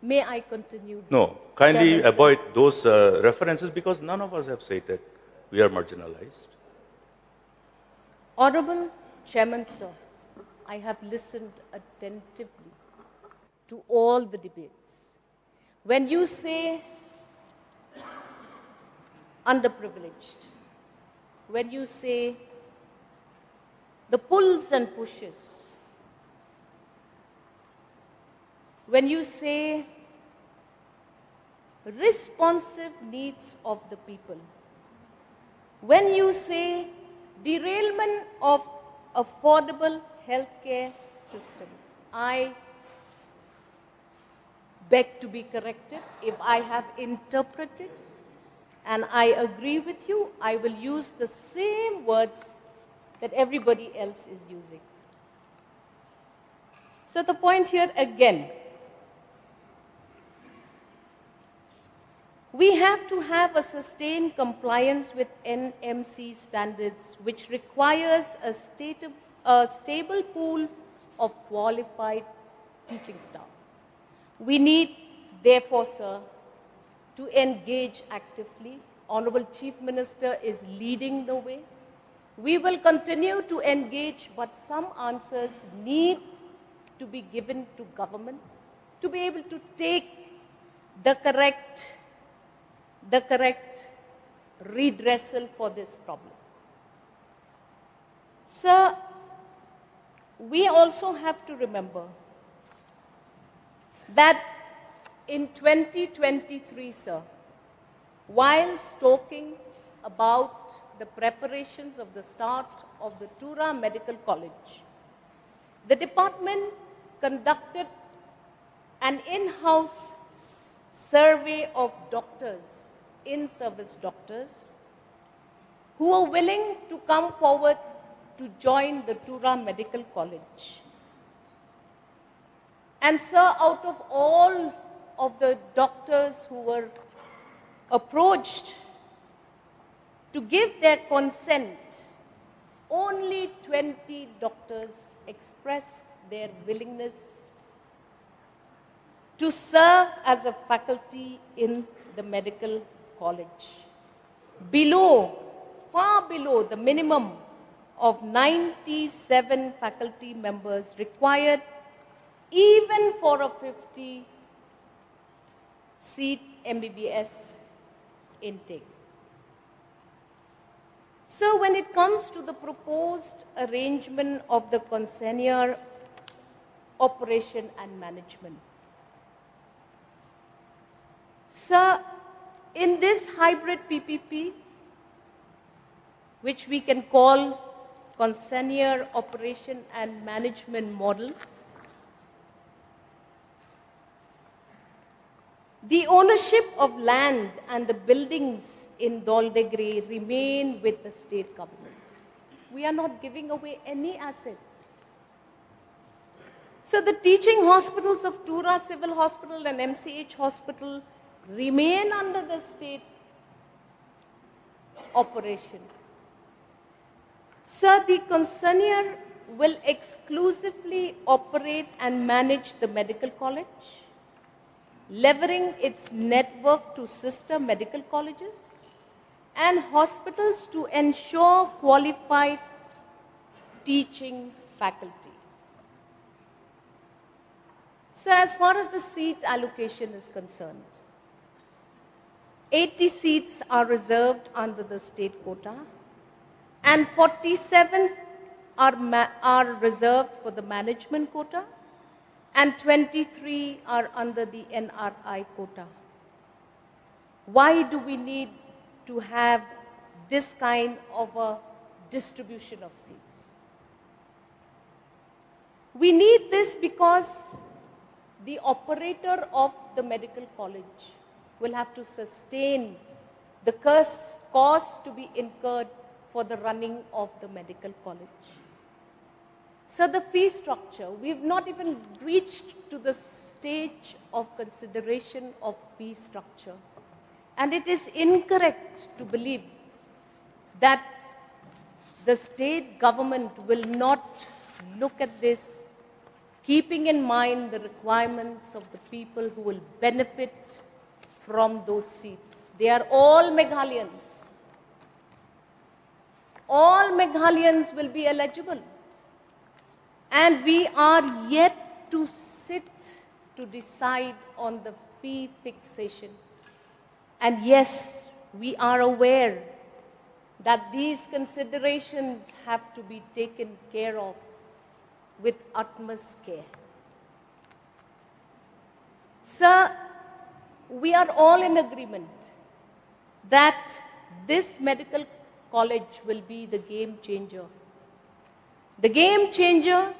May I continue? No, kindly Chairman, sir? avoid those references because none of us have said that we are marginalized. Honorable Chairman, sir, I have listened attentively to all the debates. When you say underprivileged, when you say the pulls and pushes, when you say responsive needs of the people, when you say derailment of affordable healthcare system, I beg to be corrected if I have interpreted, and I agree with you. I will use the same words that everybody else is using. So the point here again, we have to have a sustained compliance with NMC standards, which requires a stable pool of qualified teaching staff. We need, therefore, sir, to engage actively. Honorable Chief Minister is leading the way. We will continue to engage, but some answers need to be given to government to be able to take the correct redressal for this problem. Sir, we also have to remember that in 2023, sir, whilst talking about the preparations of the start of the Tura Medical College, the department conducted an in-house survey of doctors, in-service doctors, who are willing to come forward to join the Tura Medical College. And sir, out of all of the doctors who were approached to give their consent, only 20 doctors expressed their willingness to serve as a faculty in the medical college. Far below the minimum of 97 faculty members required even for a 50-seat MBBS intake. So when it comes to the proposed arrangement of the consignor operation and management, sir, in this hybrid PPP, which we can call consignor operation and management model, the ownership of land and the buildings in Doldegre remain with the state government. We are not giving away any asset. So the teaching hospitals of Tura Civil Hospital and MCH Hospital remain under the state operation. Sir, the consignor will exclusively operate and manage the medical college, leveraging its network to sister medical colleges and hospitals to ensure qualified teaching faculty. So as far as the seat allocation is concerned, 80 seats are reserved under the state quota and 47 are reserved for the management quota and 23 are under the NRI quota. Why do we need to have this kind of a distribution of seats? We need this because the operator of the medical college will have to sustain the cost to be incurred for the running of the medical college. So the fee structure, we've not even reached to the stage of consideration of fee structure. And it is incorrect to believe that the state government will not look at this, keeping in mind the requirements of the people who will benefit from those seats. They are all Meghalians. All Meghalians will be eligible. And we are yet to sit to decide on the fee fixation. And yes, we are aware that these considerations have to be taken care of with utmost care. Sir, we are all in agreement that this medical college will be the game changer. The game changer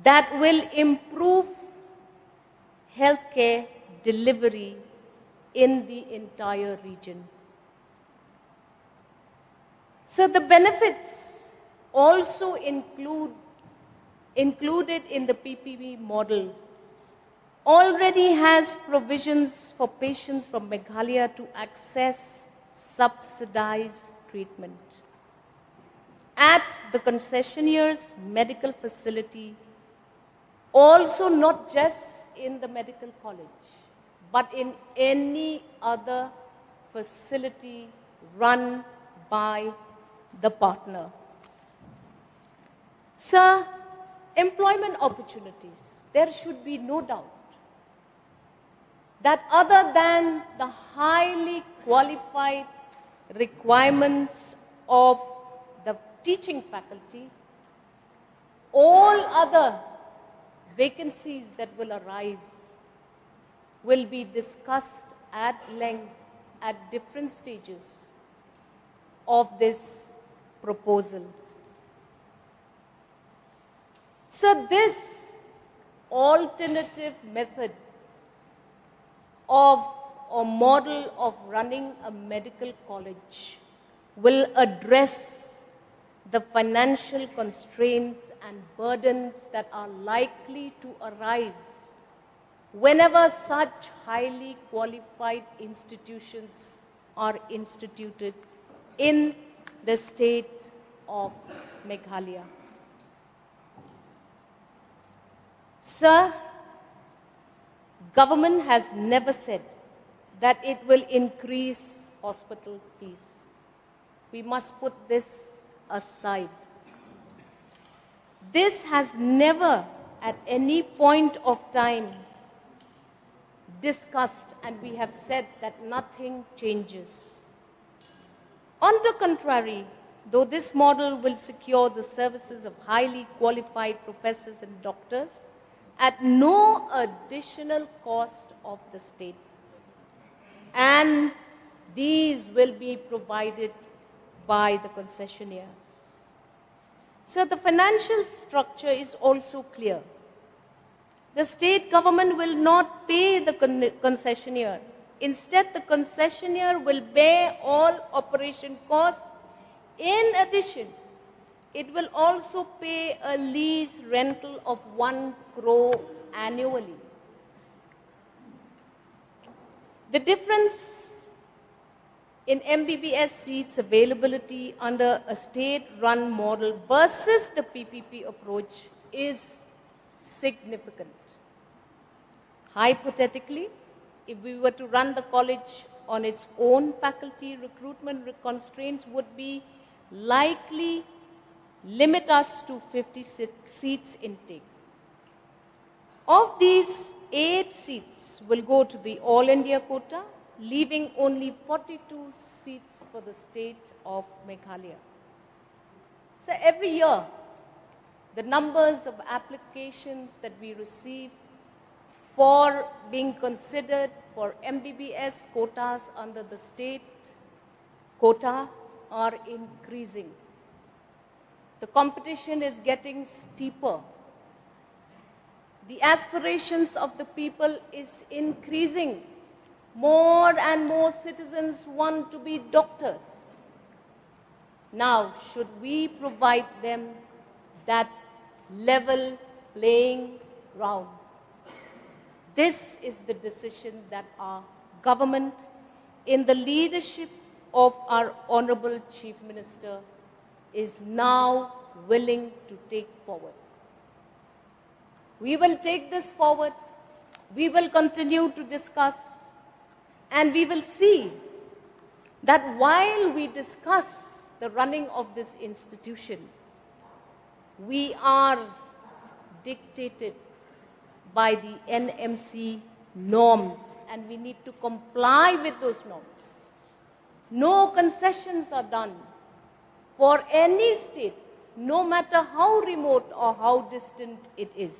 that will improve healthcare delivery in the entire region. So the benefits also included in the PPP model already has provisions for patients from Meghalaya to access subsidized treatment at the concessionaire's medical facility, also not just in the medical college, but in any other facility run by the partner. Sir, employment opportunities, there should be no doubt that other than the highly qualified requirements of the teaching faculty, all other vacancies that will arise will be discussed at length at different stages of this proposal. So this alternative method of or model of running a medical college will address the financial constraints and burdens that are likely to arise whenever such highly qualified institutions are instituted in the state of Meghalaya. Sir, government has never said that it will increase hospital fees. We must put this aside. This has never at any point of time discussed, and we have said that nothing changes. On the contrary, though this model will secure the services of highly qualified professors and doctors at no additional cost of the state, and these will be provided by the concessionaire. So the financial structure is also clear. The state government will not pay the concessionaire. Instead, the concessionaire will bear all operation costs. In addition, it will also pay a lease rental of 1 crore annually. The difference in MBBS seats availability under a state-run model versus the PPP approach is significant. Hypothetically, if we were to run the college on its own, faculty recruitment constraints would be likely limit us to 56 seats intake. Of these, 8 seats will go to the All India quota, leaving only 42 seats for the state of Meghalaya. So every year, the numbers of applications that we receive for being considered for MBBS quotas under the state quota are increasing. The competition is getting steeper. The aspirations of the people is increasing. More and more citizens want to be doctors. Now, should we provide them that level playing ground? This is the decision that our government, in the leadership of our Honorable Chief Minister, is now willing to take forward. We will take this forward. We will continue to discuss, and we will see that while we discuss the running of this institution, we are dictated by the NMC norms, and we need to comply with those norms. No concessions are done for any state, no matter how remote or how distant it is.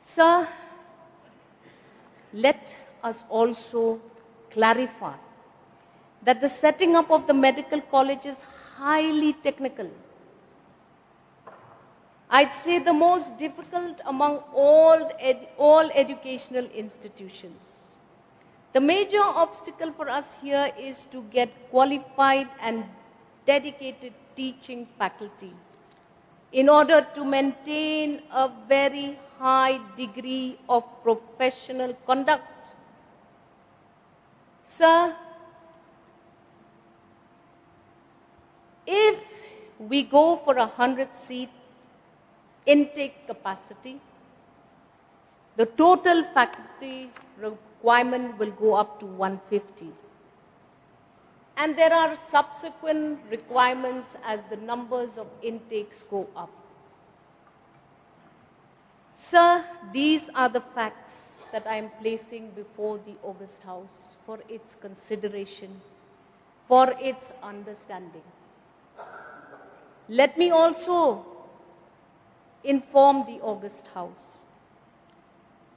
Sir, let us also clarify that the setting up of the medical college is highly technical. I'd say the most difficult among all educational institutions. The major obstacle for us here is to get qualified and dedicated teaching faculty in order to maintain a very high degree of professional conduct. Sir, if we go for 100-seat intake capacity, the total faculty requirement will go up to 150. And there are subsequent requirements as the numbers of intakes go up. Sir, these are the facts that I am placing before the August House for its consideration, for its understanding. Let me also inform the August House.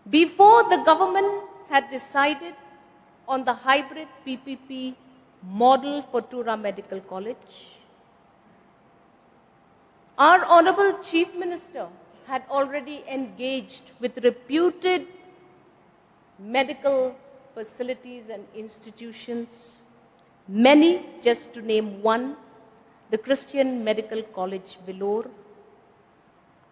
Before the government had decided on the hybrid PPP model for Tura Medical College, our Honorable Chief Minister had already engaged with reputed medical facilities and institutions, many, just to name one, the Christian Medical College, Vellore.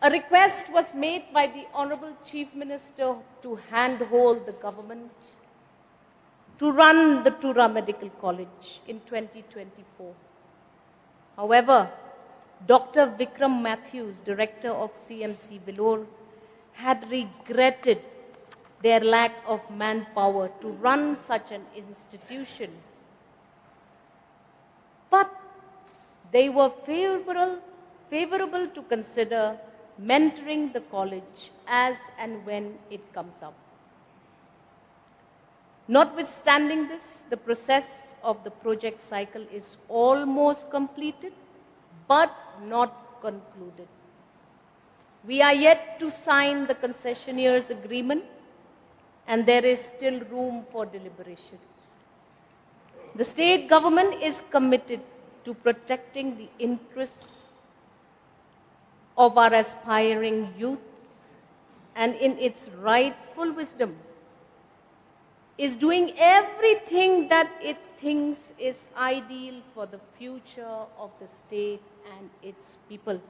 A request was made by the Honorable Chief Minister to handhold the government to run the Tura Medical College in 2024. However, Dr. Vikram Matthews, Director of CMC Vellore, had regretted their lack of manpower to run such an institution. But they were favorable to consider mentoring the college as and when it comes up. Notwithstanding this, the process of the project cycle is almost completed, but not concluded. We are yet to sign the concessionaires agreement, and there is still room for deliberations. The state government is committed to protecting the interests of our aspiring youth, and in its rightful wisdom is doing everything that it thinks is ideal for the future of the state and its people.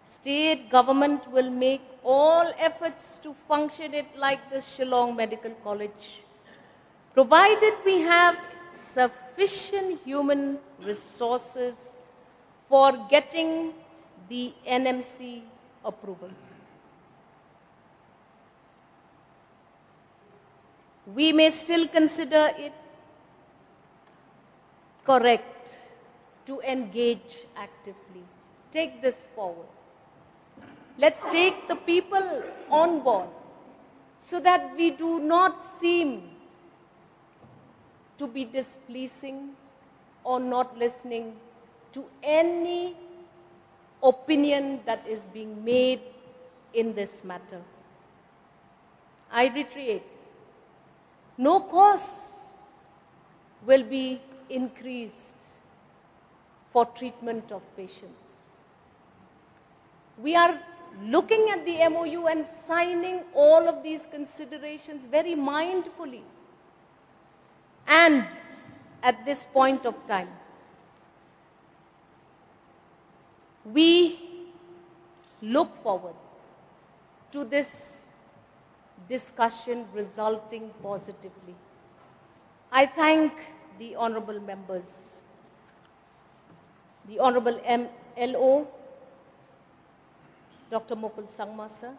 State government will make all efforts to function it like the Shillong Medical College, provided we have sufficient human resources for getting the NMC approval. We may still consider it correct to engage actively. Take this forward. Let's take the people on board so that we do not seem to be displeasing or not listening to any opinion that is being made in this matter. I reiterate, no cost will be increased for treatment of patients. We are looking at the MOU and signing all of these considerations very mindfully. And at this point of time, we look forward to this discussion resulting positively. I thank the honorable members, the Honorable LO, Dr. Mukul Sangma sir,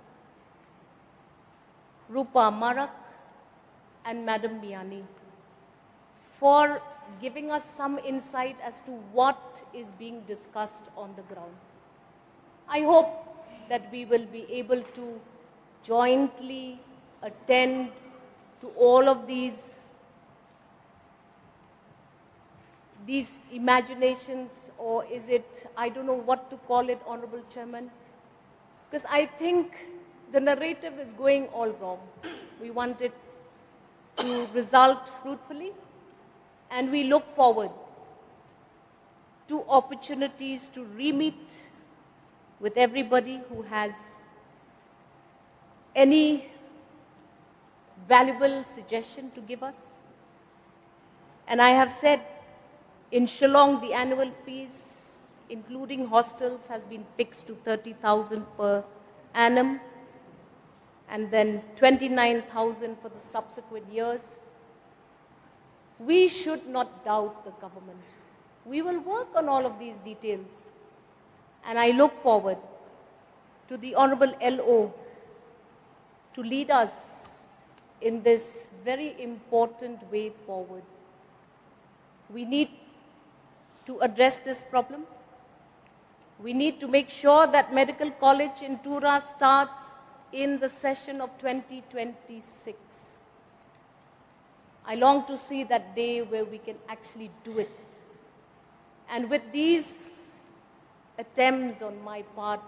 Rupa Marak, and Madam Miani for giving us some insight as to what is being discussed on the ground. I hope that we will be able to jointly attend to all of these imaginations, or is it, I don't know what to call it, Honorable Chairman, because I think the narrative is going all wrong. We want it to result fruitfully, and we look forward to opportunities to re-meet with everybody who has any valuable suggestion to give us. And I have said, in Shillong, the annual fees, including hostels, has been fixed to 30,000 per annum, and then 29,000 for the subsequent years. We should not doubt the government. We will work on all of these details, and I look forward to the Honorable LO to lead us in this very important way forward. We need to address this problem. We need to make sure that medical college in Tura starts in the session of 2026. I long to see that day where we can actually do it. And with these attempts on my part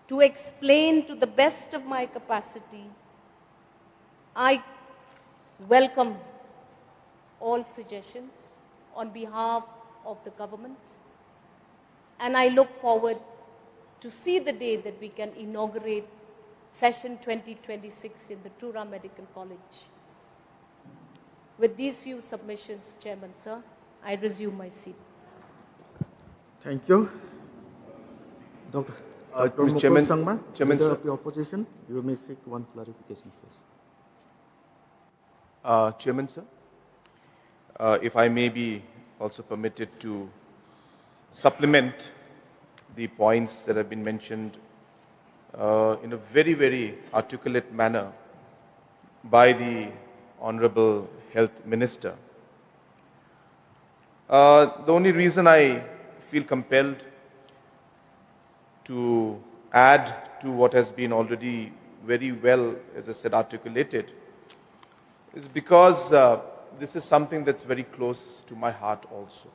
to explain to the best of my capacity, I welcome all suggestions on behalf of the government, and I look forward to see the day that we can inaugurate session 2026 in the Tura Medical College. With these few submissions, Chairman, sir, I resume my seat. Thank you. Dr. Mr. Chairman, Sangma, Chairman, Leader sir. of the Opposition, you may seek one clarification first. Chairman, sir, if I may be also permitted to supplement the points that have been mentioned in a very, very articulate manner by the Honorable Health Minister. The only reason I feel compelled to add to what has been already very well, as I said, articulated, is because this is something that's very close to my heart also.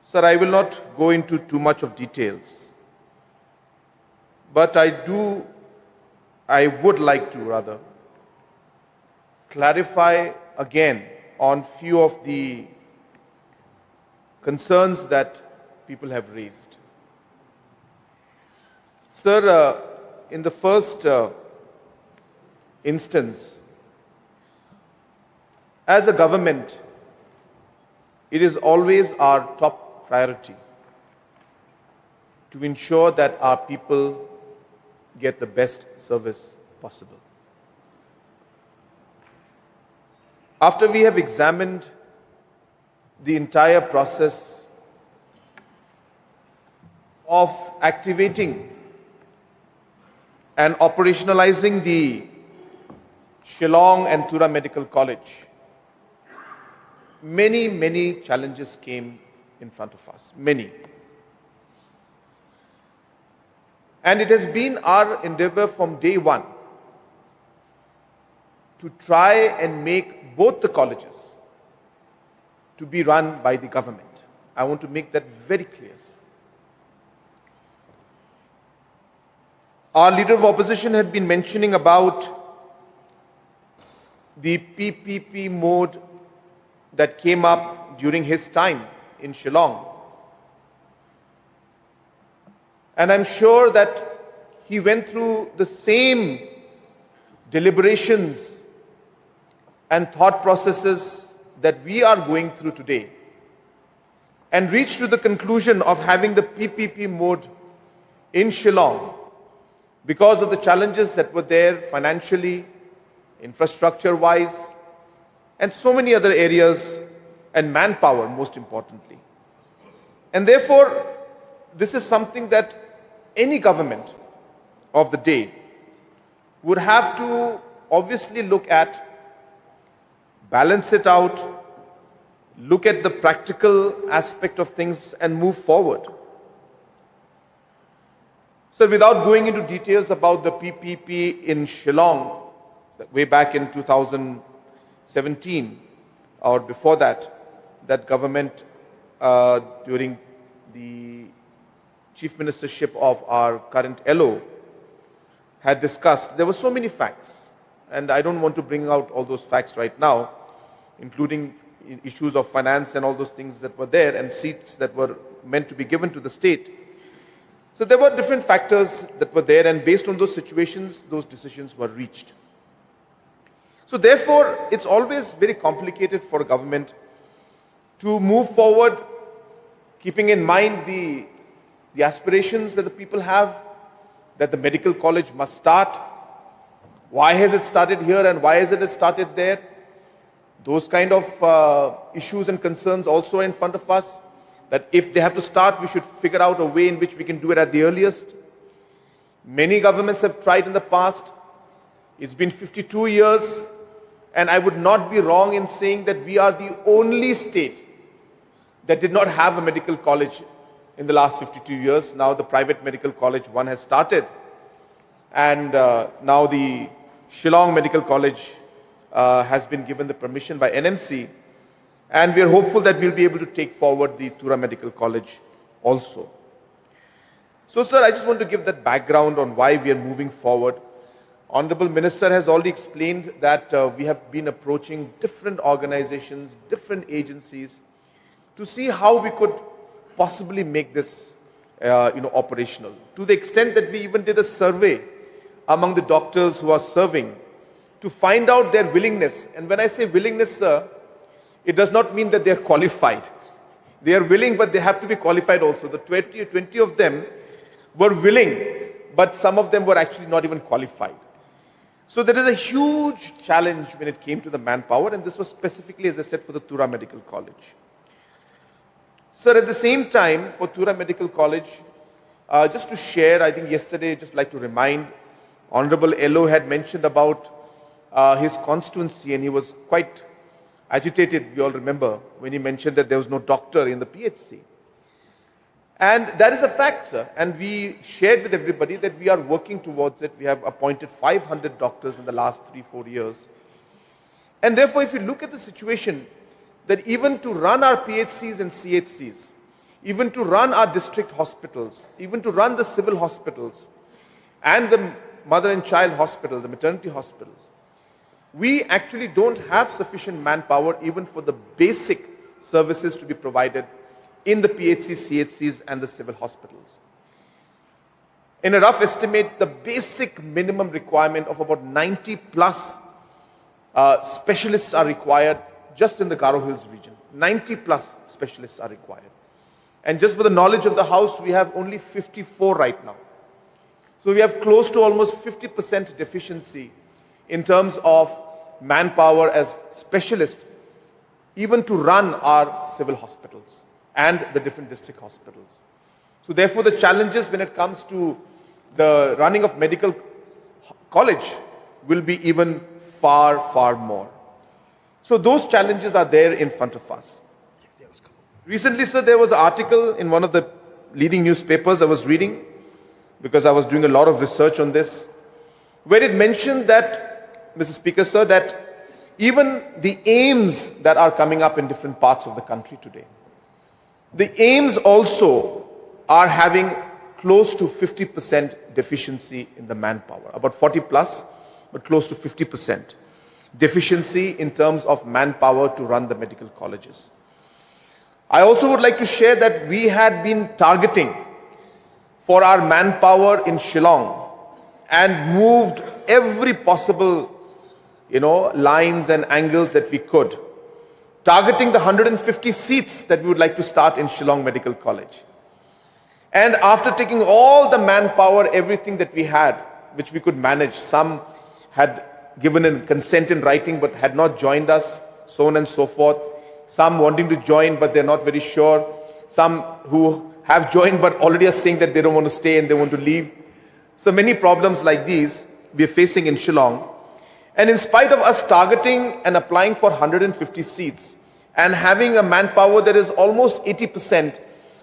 Sir, I will not go into too much of details, but I would like to rather clarify again on few of the concerns that people have raised. Sir, in the first instance, as a government, it is always our top priority to ensure that our people get the best service possible. After we have examined the entire process of activating and operationalizing the Shillong and Tura Medical College, many challenges came in front of us, many. And it has been our endeavor from day one to try and make both the colleges to be run by the government. I want to make that very clear, sir. Our leader of opposition had been mentioning about the PPP mode that came up during his time in Shillong. And I'm sure that he went through the same deliberations and thought processes that we are going through today, and reached to the conclusion of having the PPP mode in Shillong because of the challenges that were there financially, infrastructure-wise, and so many other areas, and manpower most importantly. And therefore, this is something that any government of the day would have to obviously look at, balance it out, look at the practical aspect of things and move forward. So without going into details about the PPP in Shillong, way back in 2017 or before that, that government during the chief ministership of our current LO had discussed, there were so many facts, and I don't want to bring out all those facts right now, including issues of finance and all those things that were there, and seats that were meant to be given to the state. So there were different factors that were there, and based on those situations, those decisions were reached. So therefore, it's always very complicated for a government to move forward, keeping in mind the aspirations that the people have, that the medical college must start. Why has it started here and why hasn't it started there? Those kind of issues and concerns also are in front of us, that if they have to start, we should figure out a way in which we can do it at the earliest. Many governments have tried in the past. It's been 52 years, and I would not be wrong in saying that we are the only state that did not have a medical college in the last 52 years. Now the private medical college one has started, and now the Shillong Medical College has been given the permission by NMC, and we are hopeful that we'll be able to take forward the Tura Medical College also. So sir, I just want to give that background on why we are moving forward. Honorable Minister has already explained that we have been approaching different organizations, different agencies to see how we could possibly make this operational. To the extent that we even did a survey among the doctors who are serving to find out their willingness. And when I say willingness, sir, it does not mean that they are qualified. They are willing, but they have to be qualified also. The 20 of them were willing, but some of them were actually not even qualified. So there is a huge challenge when it came to the manpower, and this was specifically, as I said, for the Tura Medical College. Sir, at the same time, for Tura Medical College, just to share, I think yesterday, just like to remind, Honorable LO had mentioned about his constituency, and he was quite agitated, we all remember, when he mentioned that there was no doctor in the PHC. And that is a fact, sir. And we shared with everybody that we are working towards it. We have appointed 500 doctors in the last 3-4 years. And therefore, if you look at the situation, that even to run our PHCs and CHCs, even to run our district hospitals, even to run the civil hospitals, and the mother and child hospital, the maternity hospitals, we actually don't have sufficient manpower even for the basic services to be provided in the PHCs, CHCs, and the civil hospitals. In a rough estimate, the basic minimum requirement of about 90 plus specialists are required just in the Garo Hills region. 90 plus specialists are required. And just for the knowledge of the House, we have only 54 right now. So we have close to almost 50% deficiency in terms of manpower as specialists, even to run our civil hospitals and the different district hospitals. So therefore, the challenges when it comes to the running of medical college will be even far, far more. So those challenges are there in front of us. Recently, sir, there was an article in one of the leading newspapers I was reading, because I was doing a lot of research on this, where it mentioned that Mr. Speaker, sir, that even the aims that are coming up in different parts of the country today, the aims also are having close to 50% deficiency in the manpower, about 40 plus, but close to 50% deficiency in terms of manpower to run the medical colleges. I also would like to share that we had been targeting for our manpower in Shillong and moved every possible, lines and angles that we could, targeting the 150 seats that we would like to start in Shillong Medical College. And after taking all the manpower, everything that we had, which we could manage, some had given a consent in writing but had not joined us, so on and so forth. Some wanting to join but they're not very sure. Some who have joined but already are saying that they don't want to stay and they want to leave. So many problems like these we are facing in Shillong. And in spite of us targeting and applying for 150 seats and having a manpower that is almost 80%,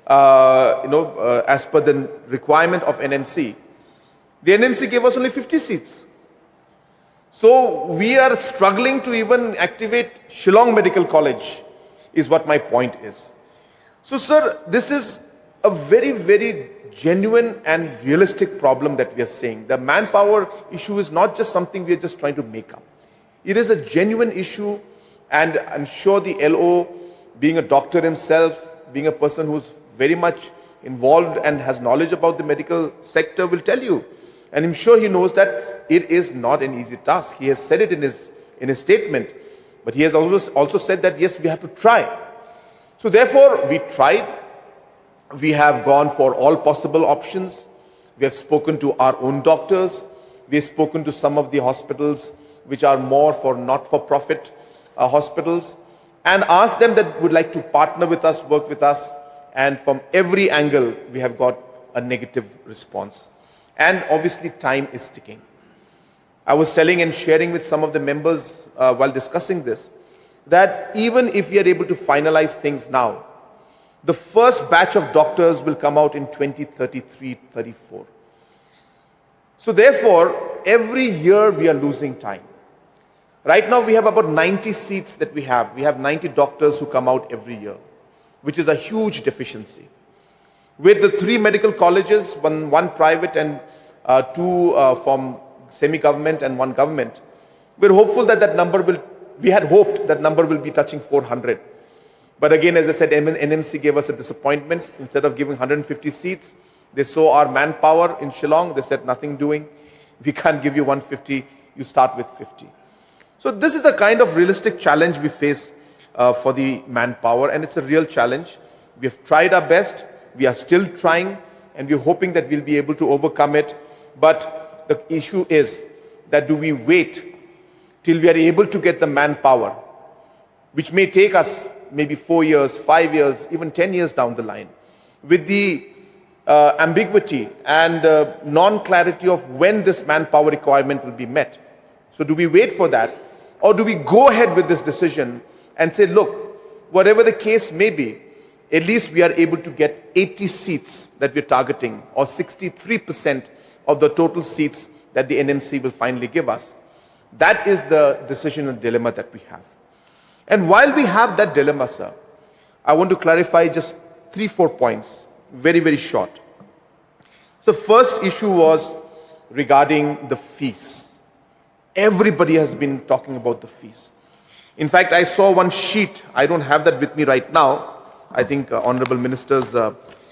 as per the requirement of NMC, the NMC gave us only 50 seats. So we are struggling to even activate Shillong Medical College, is what my point is. So, sir, this is a very, very genuine and realistic problem that we are seeing. The manpower issue is not just something we are just trying to make up. It is a genuine issue, and I'm sure the LO, being a doctor himself, being a person who's very much involved and has knowledge about the medical sector, will tell you. And I'm sure he knows that it is not an easy task. He has said it in his statement. But he has also said that, yes, we have to try. So therefore, we tried. We have gone for all possible options. We have spoken to our own doctors. We have spoken to some of the hospitals which are more for not-for-profit hospitals, and asked them that would like to partner with us, work with us. And from every angle, we have got a negative response. And obviously, time is ticking. I was telling and sharing with some of the members while discussing this, that even if we are able to finalize things now, the first batch of doctors will come out in 2033-34. So therefore, every year we are losing time. Right now we have about 90 seats that we have. We have 90 doctors who come out every year, which is a huge deficiency. With the 3 medical colleges, one private and 2 from semi-government and 1 government, we're hopeful that we had hoped that number will be touching 400. But again, as I said, NMC gave us a disappointment. Instead of giving 150 seats, they saw our manpower in Shillong. They said, nothing doing. We can't give you 150. You start with 50. So this is the kind of realistic challenge we face for the manpower, and it's a real challenge. We have tried our best. We are still trying, and we're hoping that we'll be able to overcome it. But the issue is that do we wait till we are able to get the manpower, which may take us maybe 4 years, 5 years, even 10 years down the line, with the ambiguity and non-clarity of when this manpower requirement will be met. So do we wait for that, or do we go ahead with this decision and say, look, whatever the case may be, at least we are able to get 80 seats that we're targeting, or 63% of the total seats that the NMC will finally give us. That is the decision and dilemma that we have. And while we have that dilemma, sir, I want to clarify just 3-4 points, very, very short. So first issue was regarding the fees. Everybody has been talking about the fees. In fact, I saw one sheet. I don't have that with me right now. I think Honorable Minister's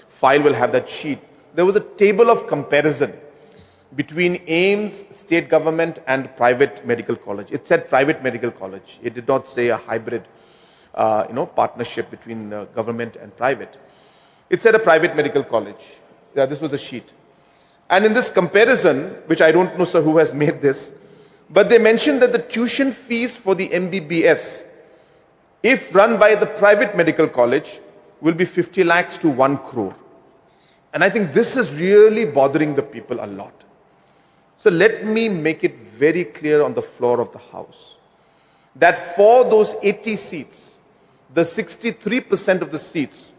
file will have that sheet. There was a table of comparison between AIIMS, state government, and private medical college. It said private medical college. It did not say a hybrid, partnership between government and private. It said a private medical college. Yeah, this was a sheet. And in this comparison, which I don't know, sir, who has made this, but they mentioned that the tuition fees for the MBBS, if run by the private medical college, will be 50 lakhs to 1 crore. And I think this is really bothering the people a lot. So let me make it very clear on the floor of the House that for those 80 seats, the 63% of the seats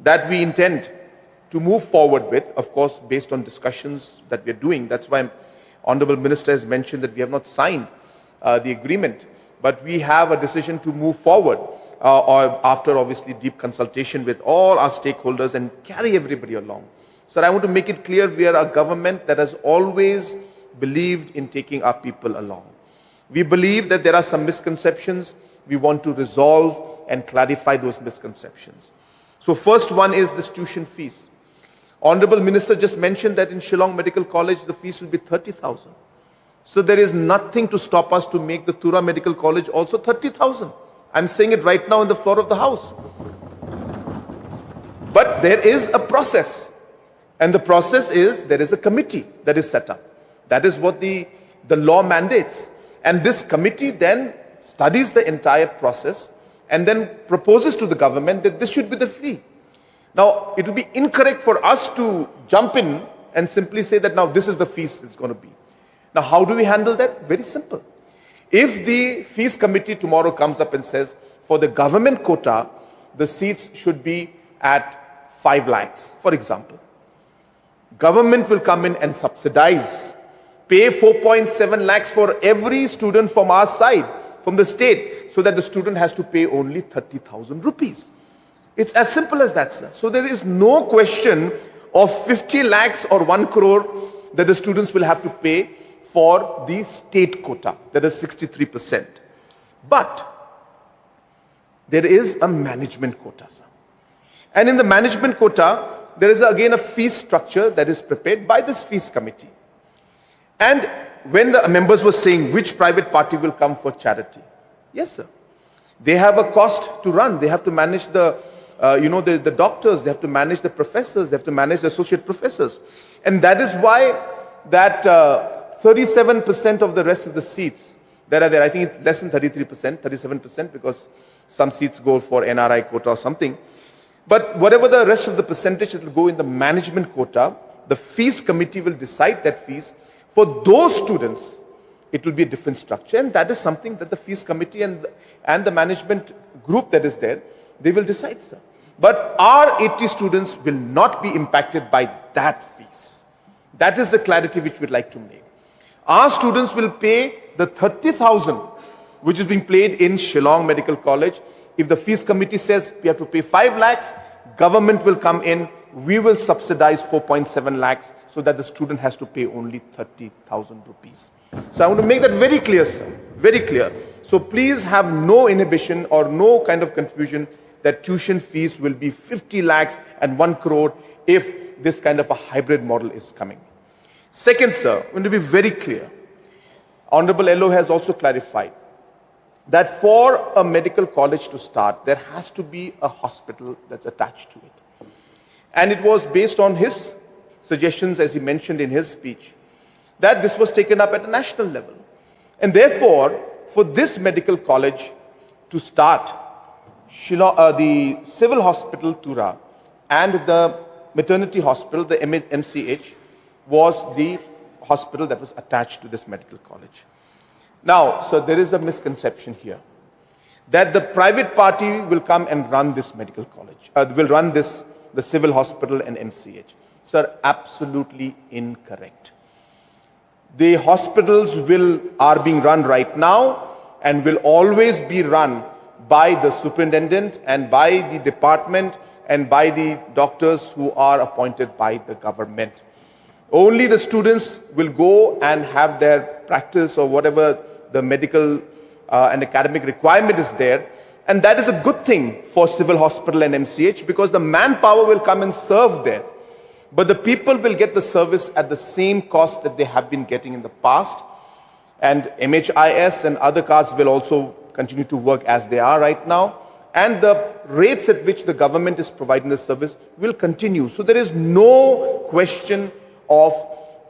that we intend to move forward with, of course, based on discussions that we are doing. That's why Honorable Minister has mentioned that we have not signed the agreement, but we have a decision to move forward, or after obviously deep consultation with all our stakeholders and carry everybody along. So I want to make it clear, we are a government that has always believed in taking our people along. We believe that there are some misconceptions. We want to resolve and clarify those misconceptions. So first one is this tuition fees. Honorable Minister just mentioned that in Shillong Medical College, the fees will be 30,000. So there is nothing to stop us to make the Tura Medical College also 30,000. I'm saying it right now on the floor of the House. But there is a process. And the process is, there is a committee that is set up. That is what the law mandates. And this committee then studies the entire process and then proposes to the government that this should be the fee. Now, it will be incorrect for us to jump in and simply say that now this is the fees it's going to be. Now, how do we handle that? Very simple. If the fees committee tomorrow comes up and says, for the government quota, the seats should be at 5 lakhs, for example. Government will come in and subsidize, pay 4.7 lakhs for every student from our side, from the state, so that the student has to pay only 30,000 rupees. It's as simple as that, sir. So there is no question of 50 lakhs or 1 crore that the students will have to pay for the state quota, that is 63%. But there is a management quota, sir. And in the management quota, there is again a fee structure that is prepared by this fees committee. And when the members were saying which private party will come for charity, yes, sir. They have a cost to run. They have to manage the doctors, they have to manage the professors, they have to manage the associate professors. And that is why that 37% of the rest of the seats that are there, I think it's less than 33%, 37%, because some seats go for NRI quota or something. But whatever the rest of the percentage that will go in the management quota, the fees committee will decide that fees. For those students, it will be a different structure. And that is something that the fees committee and the management group that is there, they will decide, sir. But our 80 students will not be impacted by that fees. That is the clarity which we'd like to make. Our students will pay the 30,000, which is being paid in Shillong Medical College. If the fees committee says we have to pay 5 lakhs, government will come in, we will subsidize 4.7 lakhs so that the student has to pay only 30,000 rupees. So I want to make that very clear, sir, very clear. So please have no inhibition or no kind of confusion that tuition fees will be 50 lakhs and 1 crore if this kind of a hybrid model is coming. Second, sir, I want to be very clear. Honorable LO has also clarified that for a medical college to start, there has to be a hospital that's attached to it. And it was based on his suggestions, as he mentioned in his speech, that this was taken up at a national level. And therefore, for this medical college to start, the civil hospital Tura and the maternity hospital, the MCH, was the hospital that was attached to this medical college. Now, so there is a misconception here that the private party will come and run this medical college, will run the civil hospital and MCH. Sir, absolutely incorrect. The hospitals are being run right now and will always be run by the superintendent and by the department and by the doctors who are appointed by the government. Only the students will go and have their practice or whatever the medical and academic requirement is there. And that is a good thing for civil hospital and MCH because the manpower will come and serve there. But the people will get the service at the same cost that they have been getting in the past. And MHIS and other cards will also continue to work as they are right now. And the rates at which the government is providing the service will continue. So there is no question of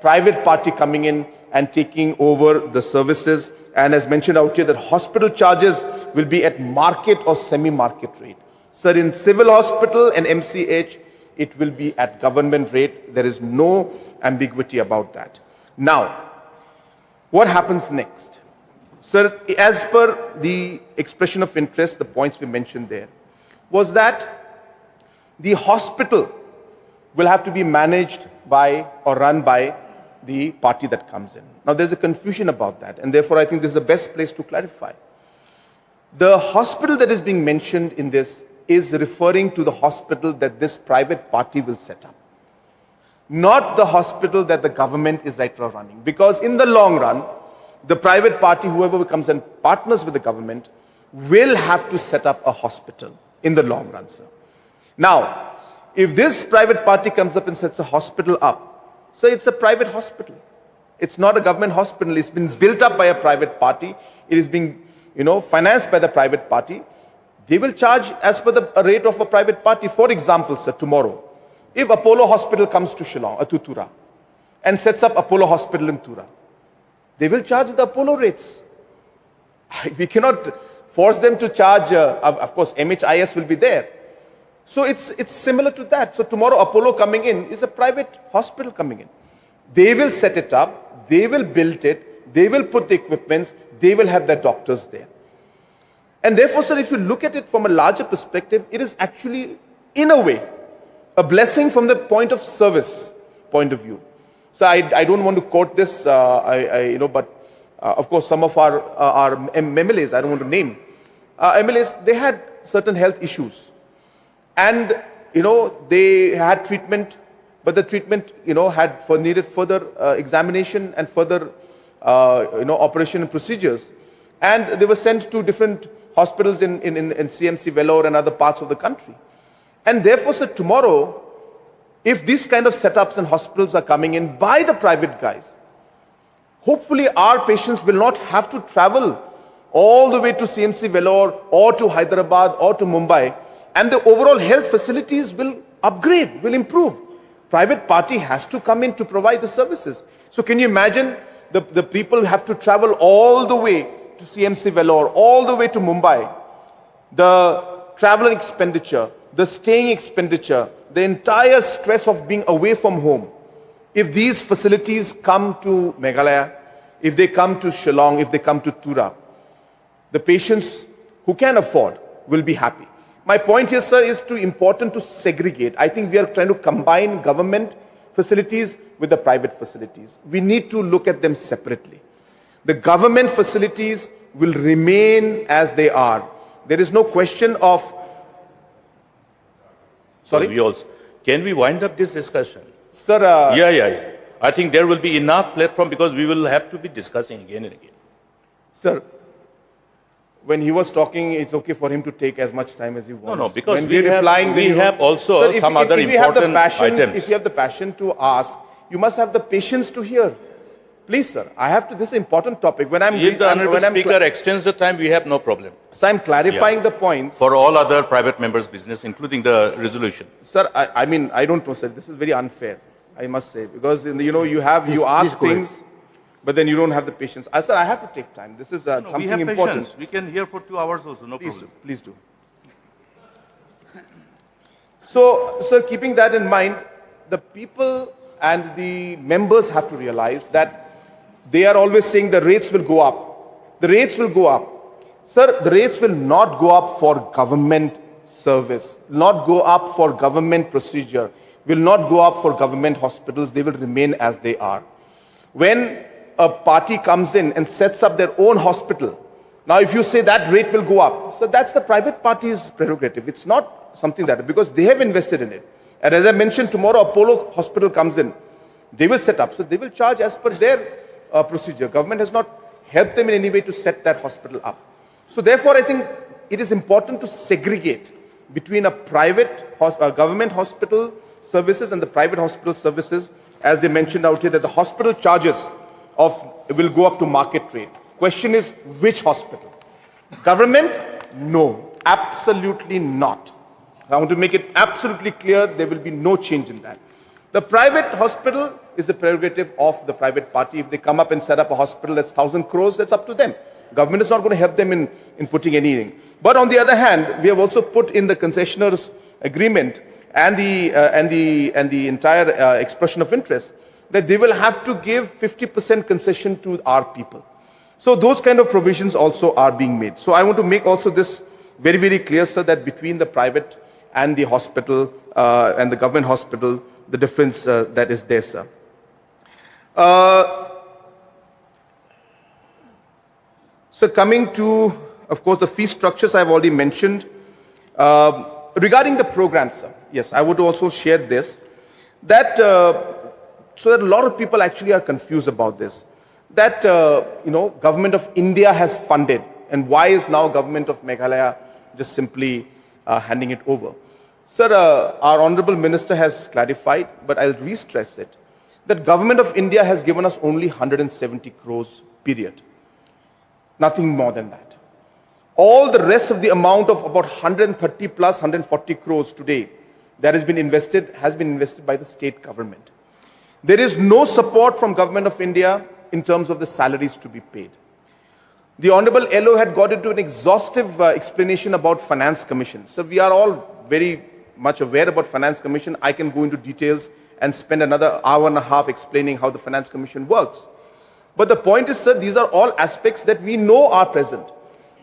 private party coming in and taking over the services. And as mentioned out here, that hospital charges will be at market or semi-market rate. Sir, in civil hospital and MCH, it will be at government rate. There is no ambiguity about that. Now, what happens next? Sir, as per the expression of interest, the points we mentioned there, was that the hospital will have to be managed by or run by the party that comes in. Now, there's a confusion about that, and therefore I think this is the best place to clarify. The hospital that is being mentioned in this is referring to the hospital that this private party will set up, not the hospital that the government is right now running. Because in the long run, the private party, whoever comes and partners with the government, will have to set up a hospital in the long run, sir. Now, if this private party comes up and sets a hospital up, so it's a private hospital. It's not a government hospital. It's been built up by a private party. It is being, financed by the private party. They will charge as per the rate of a private party. For example, sir, tomorrow, if Apollo Hospital comes to Shillong, to Tura, and sets up Apollo Hospital in Tura, they will charge the Apollo rates. We cannot force them to charge, of course, MHIS will be there. So it's similar to that. So tomorrow Apollo coming in is a private hospital coming in. They will set it up, they will build it, they will put the equipments, they will have their doctors there. And therefore, sir, if you look at it from a larger perspective, it is actually, in a way, a blessing from the point of service point of view. So I don't want to quote this, but of course some of our MLAs, I don't want to name, MLAs, they had certain health issues. And, they had treatment, but the treatment, needed further examination and further, operation and procedures. And they were sent to different hospitals in CMC, Vellore and other parts of the country. And therefore, sir, tomorrow, if these kind of setups and hospitals are coming in by the private guys, hopefully our patients will not have to travel all the way to CMC, Vellore or to Hyderabad or to Mumbai, and the overall health facilities will upgrade, will improve. Private party has to come in to provide the services. So can you imagine the people have to travel all the way to CMC, Vellore, all the way to Mumbai, the travel expenditure, the staying expenditure, the entire stress of being away from home. If these facilities come to Meghalaya, if they come to Shillong, if they come to Tura, the patients who can afford will be happy. My point here, sir, is important to segregate. I think we are trying to combine government facilities with the private facilities. We need to look at them separately. The government facilities will remain as they are. There is no question of... Sorry? Can we wind up this discussion? Sir... Yeah. I think there will be enough platform because we will have to be discussing again and again. Sir, when he was talking, it's okay for him to take as much time as he wants. No, because when we have also sir, some other important items. If you have the passion to ask, you must have the patience to hear. Please, sir, this is an important topic. If the Honorable Speaker extends the time, we have no problem. So I'm clarifying the points. For all other private members' business, including the resolution. Sir, I don't know, sir. This is very unfair, I must say. Because, you ask things, but then you don't have the patience. Sir, I have to take time. This is something we have important. Patience. We can hear for 2 hours also, no problem. Please do. So, sir, keeping that in mind, the people and the members have to realize that they are always saying the rates will go up. The rates will go up. Sir, the rates will not go up for government service, not go up for government procedure, will not go up for government hospitals. They will remain as they are. When a party comes in and sets up their own hospital, now if you say that rate will go up, so that's the private party's prerogative. It's not something because they have invested in it. And as I mentioned, tomorrow Apollo Hospital comes in, they will set up, so they will charge as per their procedure. Government has not helped them in any way to set that hospital up. So therefore, I think it is important to segregate between a private government hospital services and the private hospital services, as they mentioned out here, that the hospital charges will go up to market rate. Question is, which hospital? Government? No, absolutely not. I want to make it absolutely clear, there will be no change in that. The private hospital is the prerogative of the private party. If they come up and set up a hospital that's 1,000 crores, that's up to them. Government is not going to help them in putting anything. But on the other hand, we have also put in the concessionaires agreement and the entire expression of interest that they will have to give 50% concession to our people. So those kind of provisions also are being made. So I want to make also this very, very clear, sir, that between the private and the hospital and the government hospital, the difference that is there, sir. So coming to, of course, the fee structures I've already mentioned. Regarding the program, sir, yes, I would also share this, that, so that a lot of people actually are confused about this, that, Government of India has funded, and why is now Government of Meghalaya just simply handing it over? Sir, our Honorable Minister has clarified, but I'll re-stress it, that Government of India has given us only 170 crores, period. Nothing more than that. All the rest of the amount of about 130 plus 140 crores today that has been invested by the state government. There is no support from Government of India in terms of the salaries to be paid. The Honorable LO had got into an exhaustive explanation about Finance Commission. So we are all very much aware about Finance Commission. I can go into details and spend another hour and a half explaining how the Finance Commission works. But the point is, sir, these are all aspects that we know are present.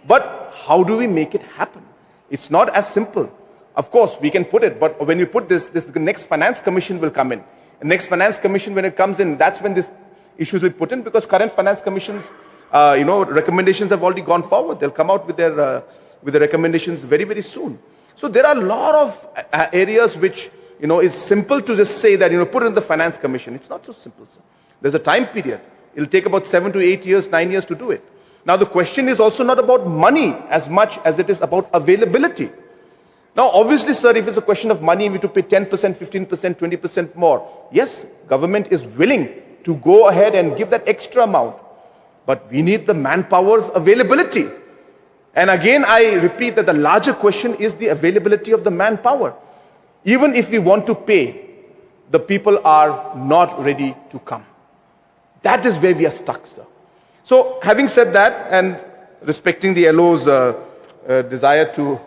But how do we make it happen? It's not as simple. Of course, we can put it, but when you put this, the next Finance Commission will come in. The next Finance Commission, when it comes in, that's when these issues will be put in, because current Finance Commission's recommendations have already gone forward. They'll come out with their recommendations very, very soon. So there are a lot of areas which, is simple to just say that, put it in the Finance Commission. It's not so simple, sir. There's a time period. It'll take about 7 to 8 years, 9 years to do it. Now, the question is also not about money as much as it is about availability. Now, obviously, sir, if it's a question of money, we have to pay 10%, 15%, 20% more. Yes, government is willing to go ahead and give that extra amount. But we need the manpower's availability. And again, I repeat that the larger question is the availability of the manpower. Even if we want to pay, the people are not ready to come. That is where we are stuck, sir. So, having said that, and respecting the LO's desire to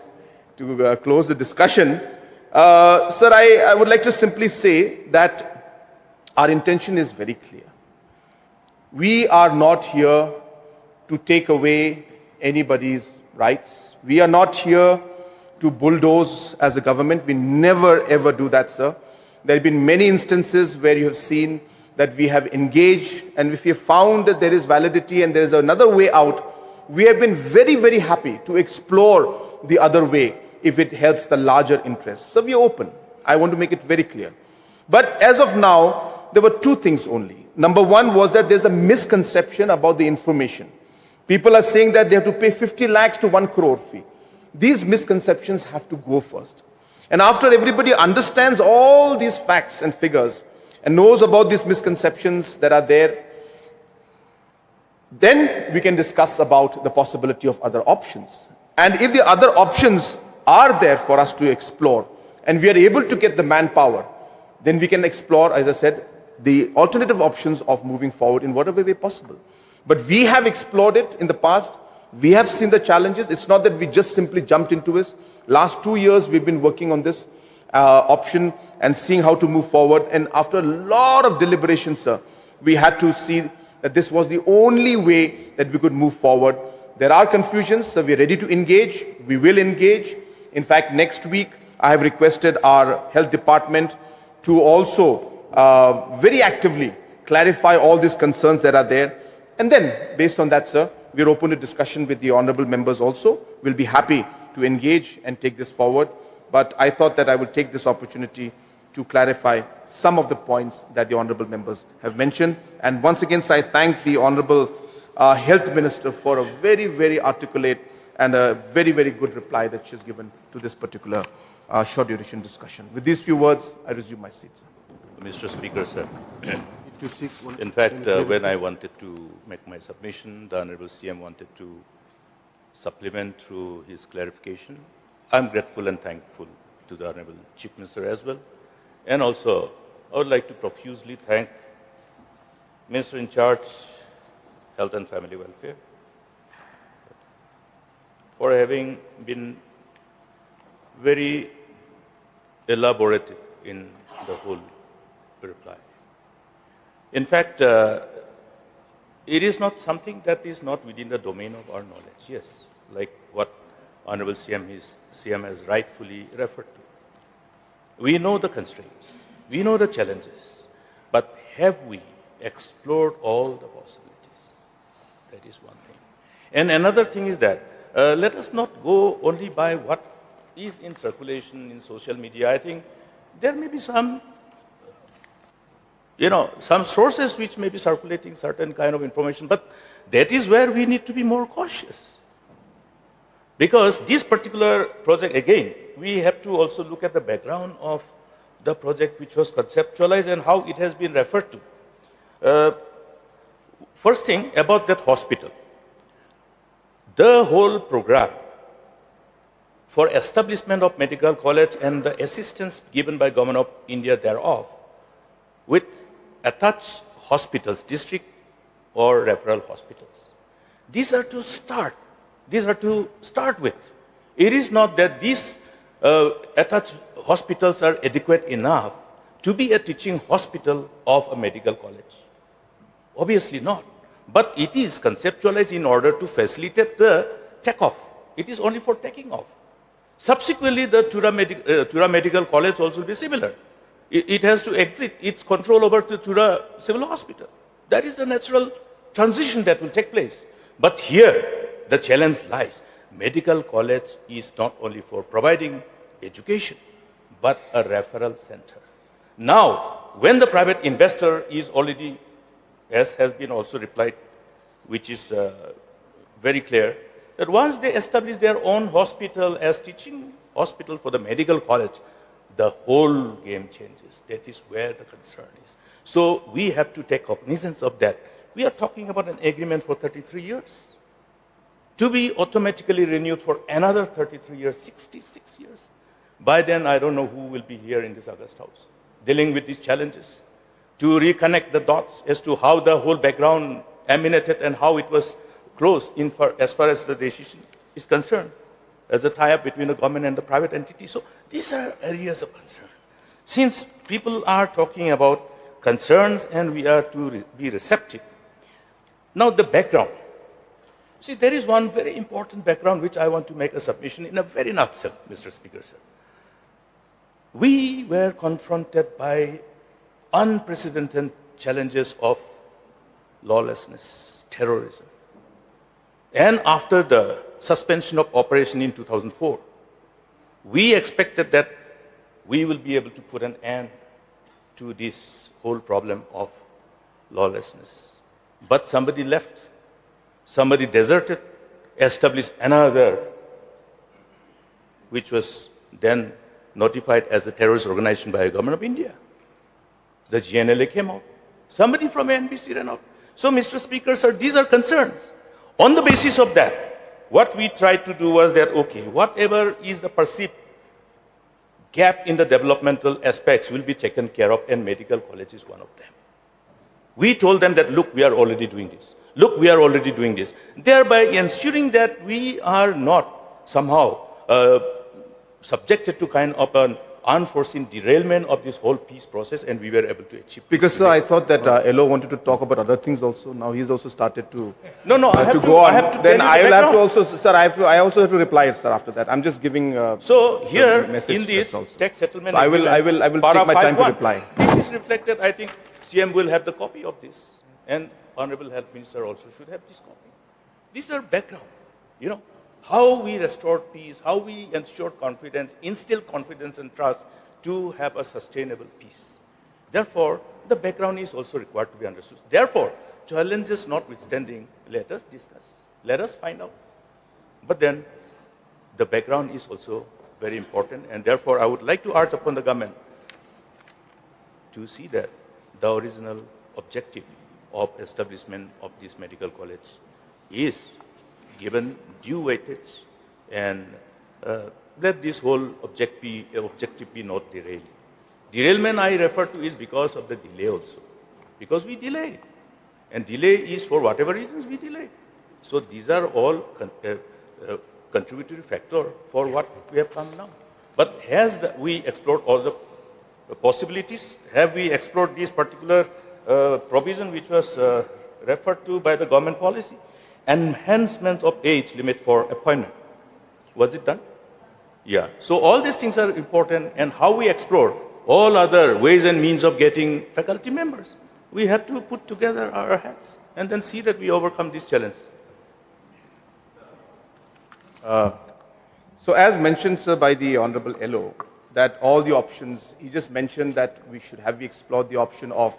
close the discussion, sir, I would like to simply say that our intention is very clear. We are not here to take away anybody's rights. We are not here to bulldoze as a government. We never ever do that, sir. There have been many instances where you have seen that we have engaged, and if we have found that there is validity and there is another way out, we have been very, very happy to explore the other way if it helps the larger interests. So we are open. I want to make it very clear. But as of now, there were two things only. Number one was that there's a misconception about the information. People are saying that they have to pay 50 lakhs to 1 crore fee. These misconceptions have to go first. And after everybody understands all these facts and figures and knows about these misconceptions that are there, then we can discuss about the possibility of other options. And if the other options are there for us to explore, and we are able to get the manpower, then we can explore, as I said, the alternative options of moving forward in whatever way possible. But we have explored it in the past. We have seen the challenges. It's not that we just simply jumped into it. Last 2 years, we've been working on this option and seeing how to move forward. And after a lot of deliberations, sir, we had to see that this was the only way that we could move forward. There are confusions, so we're ready to engage. We will engage. In fact, next week, I have requested our health department to also very actively clarify all these concerns that are there. And then, based on that, sir, we're open to discussion with the honorable members also. We'll be happy to engage and take this forward. But I thought that I would take this opportunity to clarify some of the points that the honorable members have mentioned. And once again, I thank the honorable health minister for a very, very articulate and a very, very good reply that she's given to this particular short duration discussion. With these few words, I resume my seat, sir. Mr. Speaker, sir. In fact, when I wanted to make my submission, the Honorable CM wanted to supplement through his clarification. I'm grateful and thankful to the Honorable Chief Minister as well. And also, I would like to profusely thank Minister in charge, Health and Family Welfare, for having been very elaborative in the whole reply. In fact, it is not something that is not within the domain of our knowledge. Yes, like what Honorable CM has rightfully referred to. We know the constraints, we know the challenges, but have we explored all the possibilities. That is one thing. And another thing is that let us not go only by what is in circulation in social media. I think there may be some sources which may be circulating certain kind of information, but that is where we need to be more cautious. Because this particular project, again, we have to also look at the background of the project which was conceptualized and how it has been referred to. First thing about that hospital. The whole program for establishment of medical college and the assistance given by Government of India thereof with attached hospitals, district or referral hospitals. These are to start. These are to start with. It is not that these attached hospitals are adequate enough to be a teaching hospital of a medical college. Obviously not. But it is conceptualized in order to facilitate the takeoff. It is only for taking off. Subsequently, the Tura Medical College also will be similar. It has to exit its control over to Tura Civil Hospital. That is the natural transition that will take place. But here, the challenge lies. Medical college is not only for providing education, but a referral center. Now, when the private investor is already, as has been also replied, which is very clear, that once they establish their own hospital as teaching hospital for the medical college, the whole game changes. That is where the concern is. So we have to take cognizance of that. We are talking about an agreement for 33 years. To be automatically renewed for another 33 years, 66 years. By then, I don't know who will be here in this August House, dealing with these challenges, to reconnect the dots as to how the whole background emanated and how it was closed as far as the decision is concerned, as a tie-up between the government and the private entity. So these are areas of concern. Since people are talking about concerns and we are to be receptive, now the background. See, there is one very important background which I want to make a submission in a very nutshell, Mr. Speaker, sir. We were confronted by unprecedented challenges of lawlessness, terrorism. And after the suspension of operation in 2004, we expected that we will be able to put an end to this whole problem of lawlessness. But somebody left, somebody deserted, established another, which was then notified as a terrorist organization by the government of India. The GNLA came out. Somebody from NBC ran out. So, Mr. Speaker, sir, these are concerns. On the basis of that, what we tried to do was that, okay, whatever is the perceived gap in the developmental aspects will be taken care of, and medical college is one of them. We told them that, look, we are already doing this. Look, we are already doing this. Thereby ensuring that we are not somehow subjected to kind of an unforeseen derailment of this whole peace process, and we were able to achieve. Because, sir, I thought that Elo wanted to talk about other things also. Now he's also started to I have to to go on. I have to Then tell I you the will have to background. also, sir. I also have to reply, sir. After that, I'm just giving. So here the message, in this that's also. tax settlement, So I will agreement, take my para time to 5.1, reply. This is reflected. I think CM will have the copy of this, and Honorable Health Minister also should have this copy. These are background. You know how we restored peace, how we ensured confidence, instilled confidence and trust to have a sustainable peace. Therefore, the background is also required to be understood. Therefore, challenges notwithstanding, let us discuss. Let us find out. But then, the background is also very important, and therefore, I would like to urge upon the government to see that the original objective of establishment of this medical college is given due weightage, and let this whole objective be not derailed. Derailment I refer to is because of the delay also. Because we delayed. And delay is for whatever reasons we delayed. So these are all contributory factor for what we have come now. But we explored all the possibilities? Have we explored this particular provision which was referred to by the government policy? Enhancement of age limit for appointment. Was it done? Yeah. So all these things are important, and how we explore all other ways and means of getting faculty members. we had to put together our heads and then see that we overcome this challenge. So as mentioned, sir, by the Honorable LO, that all the options, he just mentioned that we should have explored the option of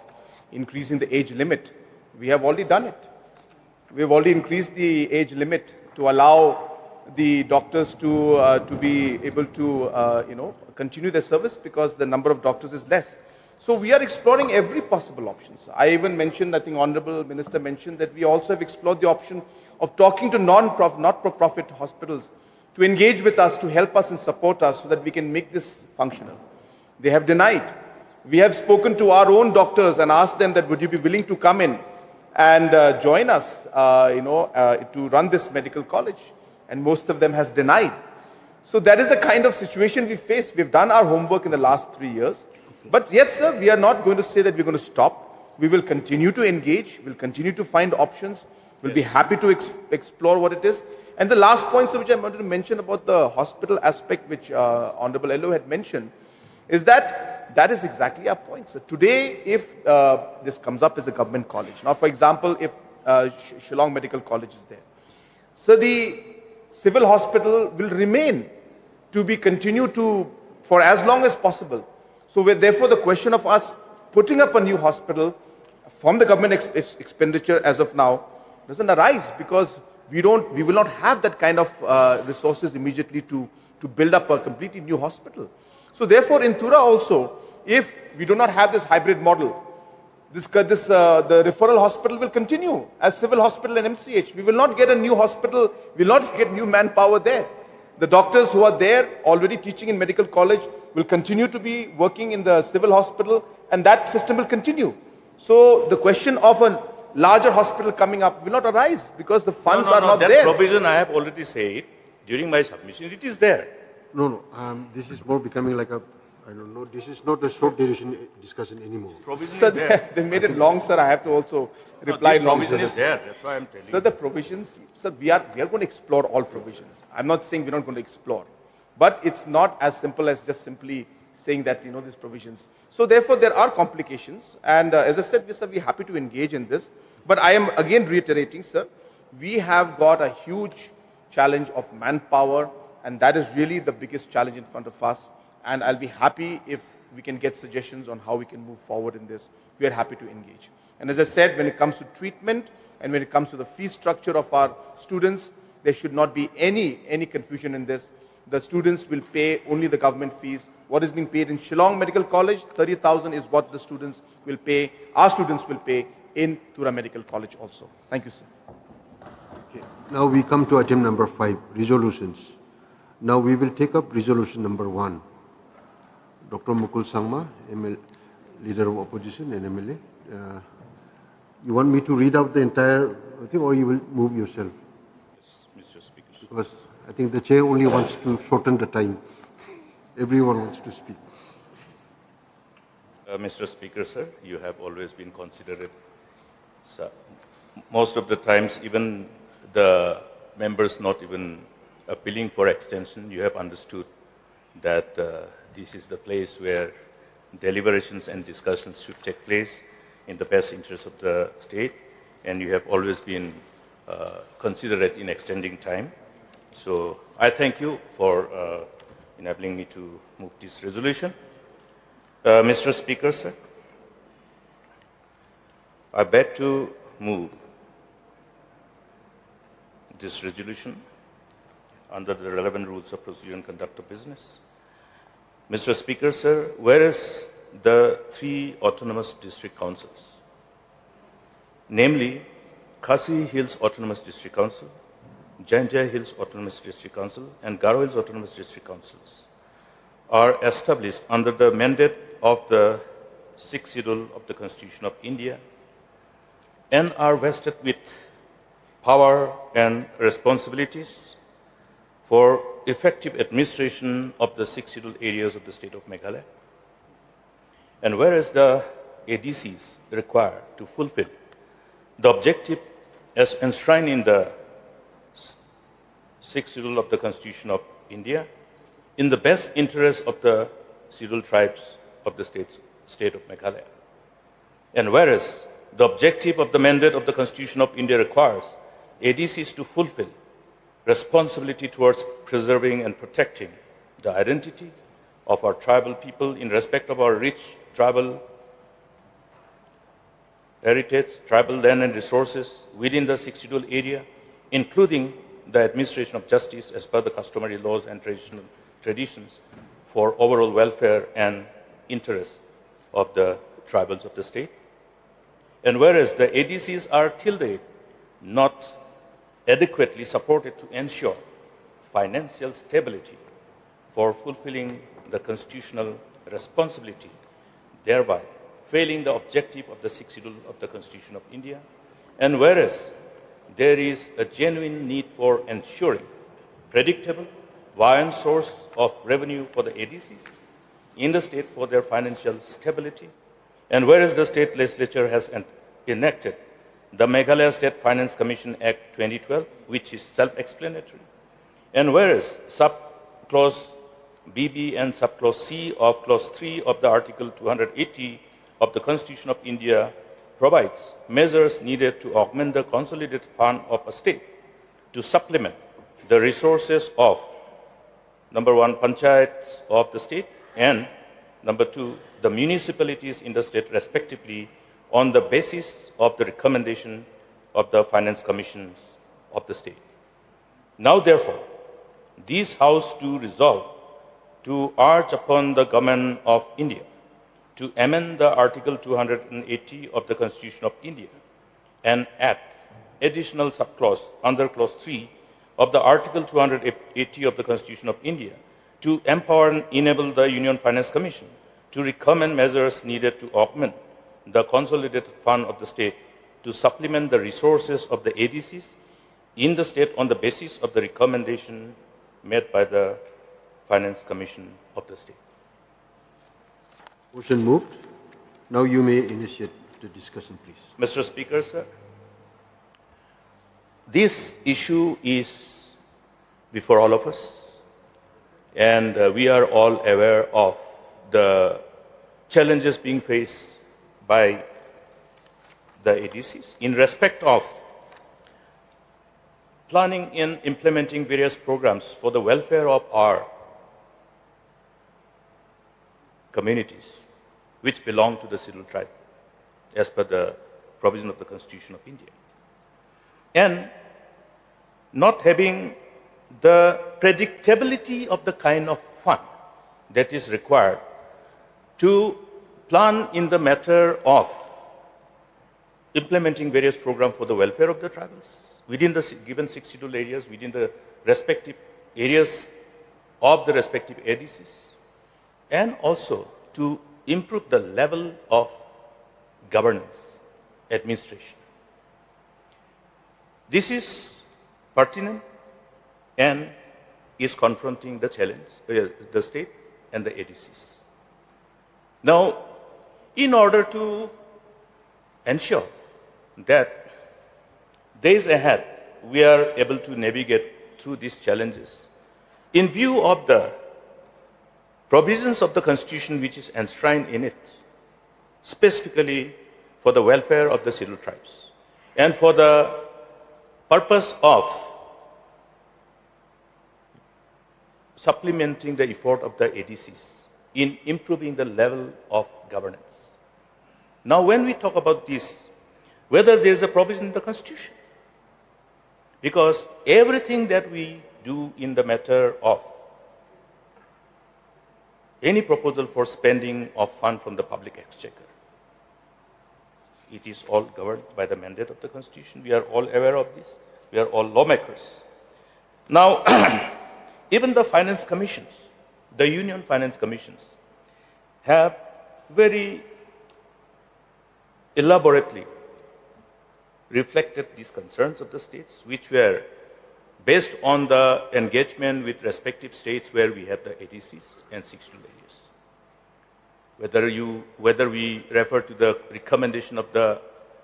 increasing the age limit. We have already done it. We have already increased the age limit to allow the doctors to be able to continue their service because the number of doctors is less. So we are exploring every possible option. So I even mentioned, I think Honorable Minister mentioned that we also have explored the option of talking to not-for-profit hospitals to engage with us, to help us and support us so that we can make this functional. They have denied. We have spoken to our own doctors and asked them that would you be willing to come in and join us to run this medical college, and most of them have denied. So that is the kind of situation we face. We've done our homework in the last 3 years. But yet, sir, we are not going to say that we're going to stop. We will continue to engage. We'll continue to find options. We'll be happy to explore what it is. And the last point, sir, which I wanted to mention about the hospital aspect, which Honorable LO had mentioned, is that is exactly our point, sir. Today, if this comes up as a government college, now, for example, if Shillong Medical College is there, so the civil hospital will remain to be continued to for as long as possible. So therefore, the question of us putting up a new hospital from the government expenditure as of now doesn't arise, because we will not have that kind of resources immediately to build up a completely new hospital. So therefore, in Tura also, if we do not have this hybrid model, the referral hospital will continue as civil hospital and MCH. We will not get a new hospital, we will not get new manpower there. The doctors who are there already teaching in medical college will continue to be working in the civil hospital, and that system will continue. So the question of a larger hospital coming up will not arise because the funds are not that there. Provision I have already said during my submission. It is there. No. This is more becoming like a, I don't know, this is not a short duration discussion anymore. Sir, they made it long, sir. I have to also reply long. Provision is there. That's why I'm telling you. Sir, the provisions, sir, we are going to explore all provisions. I'm not saying we're not going to explore. But it's not as simple as just simply saying that, these provisions. So therefore, there are complications. And as I said, we're happy to engage in this. But I am again reiterating, sir, we have got a huge challenge of manpower, and that is really the biggest challenge in front of us. And I'll be happy if we can get suggestions on how we can move forward in this. We are happy to engage. And as I said, when it comes to treatment and when it comes to the fee structure of our students, there should not be any confusion in this. The students will pay only the government fees. What is being paid in Shillong Medical College, 30,000 is what the students will pay. Our students will pay in Tura Medical College also. Thank you, sir. Okay. Now we come to item number 5, resolutions. Now we will take up resolution number 1. Dr. Mukul Sangma, Leader of Opposition and MLA. You want me to read out the entire thing, or you will move yourself? Yes, Mr. Speaker. Because I think the chair only wants to shorten the time. Everyone wants to speak. Mr. Speaker, sir, you have always been considerate. Sir, most of the times, even the members not even appealing for extension, you have understood that this is the place where deliberations and discussions should take place in the best interest of the state, and you have always been considerate in extending time. So I thank you for enabling me to move this resolution. Mr. Speaker, sir, I beg to move this resolution under the relevant rules of procedure and conduct of business. Mr. Speaker, sir, whereas the 3 autonomous district councils, namely Khasi Hills Autonomous District Council, Janjai Hills Autonomous District Council, and Garo Hills Autonomous District Councils, are established under the mandate of the 6th Schedule of the Constitution of India and are vested with power and responsibilities for effective administration of the 6 scheduled areas of the state of Meghalaya. And whereas the ADCs require to fulfill the objective as enshrined in the 6th Schedule of the Constitution of India, in the best interest of the scheduled tribes of the state of Meghalaya. And whereas the objective of the mandate of the Constitution of India requires ADCs to fulfill responsibility towards preserving and protecting the identity of our tribal people in respect of our rich tribal heritage, tribal land and resources within the 6 schedule area, including the administration of justice as per the customary laws and traditions for overall welfare and interests of the tribals of the state. And whereas the ADCs are till date not adequately supported to ensure financial stability for fulfilling the constitutional responsibility, thereby failing the objective of the 6th schedule of the Constitution of India. And whereas there is a genuine need for ensuring predictable, viable source of revenue for the ADCs in the state for their financial stability, and whereas the state legislature has enacted the Meghalaya State Finance Commission Act 2012, which is self-explanatory, and whereas sub-clause BB and sub-clause C of clause 3 of the Article 280 of the Constitution of India provides measures needed to augment the consolidated fund of a state to supplement the resources of, number one, panchayats of the state, and number two, the municipalities in the state respectively, on the basis of the recommendation of the finance commissions of the state. Now, therefore, this House do resolve to urge upon the Government of India to amend the Article 280 of the Constitution of India and add additional subclause under clause 3 of the Article 280 of the Constitution of India to empower and enable the Union Finance Commission to recommend measures needed to augment the consolidated fund of the state to supplement the resources of the ADCs in the state on the basis of the recommendation made by the Finance Commission of the state. Motion moved. Now you may initiate the discussion, please. Mr. Speaker, sir, this issue is before all of us, and we are all aware of the challenges being faced by the ADCs in respect of planning and implementing various programs for the welfare of our communities which belong to the scheduled tribe as per the provision of the Constitution of India, and not having the predictability of the kind of fund that is required to plan in the matter of implementing various programs for the welfare of the tribals within the given 6 scheduled areas, within the respective areas of the respective ADCs, and also to improve the level of governance, administration. This is pertinent and is confronting the challenge, the state and the ADCs. Now, in order to ensure that days ahead we are able to navigate through these challenges, in view of the provisions of the Constitution which is enshrined in it, specifically for the welfare of the scheduled tribes and for the purpose of supplementing the effort of the ADCs in improving the level of governance. Now, when we talk about this, whether there is a provision in the Constitution, because everything that we do in the matter of any proposal for spending of fund from the public exchequer, it is all governed by the mandate of the Constitution. We are all aware of this. We are all lawmakers. Now, even the finance commissions, the union finance commissions, have very elaborately reflected these concerns of the states, which were based on the engagement with respective states where we have the ADCs and 6 scheduled areas. Whether we refer to the recommendation of the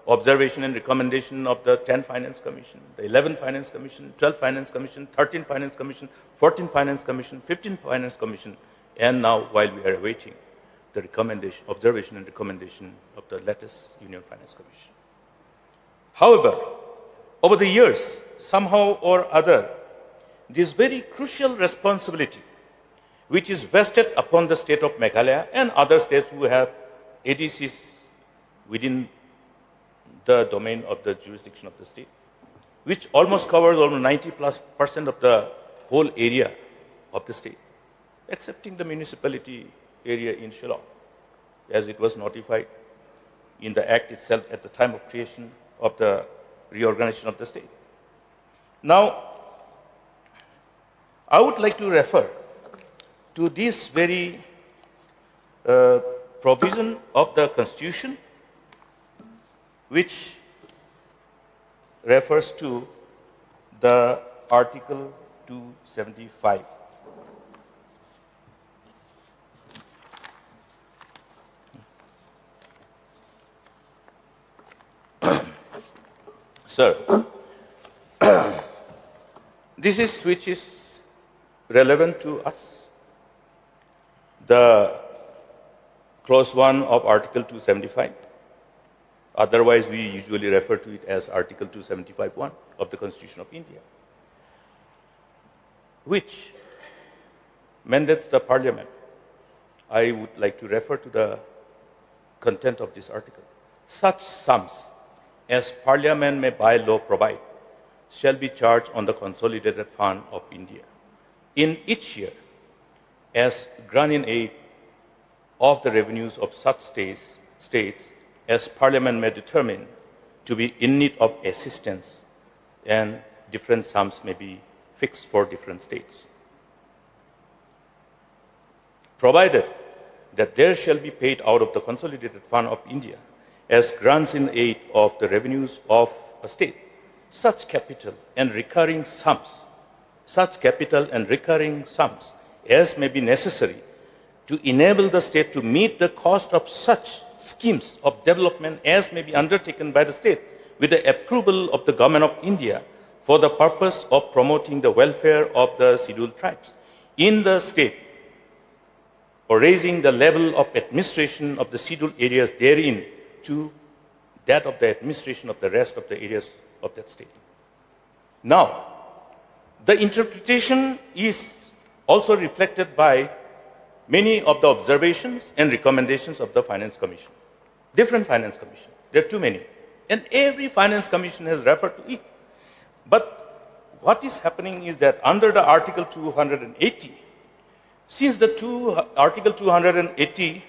observation and recommendation of the 10 Finance Commission, the 11 Finance Commission, 12 Finance Commission, 13 Finance Commission, 14 Finance Commission, 15 Finance Commission, and now while we are awaiting the recommendation, observation and recommendation of the latest Union Finance Commission. However, over the years, somehow or other, this very crucial responsibility, which is vested upon the state of Meghalaya and other states who have ADCs within the domain of the jurisdiction of the state, which almost covers almost 90+% of the whole area of the state, excepting the municipality area in Shillong, as it was notified in the Act itself at the time of creation of the reorganization of the state. Now, I would like to refer to this very provision of the Constitution, which refers to the Article 275. Sir, this is which is relevant to us. The clause 1 of Article 275. Otherwise, we usually refer to it as Article 275(1) of the Constitution of India, which mandates the Parliament. I would like to refer to the content of this article. Such sums as Parliament may by law provide shall be charged on the consolidated fund of India in each year as grant in aid of the revenues of such states as Parliament may determine to be in need of assistance, and different sums may be fixed for different states. Provided that there shall be paid out of the consolidated fund of India as grants in aid of the revenues of a state, such capital and recurring sums as may be necessary to enable the state to meet the cost of such schemes of development as may be undertaken by the state with the approval of the Government of India for the purpose of promoting the welfare of the scheduled tribes in the state, or raising the level of administration of the scheduled areas therein to that of the administration of the rest of the areas of that state. Now, the interpretation is also reflected by many of the observations and recommendations of the Finance Commission. Different Finance Commission. There are too many. And every Finance Commission has referred to it. But what is happening is that under the Article 280, since the Article 280,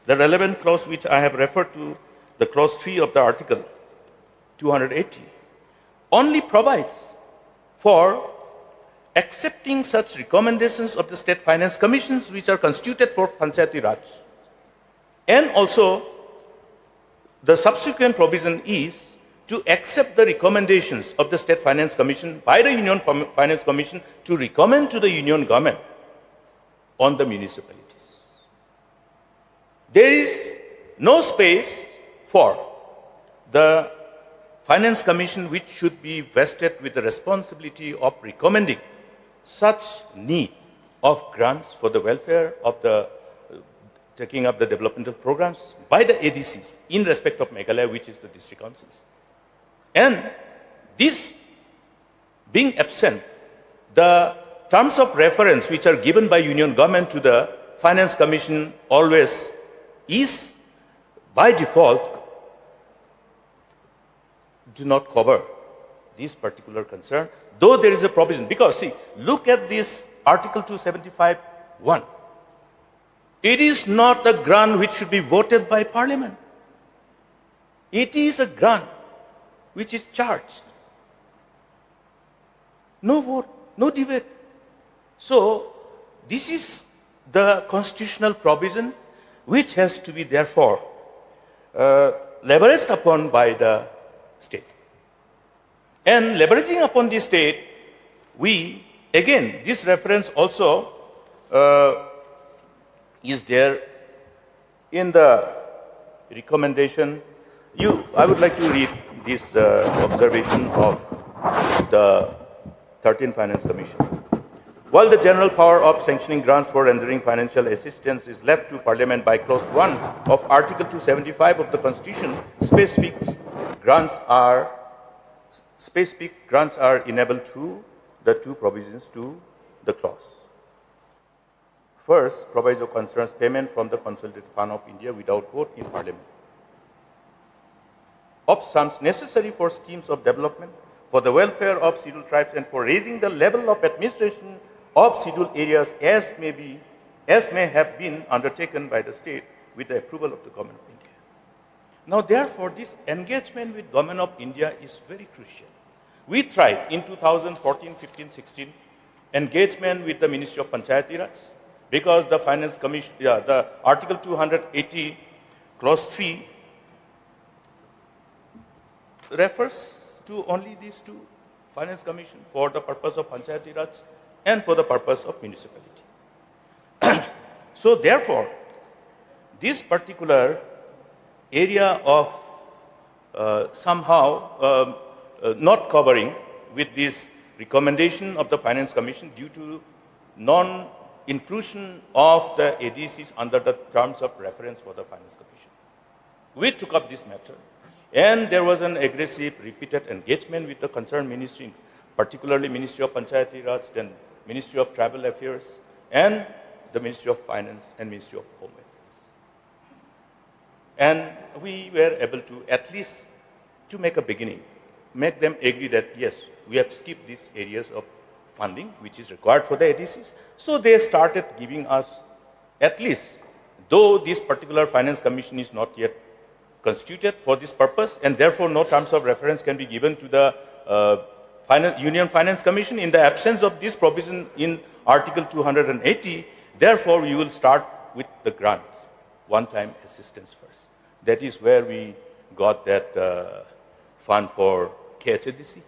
the relevant clause which I have referred to, the clause 3 of the Article 280, only provides for accepting such recommendations of the state finance commissions which are constituted for Panchayati Raj. And also, the subsequent provision is to accept the recommendations of the state finance commission by the Union Finance Commission to recommend to the union government on the municipalities. There is no space for the Finance Commission, which should be vested with the responsibility of recommending such need of grants for the welfare of the taking up the developmental programs by the ADCs in respect of Meghalaya, which is the district councils. And this being absent, the terms of reference which are given by Union Government to the Finance Commission always is by default do not cover this particular concern, though there is a provision. Because see, look at this Article 275(1). It is not a grant which should be voted by Parliament. It is a grant which is charged. No vote, no debate. So, this is the constitutional provision which has to be therefore leveraged upon by the state. And leveraging upon the state, we, again, this reference also is there in the recommendation. I would like to read this observation of the 13th Finance Commission. while the general power of sanctioning grants for rendering financial assistance is left to Parliament by Clause 1 of Article 275 of the Constitution, specific grants are enabled through the two provisions to the clause. First, proviso concerns payment from the Consolidated Fund of India without vote in Parliament of sums necessary for schemes of development, for the welfare of scheduled tribes, and for raising the level of administration of scheduled areas as may have been undertaken by the state with the approval of the Government of India. Now, therefore, this engagement with Government of India is very crucial. We tried in 2014, 15, 16, engagement with the Ministry of Panchayati Raj, because the Finance Commission, the Article 280, Clause 3, refers to only these two, Finance Commission for the purpose of Panchayati Raj and for the purpose of municipality. So therefore, this particular area of somehow not covering with this recommendation of the Finance Commission due to non-inclusion of the ADCs under the terms of reference for the Finance Commission. We took up this matter, and there was an aggressive, repeated engagement with the concerned ministry, particularly Ministry of Panchayati Raj, then Ministry of Tribal Affairs, and the Ministry of Finance and Ministry of Home Affairs. And we were able to, at least to make a beginning, make them agree that yes, we have skipped these areas of funding which is required for the ADCs. So they started giving us, at least, though this particular Finance Commission is not yet constituted for this purpose, and therefore no terms of reference can be given to the Union Finance Commission in the absence of this provision in Article 280. Therefore, we will start with the grant, one-time assistance first. That is where we got that fund for KHADC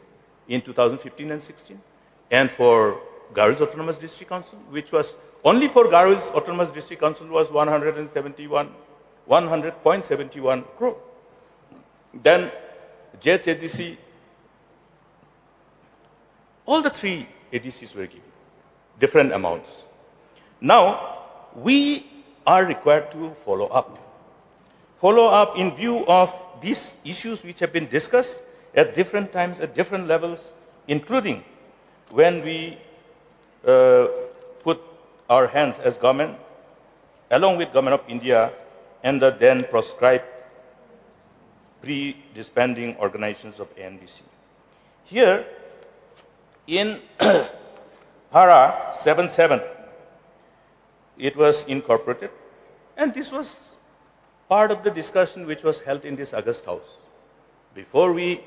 in 2015 and 16, and for Garhwal's Autonomous District Council, which was only for Garhwal's Autonomous District Council was 100.71 crore. Then JHADC, all the three ADCs were given different amounts. Now, we are required to follow up in view of these issues which have been discussed at different times, at different levels, including when we put our hands as government, along with Government of India and the then proscribed pre-disbanding organizations of ANBC. Here, in Para 77, it was incorporated, and this was part of the discussion which was held in this August House. Before we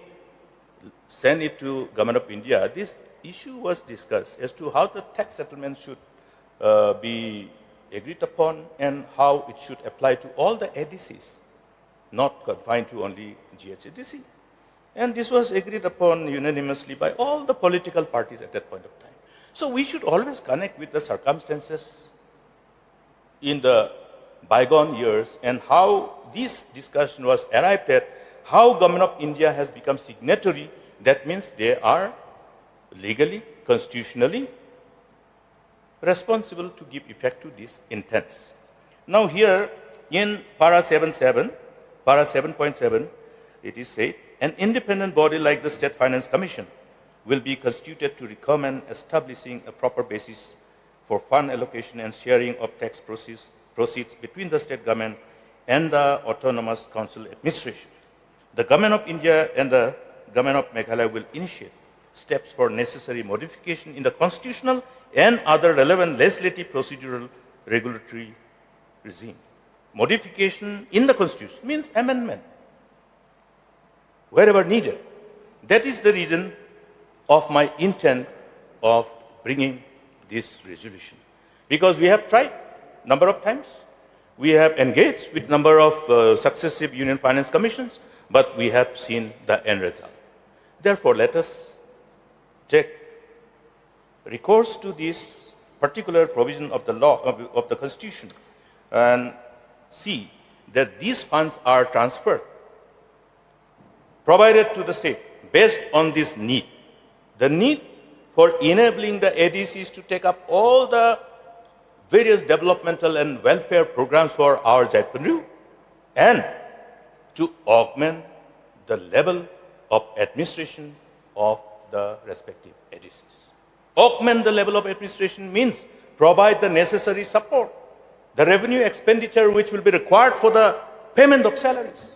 send it to Government of India, this issue was discussed as to how the tax settlement should be agreed upon and how it should apply to all the ADCs, not confined to only GHADC. And this was agreed upon unanimously by all the political parties at that point of time. So we should always connect with the circumstances in the bygone years and how this discussion was arrived at, how Government of India has become signatory. That means they are legally, constitutionally responsible to give effect to these intents. Now here in Para 7.7, it is said, an independent body like the State Finance Commission will be constituted to recommend establishing a proper basis for fund allocation and sharing of tax proceeds between the state government and the Autonomous Council Administration. The Government of India and the Government of Meghalaya will initiate steps for necessary modification in the constitutional and other relevant legislative, procedural, regulatory regime. Modification in the Constitution means amendment, wherever needed. That is the reason of my intent of bringing this resolution. Because we have tried a number of times, we have engaged with a number of successive Union Finance Commissions, but we have seen the end result. Therefore, let us take recourse to this particular provision of the law, of the Constitution, and see that these funds are transferred, provided to the state based on this need. The need for enabling the ADCs to take up all the various developmental and welfare programs for our Jaipunru, and to augment the level of administration of the respective ADCs. Augment the level of administration means provide the necessary support, the revenue expenditure which will be required for the payment of salaries.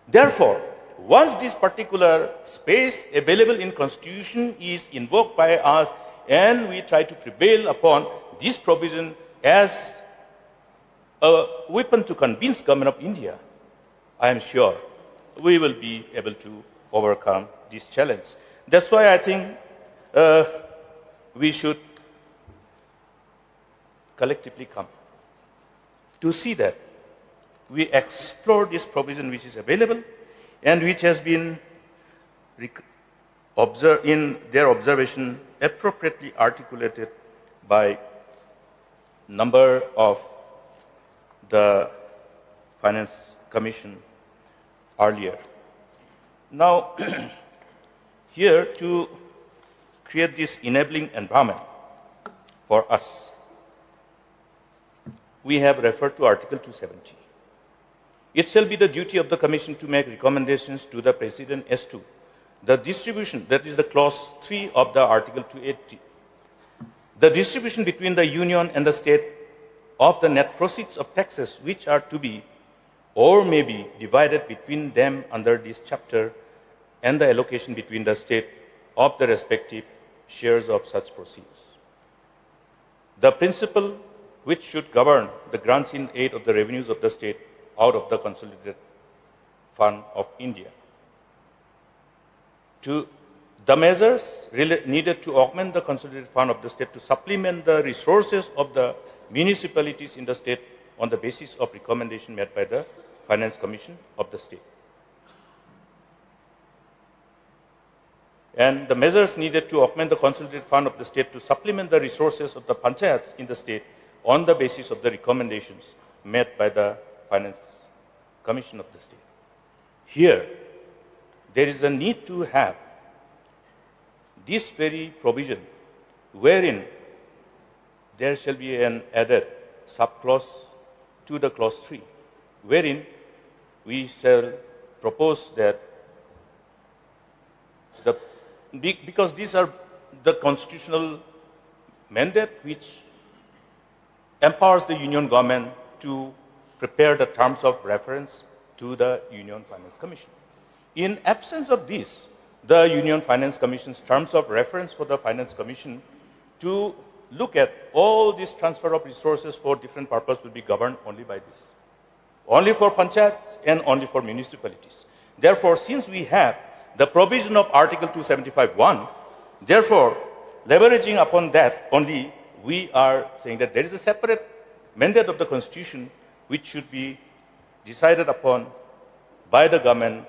Therefore, once this particular space available in Constitution is invoked by us and we try to prevail upon this provision as a weapon to convince Government of India, I am sure we will be able to overcome this challenge. That's why I think we should collectively come to see that we explore this provision which is available and which has been in their observation appropriately articulated by number of the Finance Commission earlier. Now, here to create this enabling environment for us, we have referred to Article 270. It shall be the duty of the Commission to make recommendations to the President as to the distribution, that is the clause 3 of the Article 280, the distribution between the Union and the State of the net proceeds of taxes which are to be or may be divided between them under this chapter, and the allocation between the State of the respective shares of such proceeds. The principle which should govern the grants in aid of the revenues of the State out of the Consolidated Fund of India. To the measures needed to augment the Consolidated Fund of the State to supplement the resources of the municipalities in the State on the basis of recommendation made by the Finance Commission of the State. And the measures needed to augment the Consolidated Fund of the State to supplement the resources of the panchayats in the State on the basis of the recommendations made by the Finance Commission of the State. Here, there is a need to have this very provision wherein there shall be an added subclause to the clause 3, wherein we shall propose that because these are the constitutional mandate which empowers the Union government to prepare the terms of reference to the Union Finance Commission. In absence of this, the Union Finance Commission's terms of reference for the Finance Commission to look at all this transfer of resources for different purposes will be governed only by this. Only for panchayats and only for municipalities. Therefore, since we have the provision of Article 275(1), therefore, leveraging upon that only, we are saying that there is a separate mandate of the Constitution which should be decided upon by the government,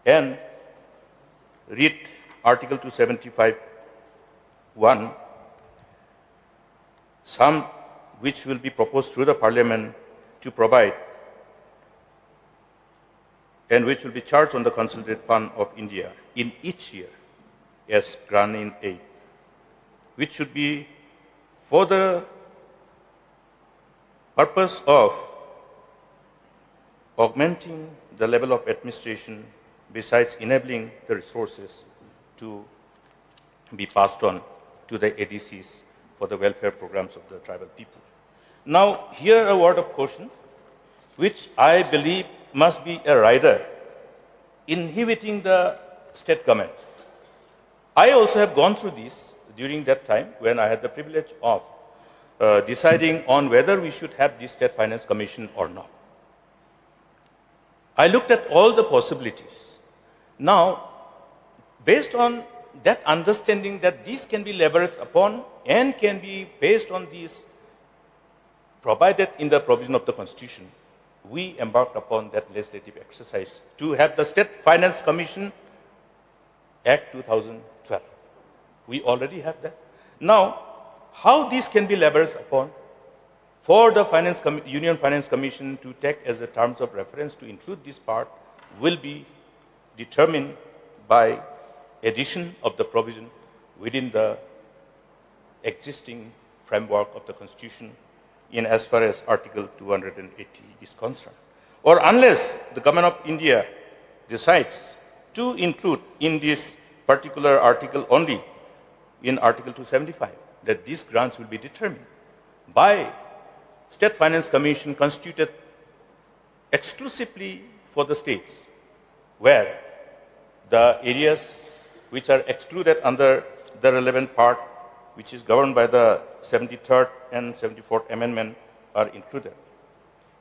and read Article 275(1), some which will be proposed through the Parliament to provide and which will be charged on the Consolidated Fund of India in each year as grant in aid, which should be for the purpose of augmenting the level of administration besides enabling the resources to be passed on to the ADCs for the welfare programs of the tribal people. Now, here a word of caution, which I believe must be a rider inhibiting the state government. I also have gone through this during that time when I had the privilege of deciding on whether we should have this State Finance Commission or not. I looked at all the possibilities. Now, based on that understanding that this can be leveraged upon and can be based on these provided in the provision of the Constitution, we embarked upon that legislative exercise to have the State Finance Commission Act 2012. We already have that. Now, how this can be leveraged upon for the Union Finance Commission to take as a terms of reference to include this part will be determined by addition of the provision within the existing framework of the Constitution in as far as Article 280 is concerned. Or unless the Government of India decides to include in this particular article only in Article 275, that these grants will be determined by State Finance Commission constituted exclusively for the states, where the areas which are excluded under the relevant part, which is governed by the 73rd and 74th Amendment, are included.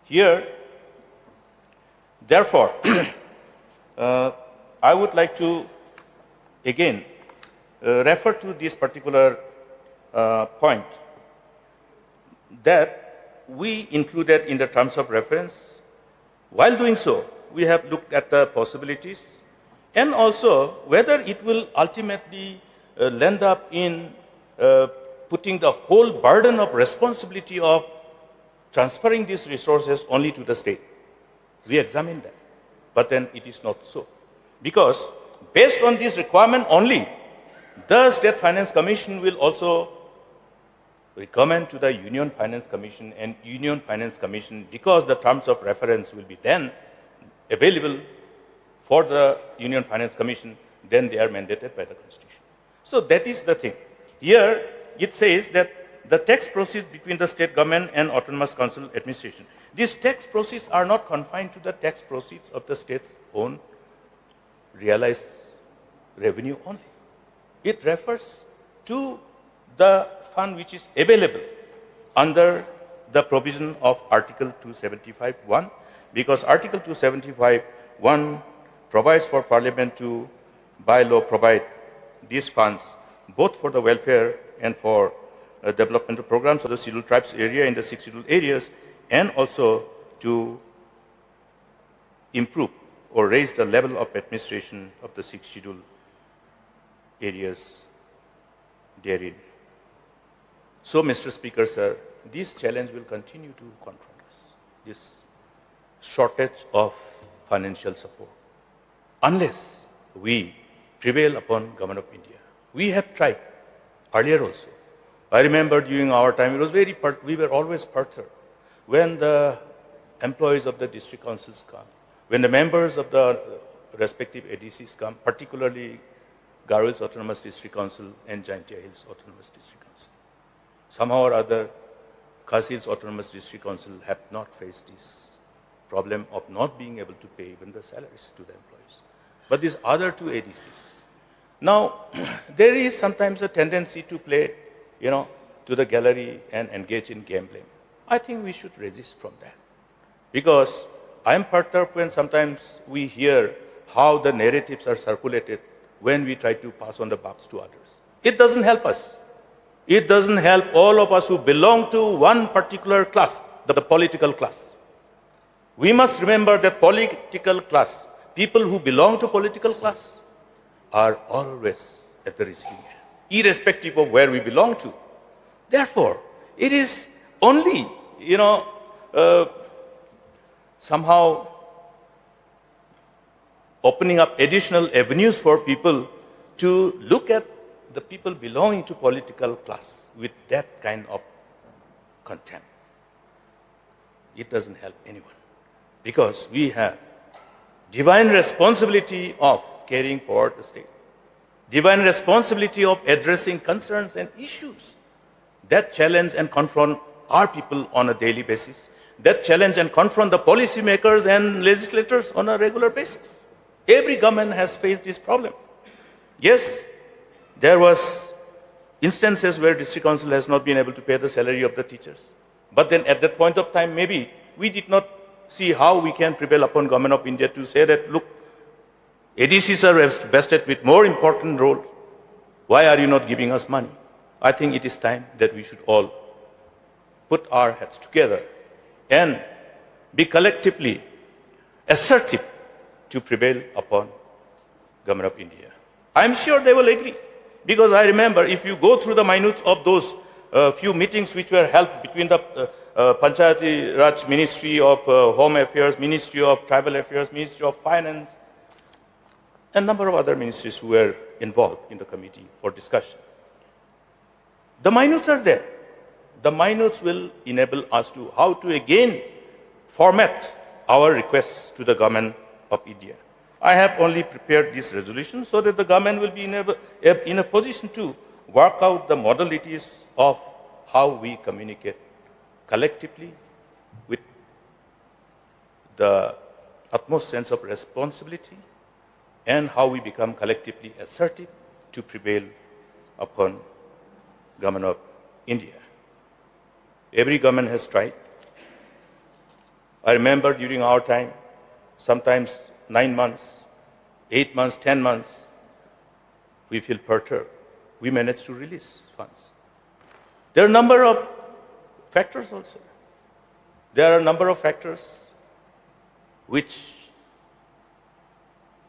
Here, therefore, I would like to again refer to this particular point that we included in the terms of reference. While doing so, we have looked at the possibilities and also whether it will ultimately land up in putting the whole burden of responsibility of transferring these resources only to the state. We examined that, but then it is not so. Because based on this requirement only, the State Finance Commission will also recommend to the Union Finance Commission, and Union Finance Commission, because the terms of reference will be then available for the Union Finance Commission, then they are mandated by the Constitution. So that is the thing. Here it says that the tax proceeds between the state government and autonomous council administration. These tax proceeds are not confined to the tax proceeds of the state's own realized revenue only. It refers to the fund which is available under the provision of Article 275(1), because Article 275(1) provides for Parliament to, by law, provide these funds both for the welfare and for developmental programs of the scheduled tribes area in the 6 scheduled areas, and also to improve or raise the level of administration of the 6 scheduled areas therein. So, Mr. Speaker, sir, this challenge will continue to confront us, this shortage of financial support, unless we prevail upon Government of India. We have tried earlier also. I remember during our time, it was we were always perturbed when the employees of the district councils come, when the members of the respective ADCs come, particularly Garhwal's Autonomous District Council and Jaintia Hills Autonomous District Council. Somehow or other, Khasi Hills Autonomous District Council have not faced this problem of not being able to pay even the salaries to the employees. But these other two ADCs. Now, there is sometimes a tendency to play, to the gallery and engage in gambling. I think we should resist from that. Because I am perturbed when sometimes we hear how the narratives are circulated when we try to pass on the bucks to others. It doesn't help us. It doesn't help all of us who belong to one particular class, the political class. We must remember that political class, people who belong to political class, are always at the receiving end, irrespective of where we belong to. Therefore, it is only, somehow opening up additional avenues for people to look at the people belonging to political class with that kind of contempt. It doesn't help anyone, because we have divine responsibility of caring for the state, divine responsibility of addressing concerns and issues that challenge and confront our people on a daily basis, that challenge and confront the policymakers and legislators on a regular basis. Every government has faced this problem. Yes, there was instances where district council has not been able to pay the salary of the teachers. But then at that point of time, maybe we did not see how we can prevail upon Government of India to say that, look, ADCs are vested with more important role. Why are you not giving us money? I think it is time that we should all put our heads together and be collectively assertive to prevail upon Government of India. I am sure they will agree, because I remember, if you go through the minutes of those few meetings which were held between the Panchayati Raj Ministry of Home Affairs, Ministry of Tribal Affairs, Ministry of Finance, a number of other ministries who were involved in the committee for discussion. The minutes are there. The minutes will enable us to how to again format our requests to the government of India. I have only prepared this resolution so that the government will be in a position to work out the modalities of how we communicate collectively with the utmost sense of responsibility and how we become collectively assertive to prevail upon government of India. Every government has tried. I remember during our time, sometimes 9 months, 8 months, 10 months, we feel perturbed. We managed to release funds. There are a number of factors also. There are a number of factors which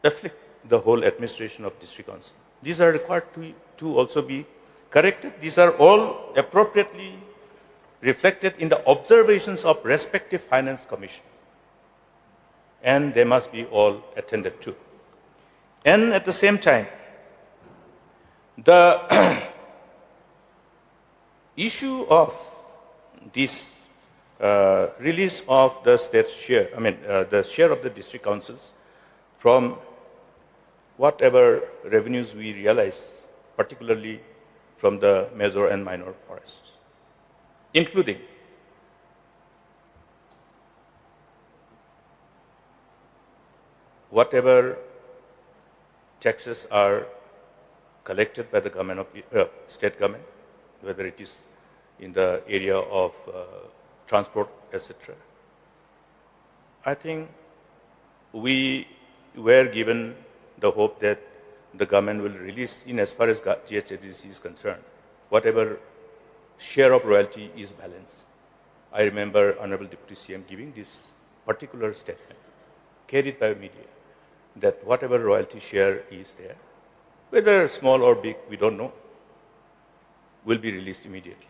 afflict the whole administration of district council. These are required to also be corrected. These are all appropriately reflected in the observations of respective finance commission. And they must be all attended to. And at the same time, the issue of this release of the state share, the share of the district councils from whatever revenues we realize, particularly from the major and minor forests, including whatever taxes are collected by the government of state government, whether it is in the area of transport, etc. I think we were given the hope that the government will release, in as far as GHADC is concerned, whatever share of royalty is balanced. I remember Honorable Deputy CM giving this particular statement, carried by media, that whatever royalty share is there, whether small or big, we don't know, will be released immediately.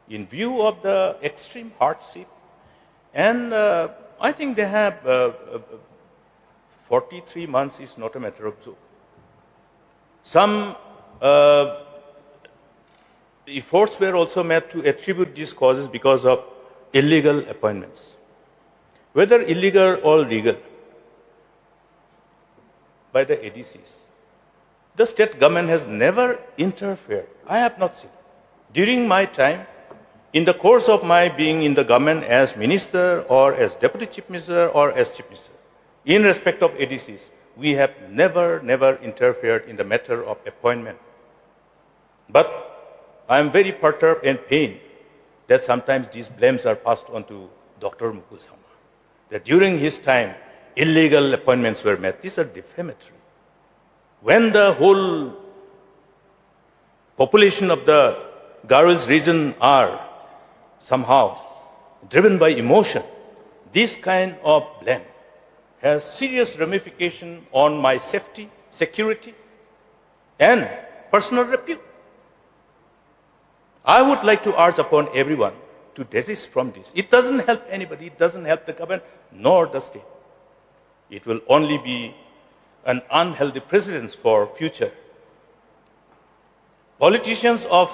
In view of the extreme hardship, and I think they have 43 months is not a matter of joke. Some efforts were also made to attribute these causes because of illegal appointments. Whether illegal or legal, by the ADCs. The state government has never interfered. I have not seen. During my time, in the course of my being in the government as minister or as deputy chief minister or as chief minister, in respect of ADCs, we have never interfered in the matter of appointment. But I am very perturbed and pained that sometimes these blames are passed on to Dr. Mukul Sharma, that during his time, illegal appointments were made. These are defamatory. When the whole population of the Garhwals region are somehow driven by emotion, this kind of blame has serious ramification on my safety, security, and personal repute. I would like to urge upon everyone to desist from this. It doesn't help anybody. It doesn't help the government nor the state. It will only be an unhealthy precedent for future. Politicians of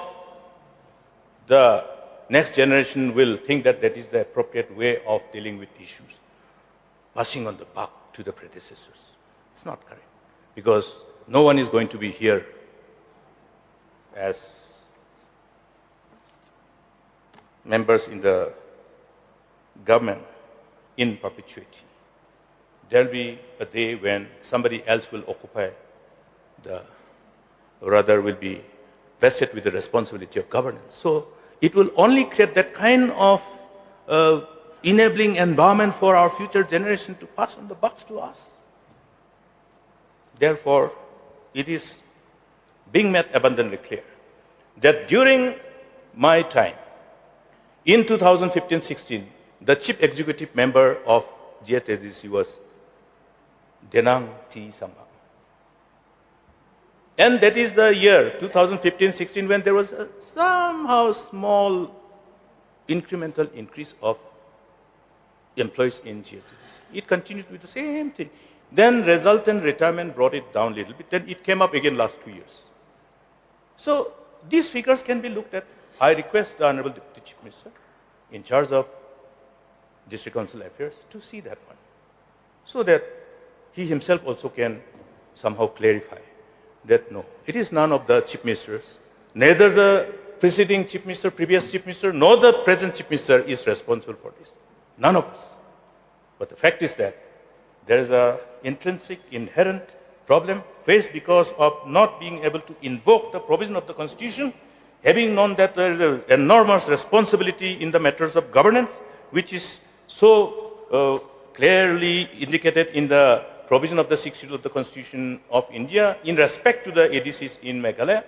the next generation will think that that is the appropriate way of dealing with issues, passing on the buck to the predecessors. It's not correct, because no one is going to be here as members in the government in perpetuity. There will be a day when somebody else will occupy will be vested with the responsibility of governance. So it will only create that kind of enabling environment for our future generation to pass on the buck to us. Therefore, it is being made abundantly clear that during my time, in 2015-16, the chief executive member of GHADC was Denang T. Sambang. And that is the year 2015-16 when there was a somehow small incremental increase of employees in GHADC. It continued with the same thing. Then resultant retirement brought it down a little bit. Then it came up again last 2 years. So these figures can be looked at. I request the Honorable Deputy Chief Minister in charge of District Council Affairs to see that one, so that he himself also can somehow clarify that no, it is none of the Chief Ministers, neither the preceding Chief Minister, previous Chief Minister, nor the present Chief Minister is responsible for this. None of us. But the fact is that there is an intrinsic, inherent problem faced because of not being able to invoke the provision of the Constitution, having known that there is an enormous responsibility in the matters of governance, which is so clearly indicated in the provision of the 6th Schedule of the Constitution of India in respect to the ADCs in Meghalaya.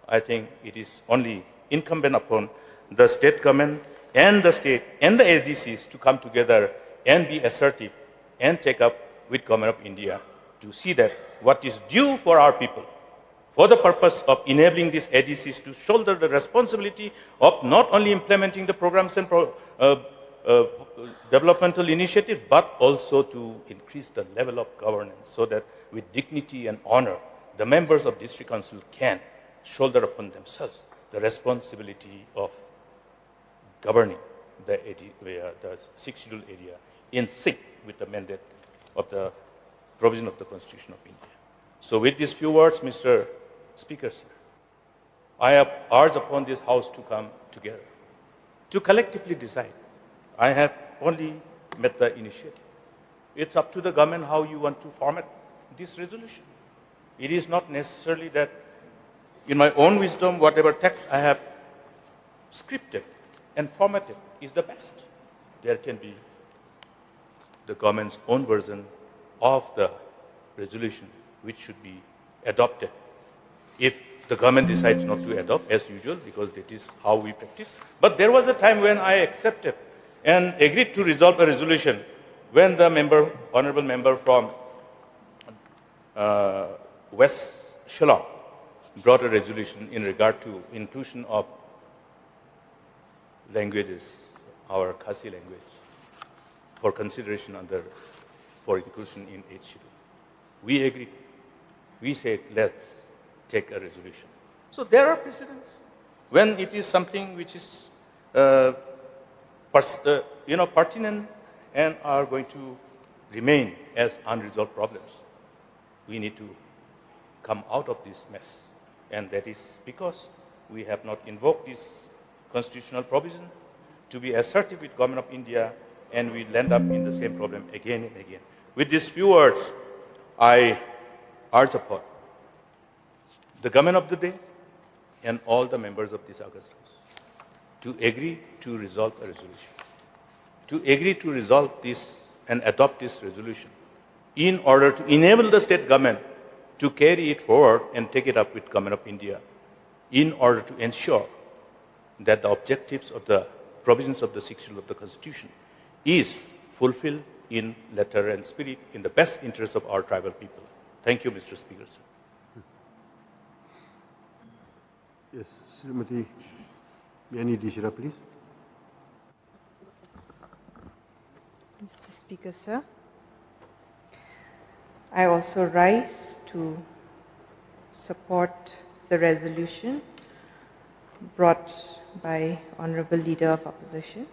I think it is only incumbent upon the state government and the state and the ADCs to come together and be assertive and take up with Government of India to see that what is due for our people, for the purpose of enabling these ADCs to shoulder the responsibility of not only implementing the programs and developmental initiatives, but also to increase the level of governance so that with dignity and honor, the members of District Council can shoulder upon themselves the responsibility of governing the 6th Schedule area in sync with the mandate of the provision of the Constitution of India. So with these few words, Mr. Speaker, sir, I have urged upon this House to come together, to collectively decide. I have only met the initiative. It's up to the government how you want to format this resolution. It is not necessarily that in my own wisdom, whatever text I have scripted and formatted is the best. There can be the government's own version of the resolution which should be adopted. If the government decides not to adopt, as usual, because that is how we practice. But there was a time when I accepted and agreed to resolve a resolution when the honorable member from West Shillong brought a resolution in regard to inclusion of languages, our Khasi language, for consideration for inclusion in 8th Schedule. We agreed. We said, let's take a resolution. So there are precedents. When it is something which is pertinent and are going to remain as unresolved problems, we need to come out of this mess. And that is because we have not invoked this constitutional provision to be assertive with Government of India, and we land up in the same problem again and again. With these few words, I urge upon the government of the day and all the members of this August House to agree to resolve a resolution, to agree to resolve this and adopt this resolution in order to enable the state government to carry it forward and take it up with Government of India in order to ensure that the objectives of the provisions of the 6th Schedule of the Constitution is fulfilled in letter and spirit in the best interest of our tribal people. Thank you, Mr. Speaker, sir. Yes, Srimati Yani Dishra, please. Mr. Speaker, sir, I also rise to support the resolution brought by Honorable Leader of Opposition.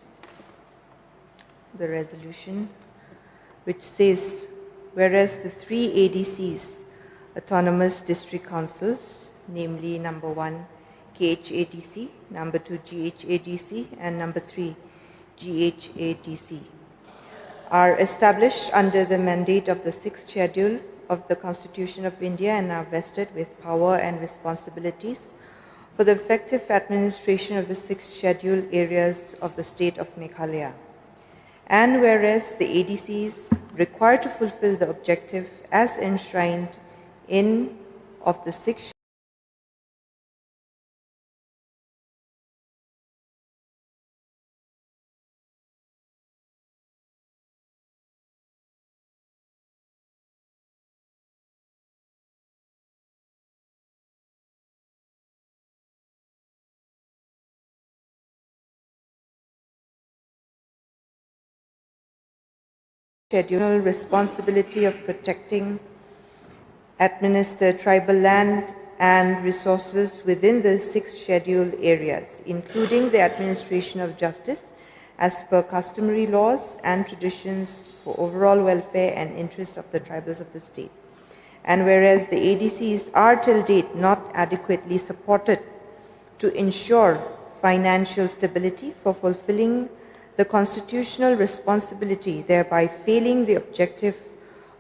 The resolution which says, whereas the 3 ADCs, autonomous district councils, namely number 1 KHADC, number 2 GHADC, and number 3 GHADC, are established under the mandate of the 6th Schedule of the Constitution of India and are vested with power and responsibilities for the effective administration of the 6th Schedule areas of the state of Meghalaya. And whereas the ADCs required to fulfill the objective as enshrined in of the 6th schedule responsibility of protecting, administer tribal land and resources within the 6 scheduled areas, including the administration of justice as per customary laws and traditions for overall welfare and interests of the tribals of the state. And whereas the ADCs are till date not adequately supported to ensure financial stability for fulfilling the constitutional responsibility, thereby failing the objective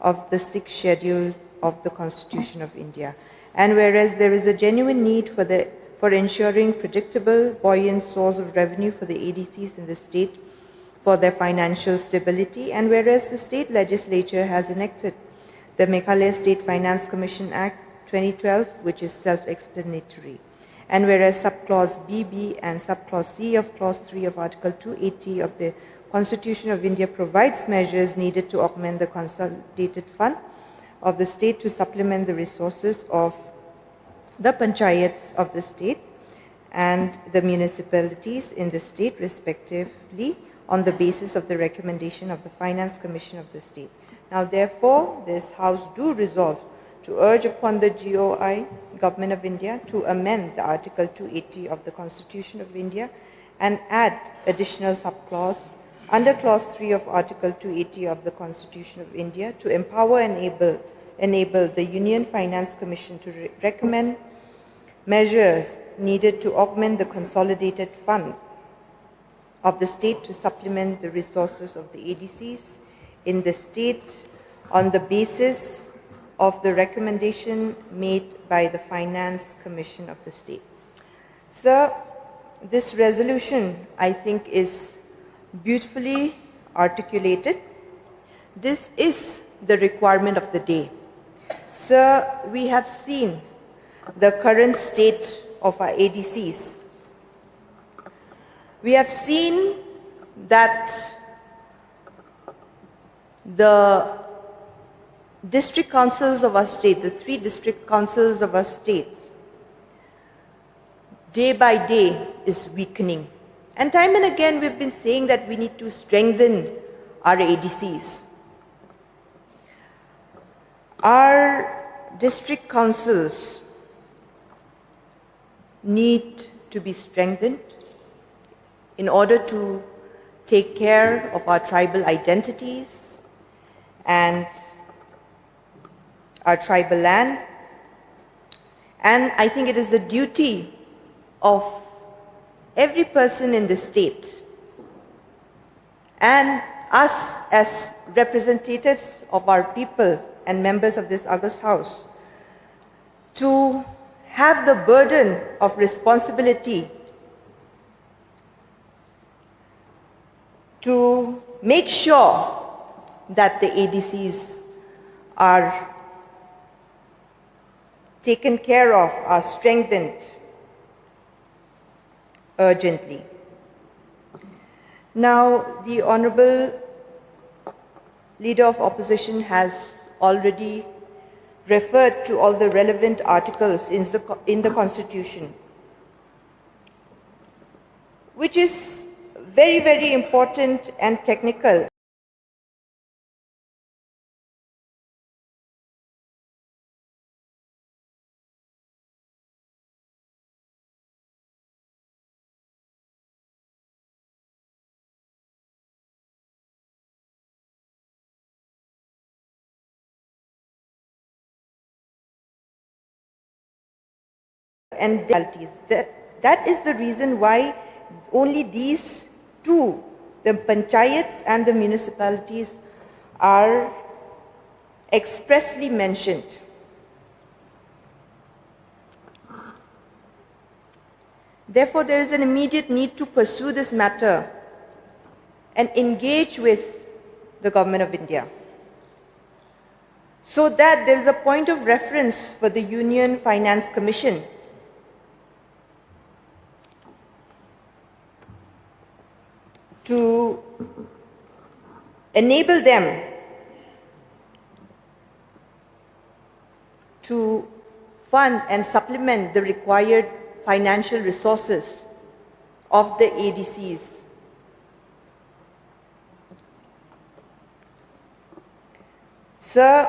of the 6th schedule of the Constitution of India. And whereas there is a genuine need for ensuring predictable, buoyant source of revenue for the ADCs in the state for their financial stability, and whereas the state legislature has enacted the Meghalaya State Finance Commission Act 2012, which is self-explanatory. And whereas subclause BB and subclause C of clause 3 of Article 280 of the Constitution of India provides measures needed to augment the consolidated fund of the state to supplement the resources of the panchayats of the state and the municipalities in the state respectively on the basis of the recommendation of the Finance Commission of the state. Now therefore, this House do resolve to urge upon the GOI, Government of India, to amend the Article 280 of the Constitution of India and add additional subclause under clause 3 of Article 280 of the Constitution of India to empower and enable the Union Finance Commission to recommend measures needed to augment the consolidated fund of the state to supplement the resources of the ADCs in the state on the basis of the recommendation made by the Finance Commission of the state. Sir, this resolution, I think, is beautifully articulated. This is the requirement of the day. Sir, we have seen the current state of our ADCs. We have seen that the district councils of our state, the 3 district councils of our states, day by day is weakening. And time and again we've been saying that we need to strengthen our ADCs. Our district councils need to be strengthened in order to take care of our tribal identities and our tribal land. And I think it is a duty of every person in the state and us as representatives of our people and members of this August House to have the burden of responsibility to make sure that the ADCs are taken care of, are strengthened urgently. Now, the Honorable Leader of Opposition has already referred to all the relevant articles in the Constitution, which is very, very important and technical. And that is the reason why only these 2, the panchayats and the municipalities, are expressly mentioned. Therefore, there is an immediate need to pursue this matter and engage with the Government of India, so that there is a point of reference for the Union Finance Commission to enable them to fund and supplement the required financial resources of the ADCs. Sir,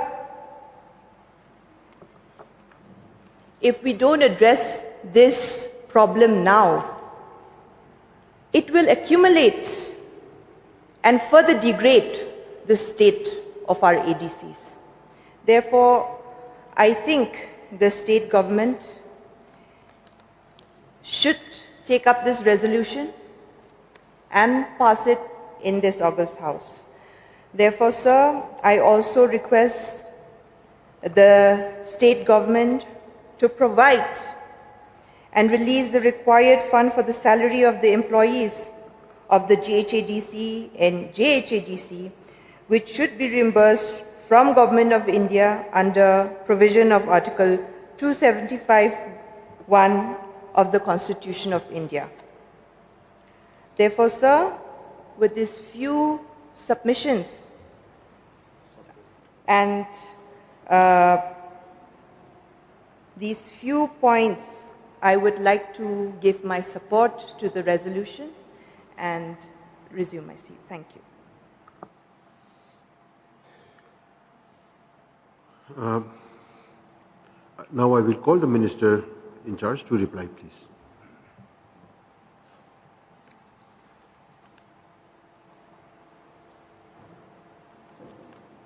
if we don't address this problem now, it will accumulate and further degrade the state of our ADCs. Therefore, I think the state government should take up this resolution and pass it in this August House. Therefore, sir, I also request the state government to provide and release the required fund for the salary of the employees of the GHADC and JHADC, which should be reimbursed from Government of India under provision of Article 275(1) of the Constitution of India. Therefore, sir, with these few submissions and these few points, I would like to give my support to the resolution and resume my seat. Thank you. Now I will call the Minister in charge to reply, please.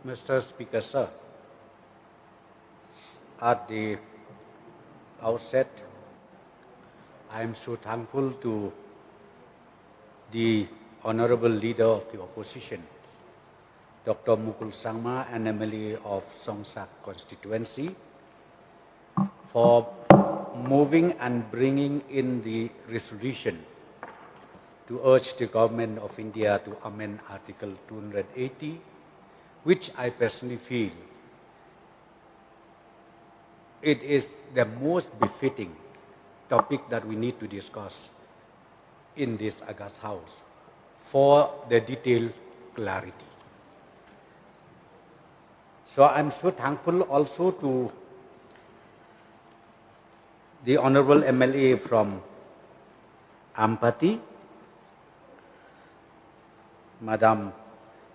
Mr. Speaker, sir, at the outset, I am so thankful to the Honorable Leader of the Opposition, Dr. Mukul Sangma, an MLA of Songsak constituency, for moving and bringing in the resolution to urge the Government of India to amend Article 280, which I personally feel it is the most befitting topic that we need to discuss in this August House for the detailed clarity. So I'm so thankful also to the Honorable MLA from Ampati, Madam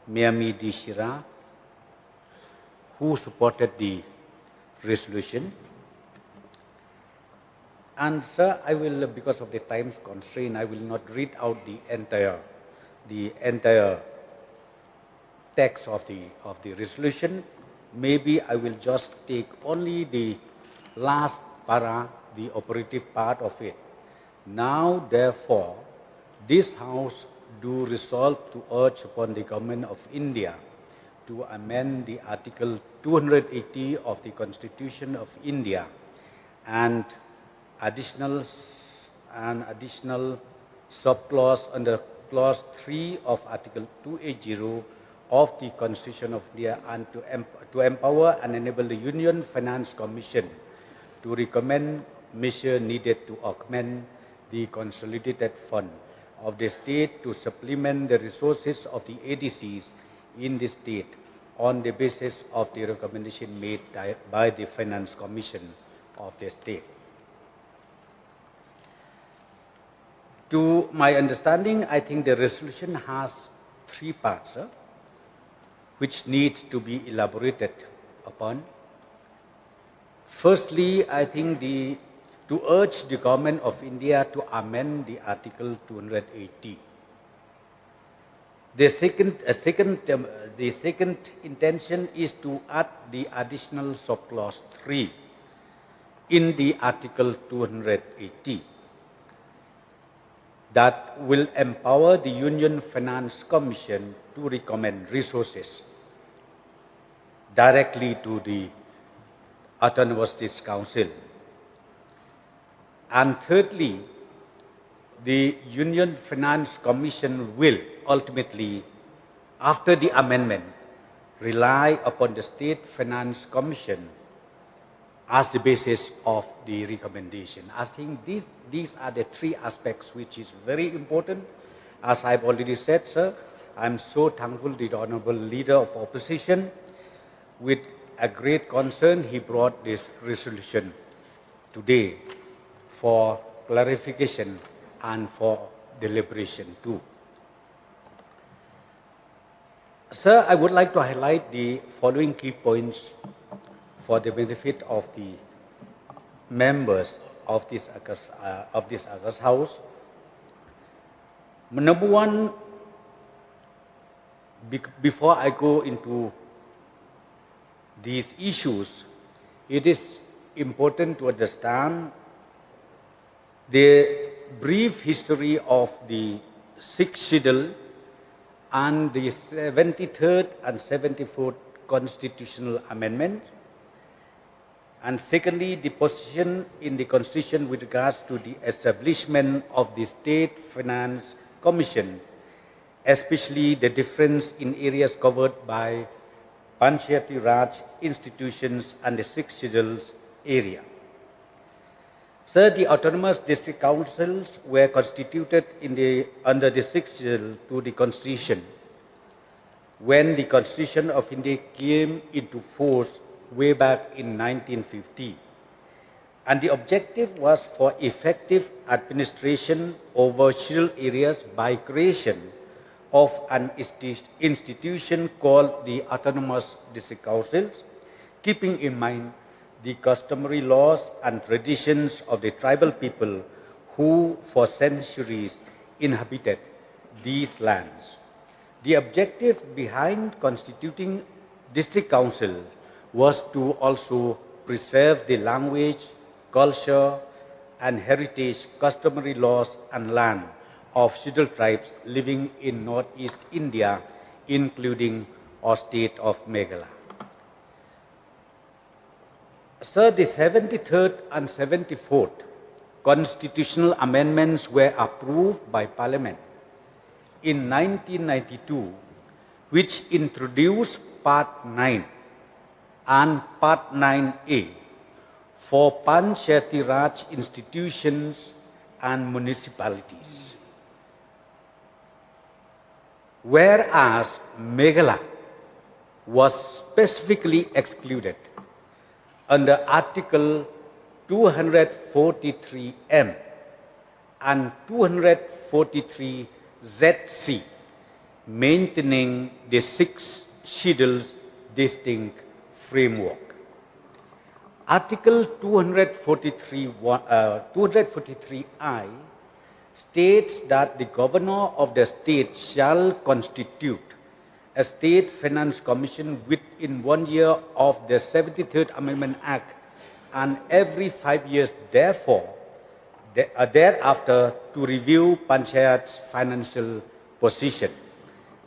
Miami Dishira, who supported the resolution. And sir, I will, because of the time's constraint, I will not read out the entire text of the resolution. Maybe I will just take only the last para, the operative part of it. Now, therefore, this House do resolve to urge upon the Government of India to amend the Article 280 of the Constitution of India and additional subclause under Clause 3 of Article 280 of the Constitution of India, and to empower and enable the Union Finance Commission to recommend measures needed to augment the consolidated fund of the state to supplement the resources of the ADCs in the state on the basis of the recommendation made by the Finance Commission of the state. To my understanding, I think the resolution has three parts, which needs to be elaborated upon. Firstly, I think to urge the Government of India to amend the Article 280. The second intention is to add the additional subclause 3 in the Article 280 that will empower the Union Finance Commission to recommend resources directly to the Autonomous States Council. And thirdly, the Union Finance Commission will ultimately, after the amendment, rely upon the State Finance Commission as the basis of the recommendation. I think these are the three aspects which is very important. As I've already said, sir, I'm so thankful to the Honorable Leader of Opposition. With a great concern, he brought this resolution today for clarification and for deliberation too. Sir, I would like to highlight the following key points for the benefit of the members of this August House. Number one, before I go into these issues, it is important to understand the brief history of the 6th schedule and the 73rd and 74th constitutional amendment. And secondly, the position in the Constitution with regards to the establishment of the State Finance Commission, especially the difference in areas covered by Panchayati Raj institutions and the 6th schedule's area. Sir, the autonomous district councils were constituted under the 6th schedule to the Constitution when the Constitution of India came into force way back in 1950. And the objective was for effective administration over scheduled areas by creation of an institution called the Autonomous District Councils, keeping in mind the customary laws and traditions of the tribal people who for centuries inhabited these lands. The objective behind constituting district council was to also preserve the language, culture, and heritage, customary laws and land of scheduled tribes living in northeast India, including our state of Meghalaya. Sir, the 73rd and 74th constitutional amendments were approved by Parliament in 1992, which introduced Part 9 and Part 9A for Panchayati Raj institutions and municipalities. Whereas Meghalaya was specifically excluded under Article 243M and 243ZC, maintaining the 6 schedules distinct framework. Article 243I states that the governor of the state shall constitute a State Finance Commission within 1 year of the 73rd Amendment Act, and every 5 years thereafter to review Panchayat's financial position.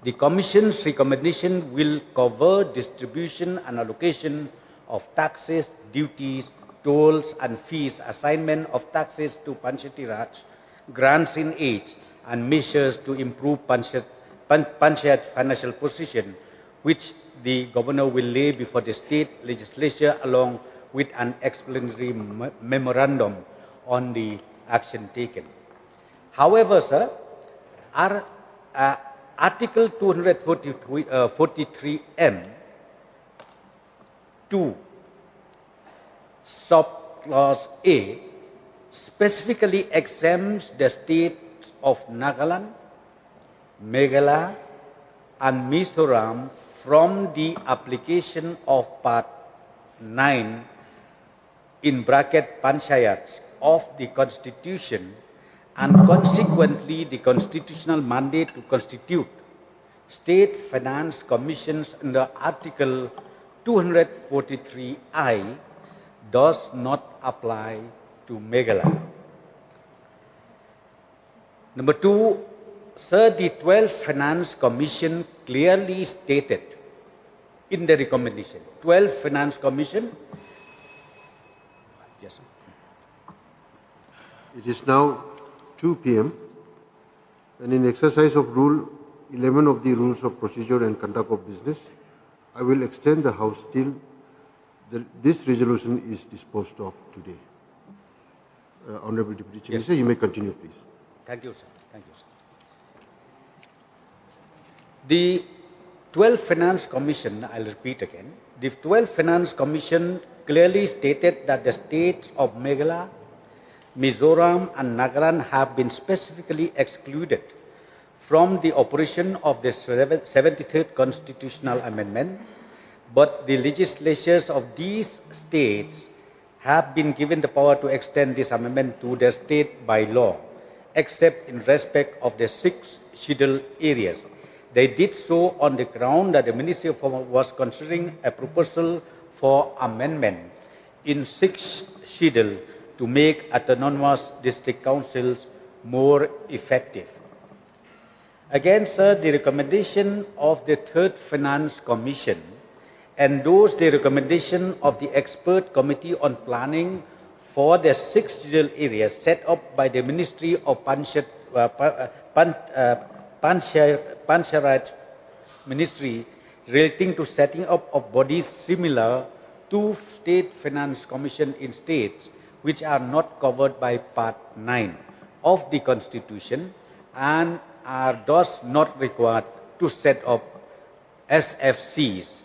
The Commission's recommendation will cover distribution and allocation of taxes, duties, tolls and fees, assignment of taxes to Panchayati Raj, grants in aid, and measures to improve Panchayat financial position, which the governor will lay before the state legislature along with an explanatory memorandum on the action taken. However, sir, our Article 243M 2 subclause A specifically exempts the states of Nagaland, Meghalaya and Mizoram from the application of Part 9 in bracket Panchayats of the Constitution, and consequently the constitutional mandate to constitute state finance commissions under Article 243I does not apply to Meghalaya. Number two, sir, the 12th Finance Commission clearly stated in the recommendation, 12th Finance Commission. Yes, sir. It is now 2 p.m. and in exercise of Rule 11 of the Rules of Procedure and Conduct of Business, I will extend the House till this resolution is disposed of today. Honorable Deputy Chief Minister, you may continue, please. Thank you, sir. Thank you, sir. The 12th Finance Commission, I'll repeat again, the 12th Finance Commission clearly stated that the states of Meghalaya, Mizoram and Nagaland have been specifically excluded from the operation of the 73rd Constitutional Amendment, but the legislatures of these states have been given the power to extend this amendment to their state by law, except in respect of the 6 scheduled areas. They did so on the ground that the Ministry of Home was considering a proposal for amendment in 6 schedule to make autonomous district councils more effective. Again, sir, the recommendation of the Third Finance Commission endorsed the recommendation of the Expert Committee on Planning for the 6 scheduled areas set up by the Ministry of Panchayat Ministry relating to setting up of bodies similar to State Finance Commission in states which are not covered by Part 9 of the Constitution and are thus not required to set up SFCs.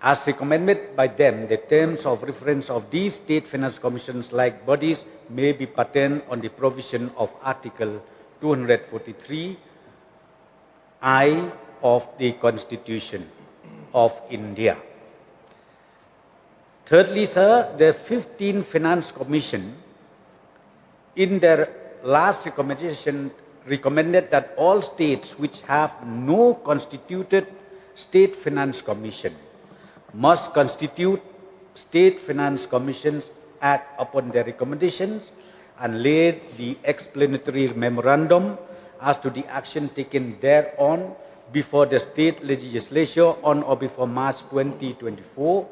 As recommended by them, the terms of reference of these state finance commissions like bodies may be patterned on the provision of Article 243I of the Constitution of India. Thirdly, sir, the 15th Finance Commission, in their last recommendation, recommended that all states which have no constituted State Finance Commission must constitute State Finance Commissions, act upon their recommendations, and laid the explanatory memorandum as to the action taken thereon before the state legislature on or before March 2024.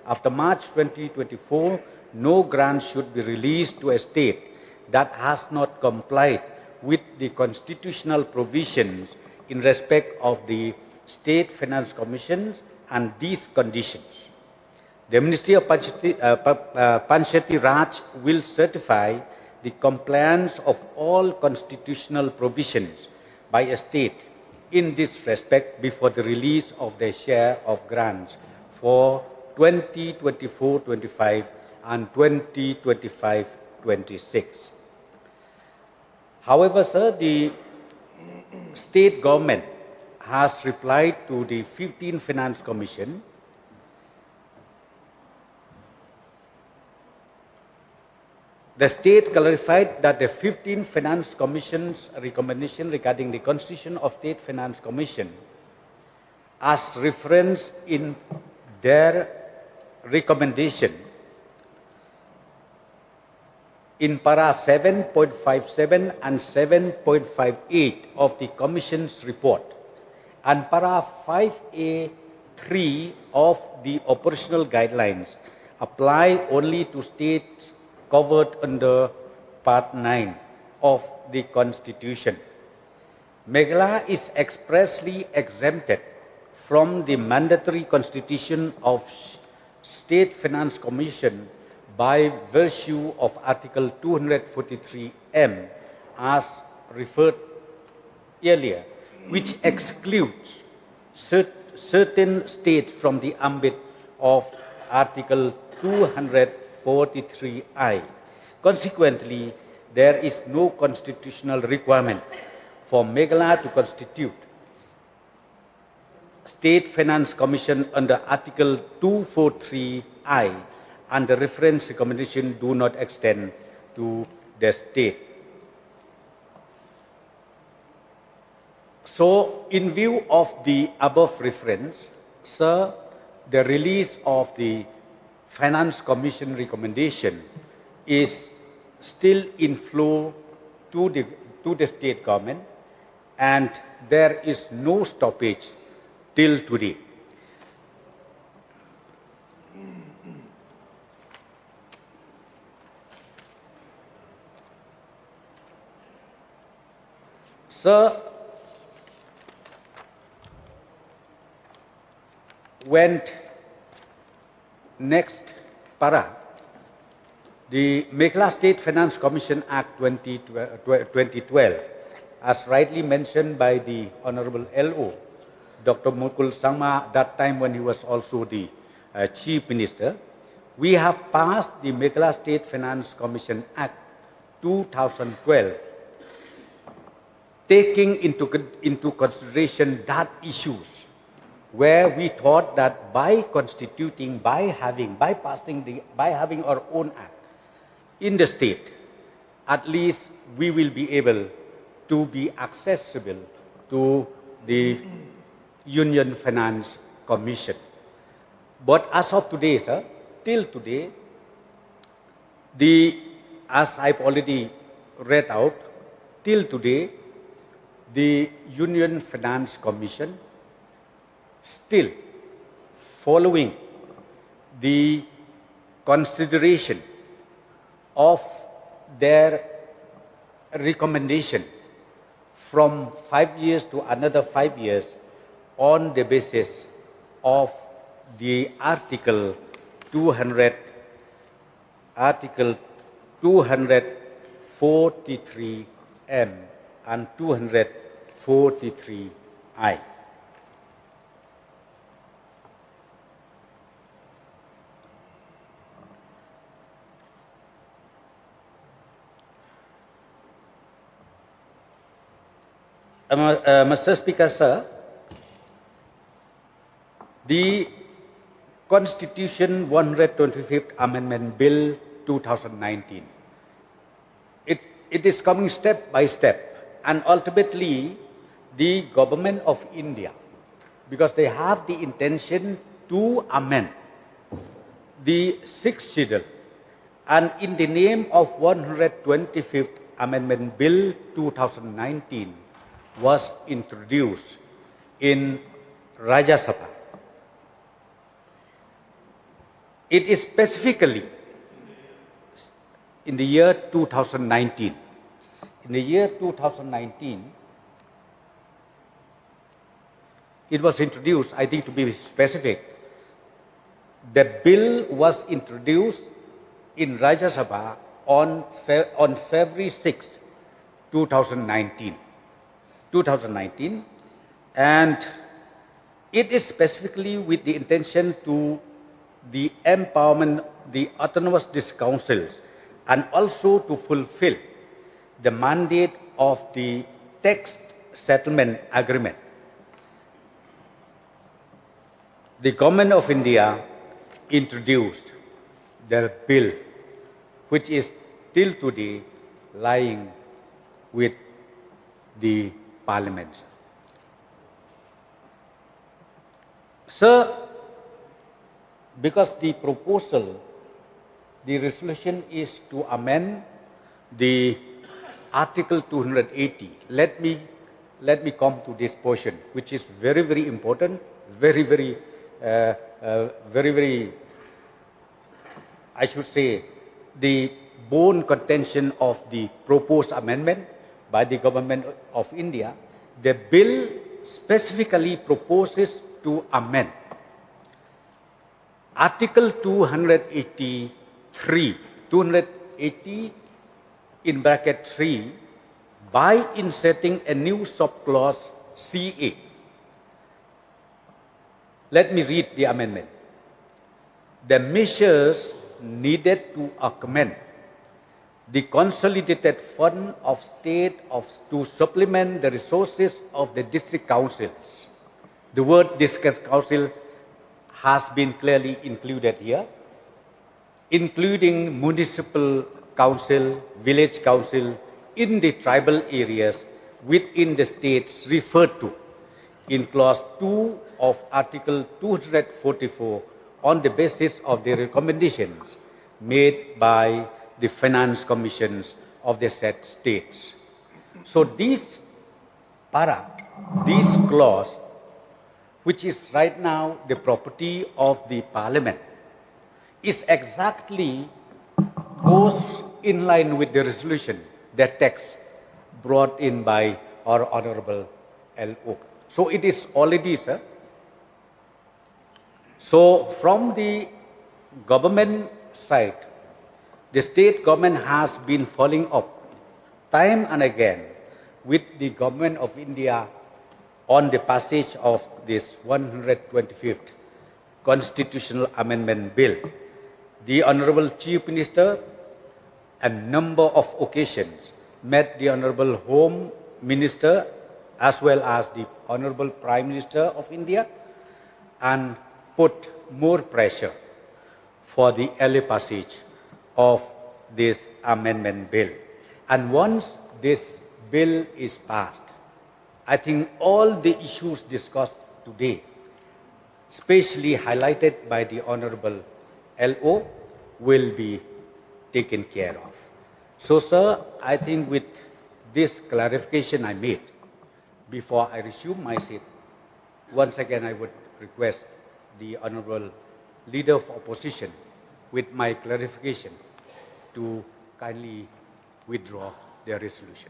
After March 2024, no grant should be released to a state that has not complied with the constitutional provisions in respect of the State Finance Commissions and these conditions. The Ministry of Panchayati Raj will certify the compliance of all constitutional provisions by a state in this respect before the release of their share of grants for 2024-25 and 2025-26. However, sir, the state government has replied to the 15th Finance Commission The state clarified that the 15th Finance Commission's recommendation regarding the constitution of State Finance Commission, as referenced in their recommendation in para 7.57 and 7.58 of the Commission's report and para 5A3 of the operational guidelines apply only to states covered under Part 9 of the Constitution. Meghalaya is expressly exempted from the mandatory constitution of State Finance Commission by virtue of Article 243M as referred earlier, which excludes certain states from the ambit of Article 243I. Consequently, there is no constitutional requirement for Meghalaya to constitute State Finance Commission under Article 243I, and the reference recommendation do not extend to the state. So, in view of the above reference, sir, the release of the Finance Commission recommendation is still in flow to the state government, and there is no stoppage till today. Sir, went next para, the Meghalaya State Finance Commission Act 2012, as rightly mentioned by the Honorable LO, Dr. Mukul Sangma, that time when he was also the Chief Minister, we have passed the Meghalaya State Finance Commission Act 2012. taking into consideration that issues where we thought that by constituting, by having our own act in the state, at least we will be able to be accessible to the Union Finance Commission. But as of today, sir, till today, as I've already read out, till today, the Union Finance Commission still following the consideration of their recommendation from 5 years to another 5 years on the basis of the Article 243M and 243I. Mr. Speaker, sir, the Constitution 125th Amendment Bill 2019, it is coming step by step, and ultimately the government of India, because they have the intention to amend the 6th schedule, and in the name of 125th Amendment Bill 2019 was introduced in Rajya Sabha. It is specifically in the year 2019. In the year 2019, it was introduced, I think to be specific, the bill was introduced in Rajya Sabha on February 6, 2019, and it is specifically with the intention to the empowerment, the autonomous district councils, and also to fulfill the mandate of the tax settlement agreement. The government of India introduced their bill, which is till today lying with the parliament. Sir, because the proposal, the resolution is to amend the Article 280. Let me come to this portion, which is very, very important, very, I should say, the bone contention of the proposed amendment by the government of India. The bill specifically proposes to amend Article 280 in bracket 3 by inserting a new subclause CA. Let me read the amendment. The measures needed to augment the consolidated fund of state to supplement the resources of the district councils. The word district council has been clearly included here, including municipal council, village council in the tribal areas within the states referred to in clause 2 of Article 244 on the basis of the recommendations made by the finance commissions of the said states. So this clause, which is right now the property of the parliament, is exactly goes in line with the resolution, the text brought in by our Honorable LO. So it is already, sir. So from the government side, the state government has been following up time and again with the government of India on the passage of this 125th Constitutional Amendment Bill. The Honorable Chief Minister, a number of occasions, met the Honorable Home Minister as well as the Honorable Prime Minister of India and put more pressure for the early passage of this amendment bill. And once this bill is passed, I think all the issues discussed today, especially highlighted by the Honorable LO, will be taken care of. So, sir, I think with this clarification I made, before I resume my seat, once again I would request the Honorable Leader of Opposition, with my clarification, to kindly withdraw their resolution.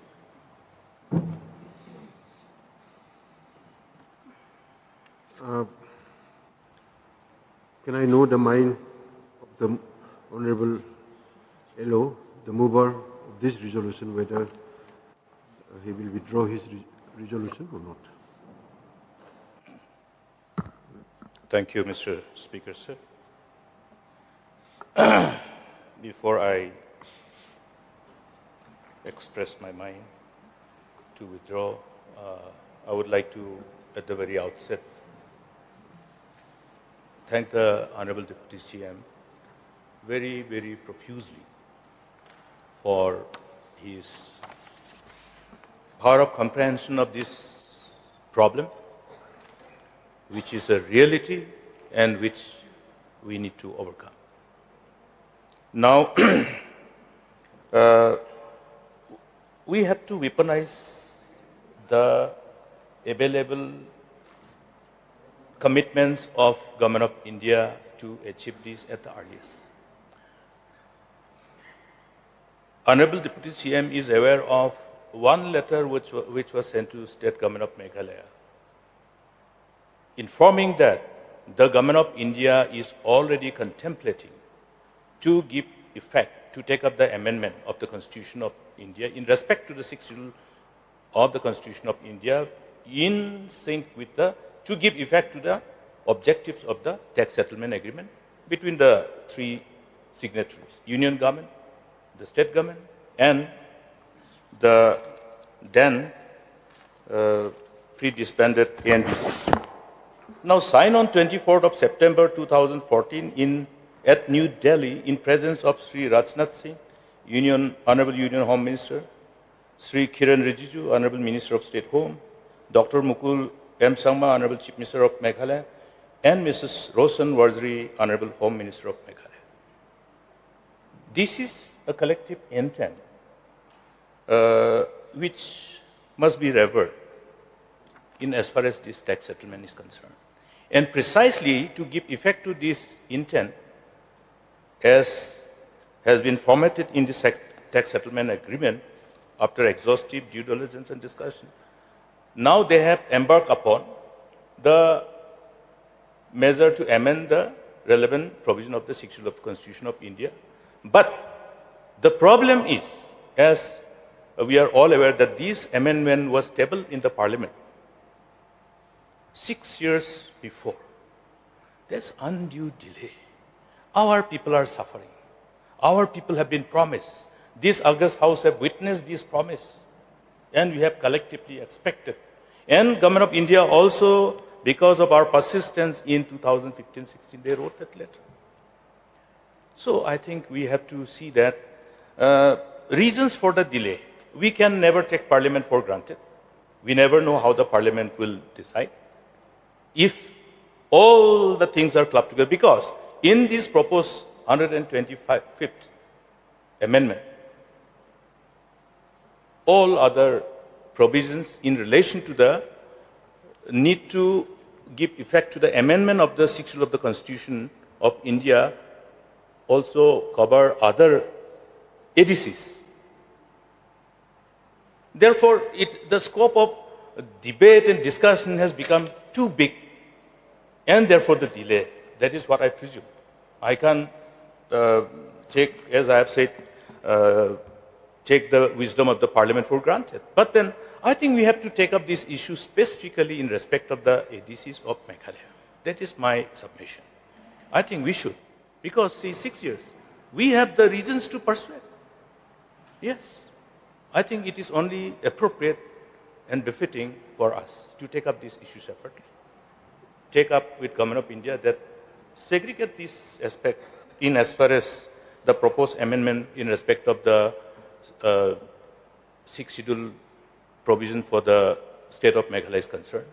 Can I know the mind of the Honorable LO, the mover of this resolution, whether he will withdraw his resolution or not? Thank you, Mr. Speaker, sir. Before I express my mind to withdraw, I would like to, at the very outset, thank the Honorable Deputy CM very, very profusely for his power of comprehension of this problem, which is a reality and which we need to overcome. Now, we have to weaponize the available commitments of Government of India to achieve this at the earliest. Honorable Deputy CM is aware of one letter which was sent to State Government of Meghalaya, informing that the Government of India is already contemplating to give effect, to take up the amendment of the Constitution of India in respect to the 6th schedule of the Constitution of India, in sync with to give effect to the objectives of the tax settlement agreement between the three signatories, Union Government, the State Government, and the then pre-disbanded ANBC. Now signed on 24th of September 2014 at New Delhi in presence of Sri Rajnath Singh, Honorable Union Home Minister, Sri Kiran Rijiju, Honorable Minister of State Home, Dr. Mukul M. Sangma, Honorable Chief Minister of Meghalaya, and Mrs. Rosan Wardry, Honorable Home Minister of Meghalaya. This is a collective intent which must be revered in as far as this tax settlement is concerned. And precisely to give effect to this intent, as has been formatted in this tax settlement agreement after exhaustive due diligence and discussion, now they have embarked upon the measure to amend the relevant provision of the 6th schedule of the Constitution of India. But the problem is, as we are all aware, that this amendment was tabled in the Parliament 6 years before. There's undue delay. Our people are suffering. Our people have been promised. This August House have witnessed this promise, and we have collectively expected. And Government of India also, because of our persistence in 2015-16, they wrote that letter. So I think we have to see that reasons for the delay. We can never take Parliament for granted. We never know how the Parliament will decide. If all the things are clubbed together, because in this proposed 125th amendment, all other provisions in relation to the need to give effect to the amendment of the 6th schedule of the Constitution of India also cover other ADCs. Therefore, the scope of debate and discussion has become too big, and therefore the delay. That is what I presume. I can take, as I have said, take the wisdom of the Parliament for granted. But then I think we have to take up this issue specifically in respect of the ADCs of Meghalaya. That is my submission. I think we should, because see, 6 years, we have the reasons to persuade. Yes, I think it is only appropriate and befitting for us to take up this issue separately. Take up with Government of India that segregate this aspect in as far as the proposed amendment in respect of the sixth schedule provision for the state of Meghalaya is concerned,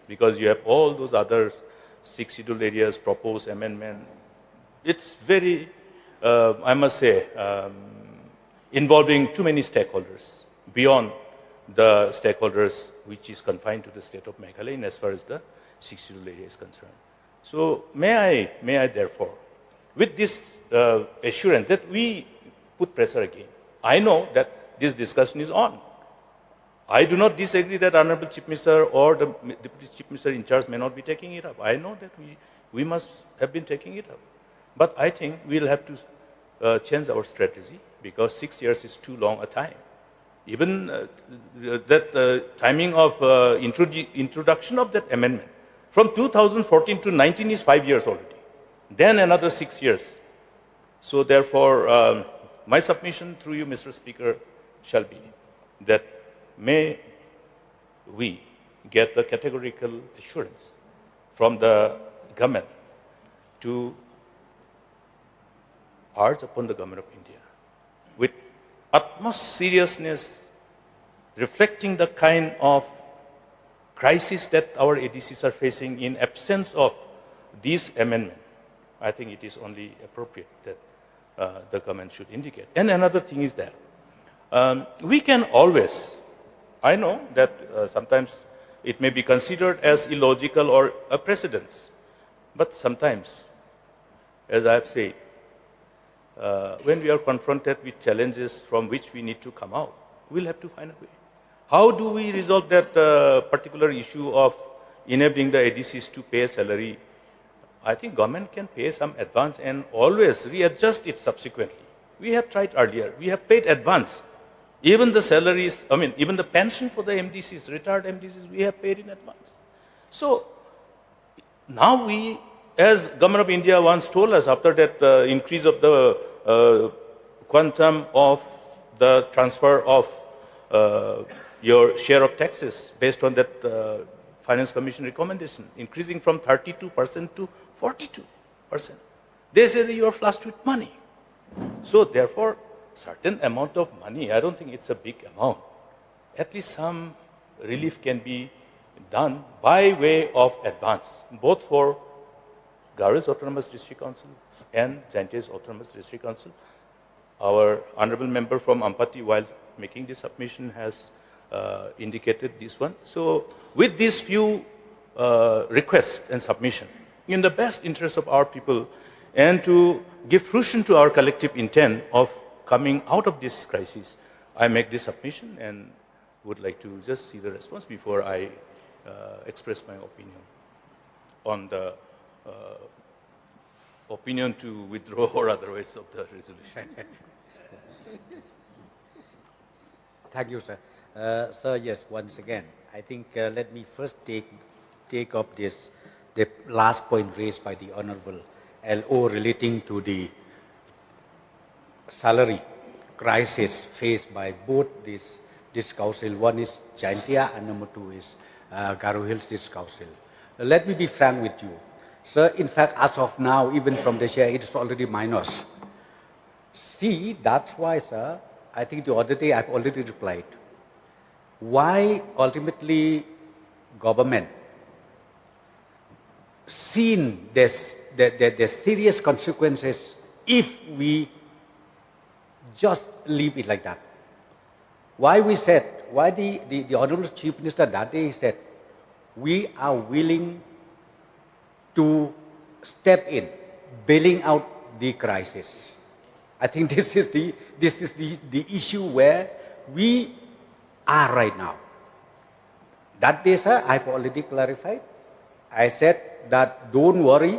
because you have all those other sixth schedule areas proposed amendment. It's very, I must say, involving too many stakeholders beyond the stakeholders which is confined to the state of Meghalaya in as far as the sixth schedule area is concerned. So may I therefore, with this assurance that we put pressure again. I know that this discussion is on. I do not disagree that Honorable Chief Minister or the Deputy Chief Minister in charge may not be taking it up. I know that we must have been taking it up. But I think we'll have to change our strategy, because 6 years is too long a time. Even that timing of introduction of that amendment from 2014 to 19 is 5 years already. Then another 6 years. So therefore, my submission through you, Mr. Speaker, shall be that may we get the categorical assurance from the government to urge upon the Government of India with utmost seriousness, reflecting the kind of crisis that our ADCs are facing in absence of this amendment. I think it is only appropriate that the government should indicate. And another thing is that we can always, I know that sometimes it may be considered as illogical or a precedence, but sometimes, as I have said, when we are confronted with challenges from which we need to come out, we'll have to find a way. How do we resolve that particular issue of enabling the ADCs to pay salary? I think government can pay some advance and always readjust it subsequently. We have tried earlier. We have paid advance. Even the salaries, even the pension for the MDCs, retired MDCs, we have paid in advance. So now we, as Government of India once told us after that increase of the quantum of the transfer of your share of taxes based on that Finance Commission recommendation, increasing from 32% to 42%. They said you are flushed with money. So therefore, certain amount of money, I don't think it's a big amount. At least some relief can be done by way of advance, both for Gaurel's Autonomous District Council and Jaintia's Autonomous District Council. Our honorable member from Ampati, while making this submission, has indicated this one. So with these few requests and submission, in the best interest of our people and to give fruition to our collective intent of coming out of this crisis, I make this submission and would like to just see the response before I express my opinion on the opinion to withdraw or otherwise of the resolution. Thank you, sir. Sir, yes, once again, I think let me first take up the last point raised by the Honorable LO relating to the salary crisis faced by both this council. One is Jaintia and number two is Garo Hills District Council. Let me be frank with you. Sir, in fact, as of now, even from the share, it is already minus. See, that's why, sir, I think the other day I've already replied. Why ultimately government seen the serious consequences if we just leave it like that? Why we said, why the Honorable Chief Minister that day said, we are willing to step in, bailing out the crisis. I think this is the issue where we are right now. That day, sir, I've already clarified. I said that don't worry,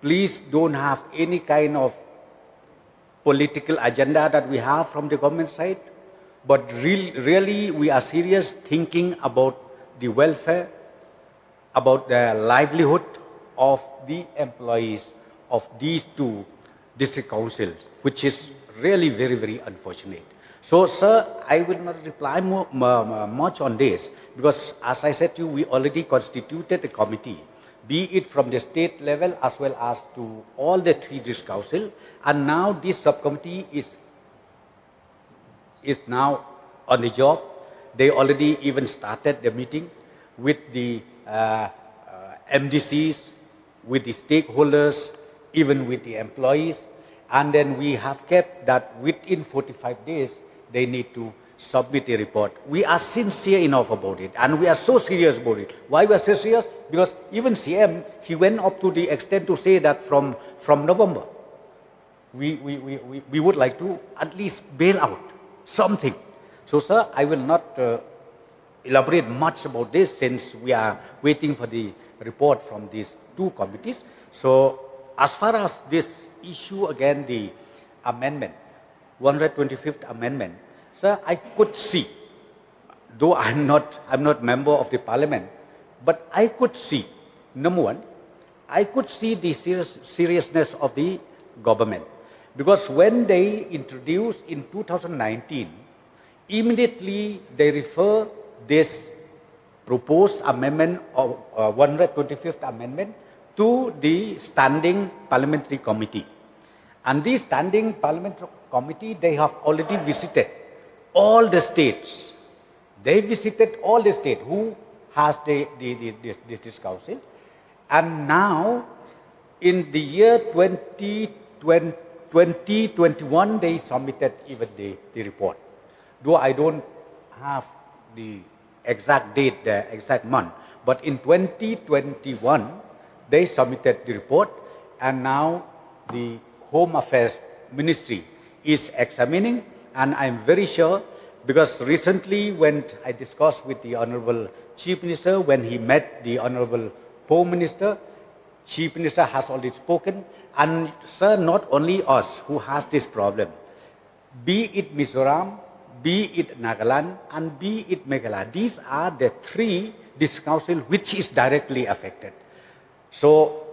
please don't have any kind of political agenda that we have from the government side, but really we are serious thinking about the welfare, about the livelihood of the employees of these two district councils, which is really very, very unfortunate. So, sir, I will not reply much on this because, as I said to you, we already constituted a committee, be it from the state level as well as to all the three district council, and now this subcommittee is now on the job. They already even started the meeting with the MDCs, with the stakeholders, even with the employees, and then we have kept that within 45 days, they need to submit a report. We are sincere enough about it, and we are so serious about it. Why we are so serious? Because even CM, he went up to the extent to say that from November, we would like to at least bail out something. So, sir, I will not elaborate much about this since we are waiting for the report from these two committees. So, as far as this issue, again, the amendment, 125th amendment, sir, I could see, though I'm not member of the parliament, but I could see, number one, I could see the seriousness of the government. Because when they introduced in 2019, immediately they refer this proposed amendment of 125th amendment to the standing parliamentary committee. And this standing parliamentary committee, they have already visited all the states. They visited all the states who has this council. And now, in the year 2021, they submitted even the report. Though I don't have the exact date, the exact month, but in 2021, they submitted the report, and now the Home Affairs Ministry is examining, and I'm very sure, because recently when I discussed with the Honorable Chief Minister, when he met the Honorable Home Minister, Chief Minister has already spoken, and sir, not only us who has this problem, be it Mizoram, be it Nagaland, and be it Meghalaya, these are the three district council which is directly affected. So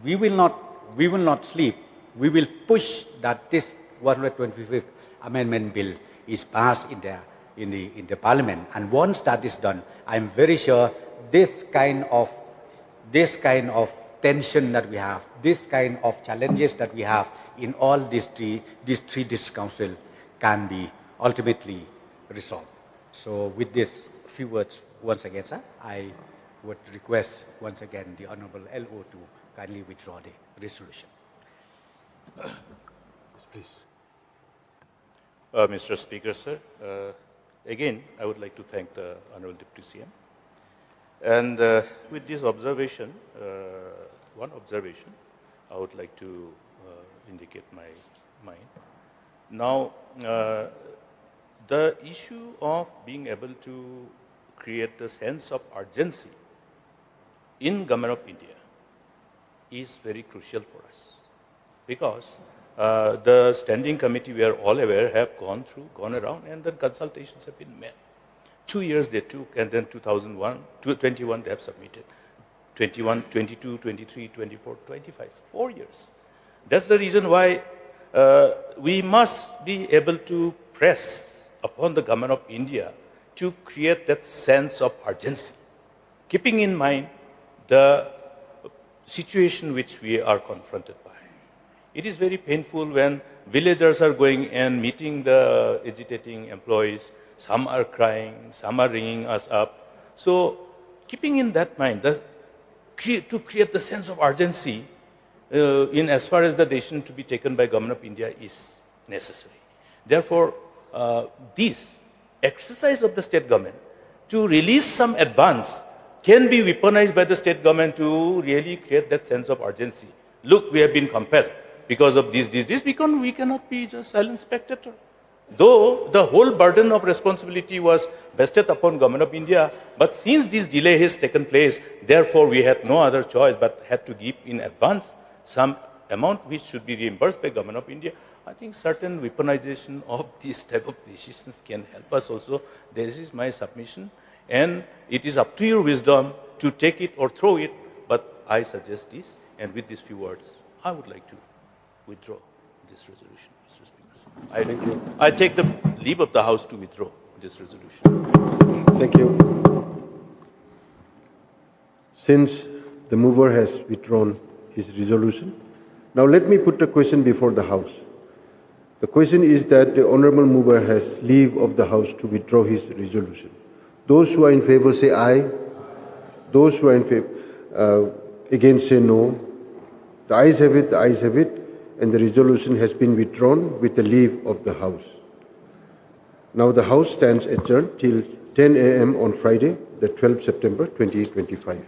we will not sleep. We will push that this 125th amendment bill is passed in the parliament. And once that is done, I'm very sure this kind of tension that we have, this kind of challenges that we have in all these three district council can be ultimately resolved. So with this few words, once again, sir, I would request once again the Honorable LO to kindly withdraw the resolution. Yes, please. Mr. Speaker, sir, again, I would like to thank the Honorable Deputy CM. And with this observation, one observation, I would like to indicate my mind. Now, the issue of being able to create the sense of urgency in Government of India is very crucial for us, because the standing committee, we are all aware, have gone around, and then consultations have been made. 2 years they took, and then 2021 they have submitted. 21, 22, 23, 24, 25, 4 years. That's the reason why we must be able to press upon the Government of India to create that sense of urgency, keeping in mind the situation which we are confronted by. It is very painful when villagers are going and meeting the agitating employees. Some are crying, some are ringing us up. So, keeping in that mind, to create the sense of urgency in as far as the decision to be taken by Government of India is necessary. Therefore, this exercise of the state government to release some advance can be weaponized by the state government to really create that sense of urgency. Look, we have been compelled because of this, because we cannot be just silent spectator. Though the whole burden of responsibility was vested upon Government of India, but since this delay has taken place, therefore we had no other choice but had to give in advance some amount which should be reimbursed by Government of India. I think certain weaponization of these type of decisions can help us also. This is my submission, and it is up to your wisdom to take it or throw it, but I suggest this, and with these few words, I would like to withdraw this resolution, Mr. Speaker. I take the leave of the House to withdraw this resolution. Thank you. Since the mover has withdrawn his resolution, now let me put the question before the House. The question is that the honourable mover has leave of the House to withdraw his resolution. Those who are in favour say aye. Those who are in favor, against say no. The ayes have it, and the resolution has been withdrawn with the leave of the House. Now the House stands adjourned till 10 a.m. on Friday, the 12th September 2025.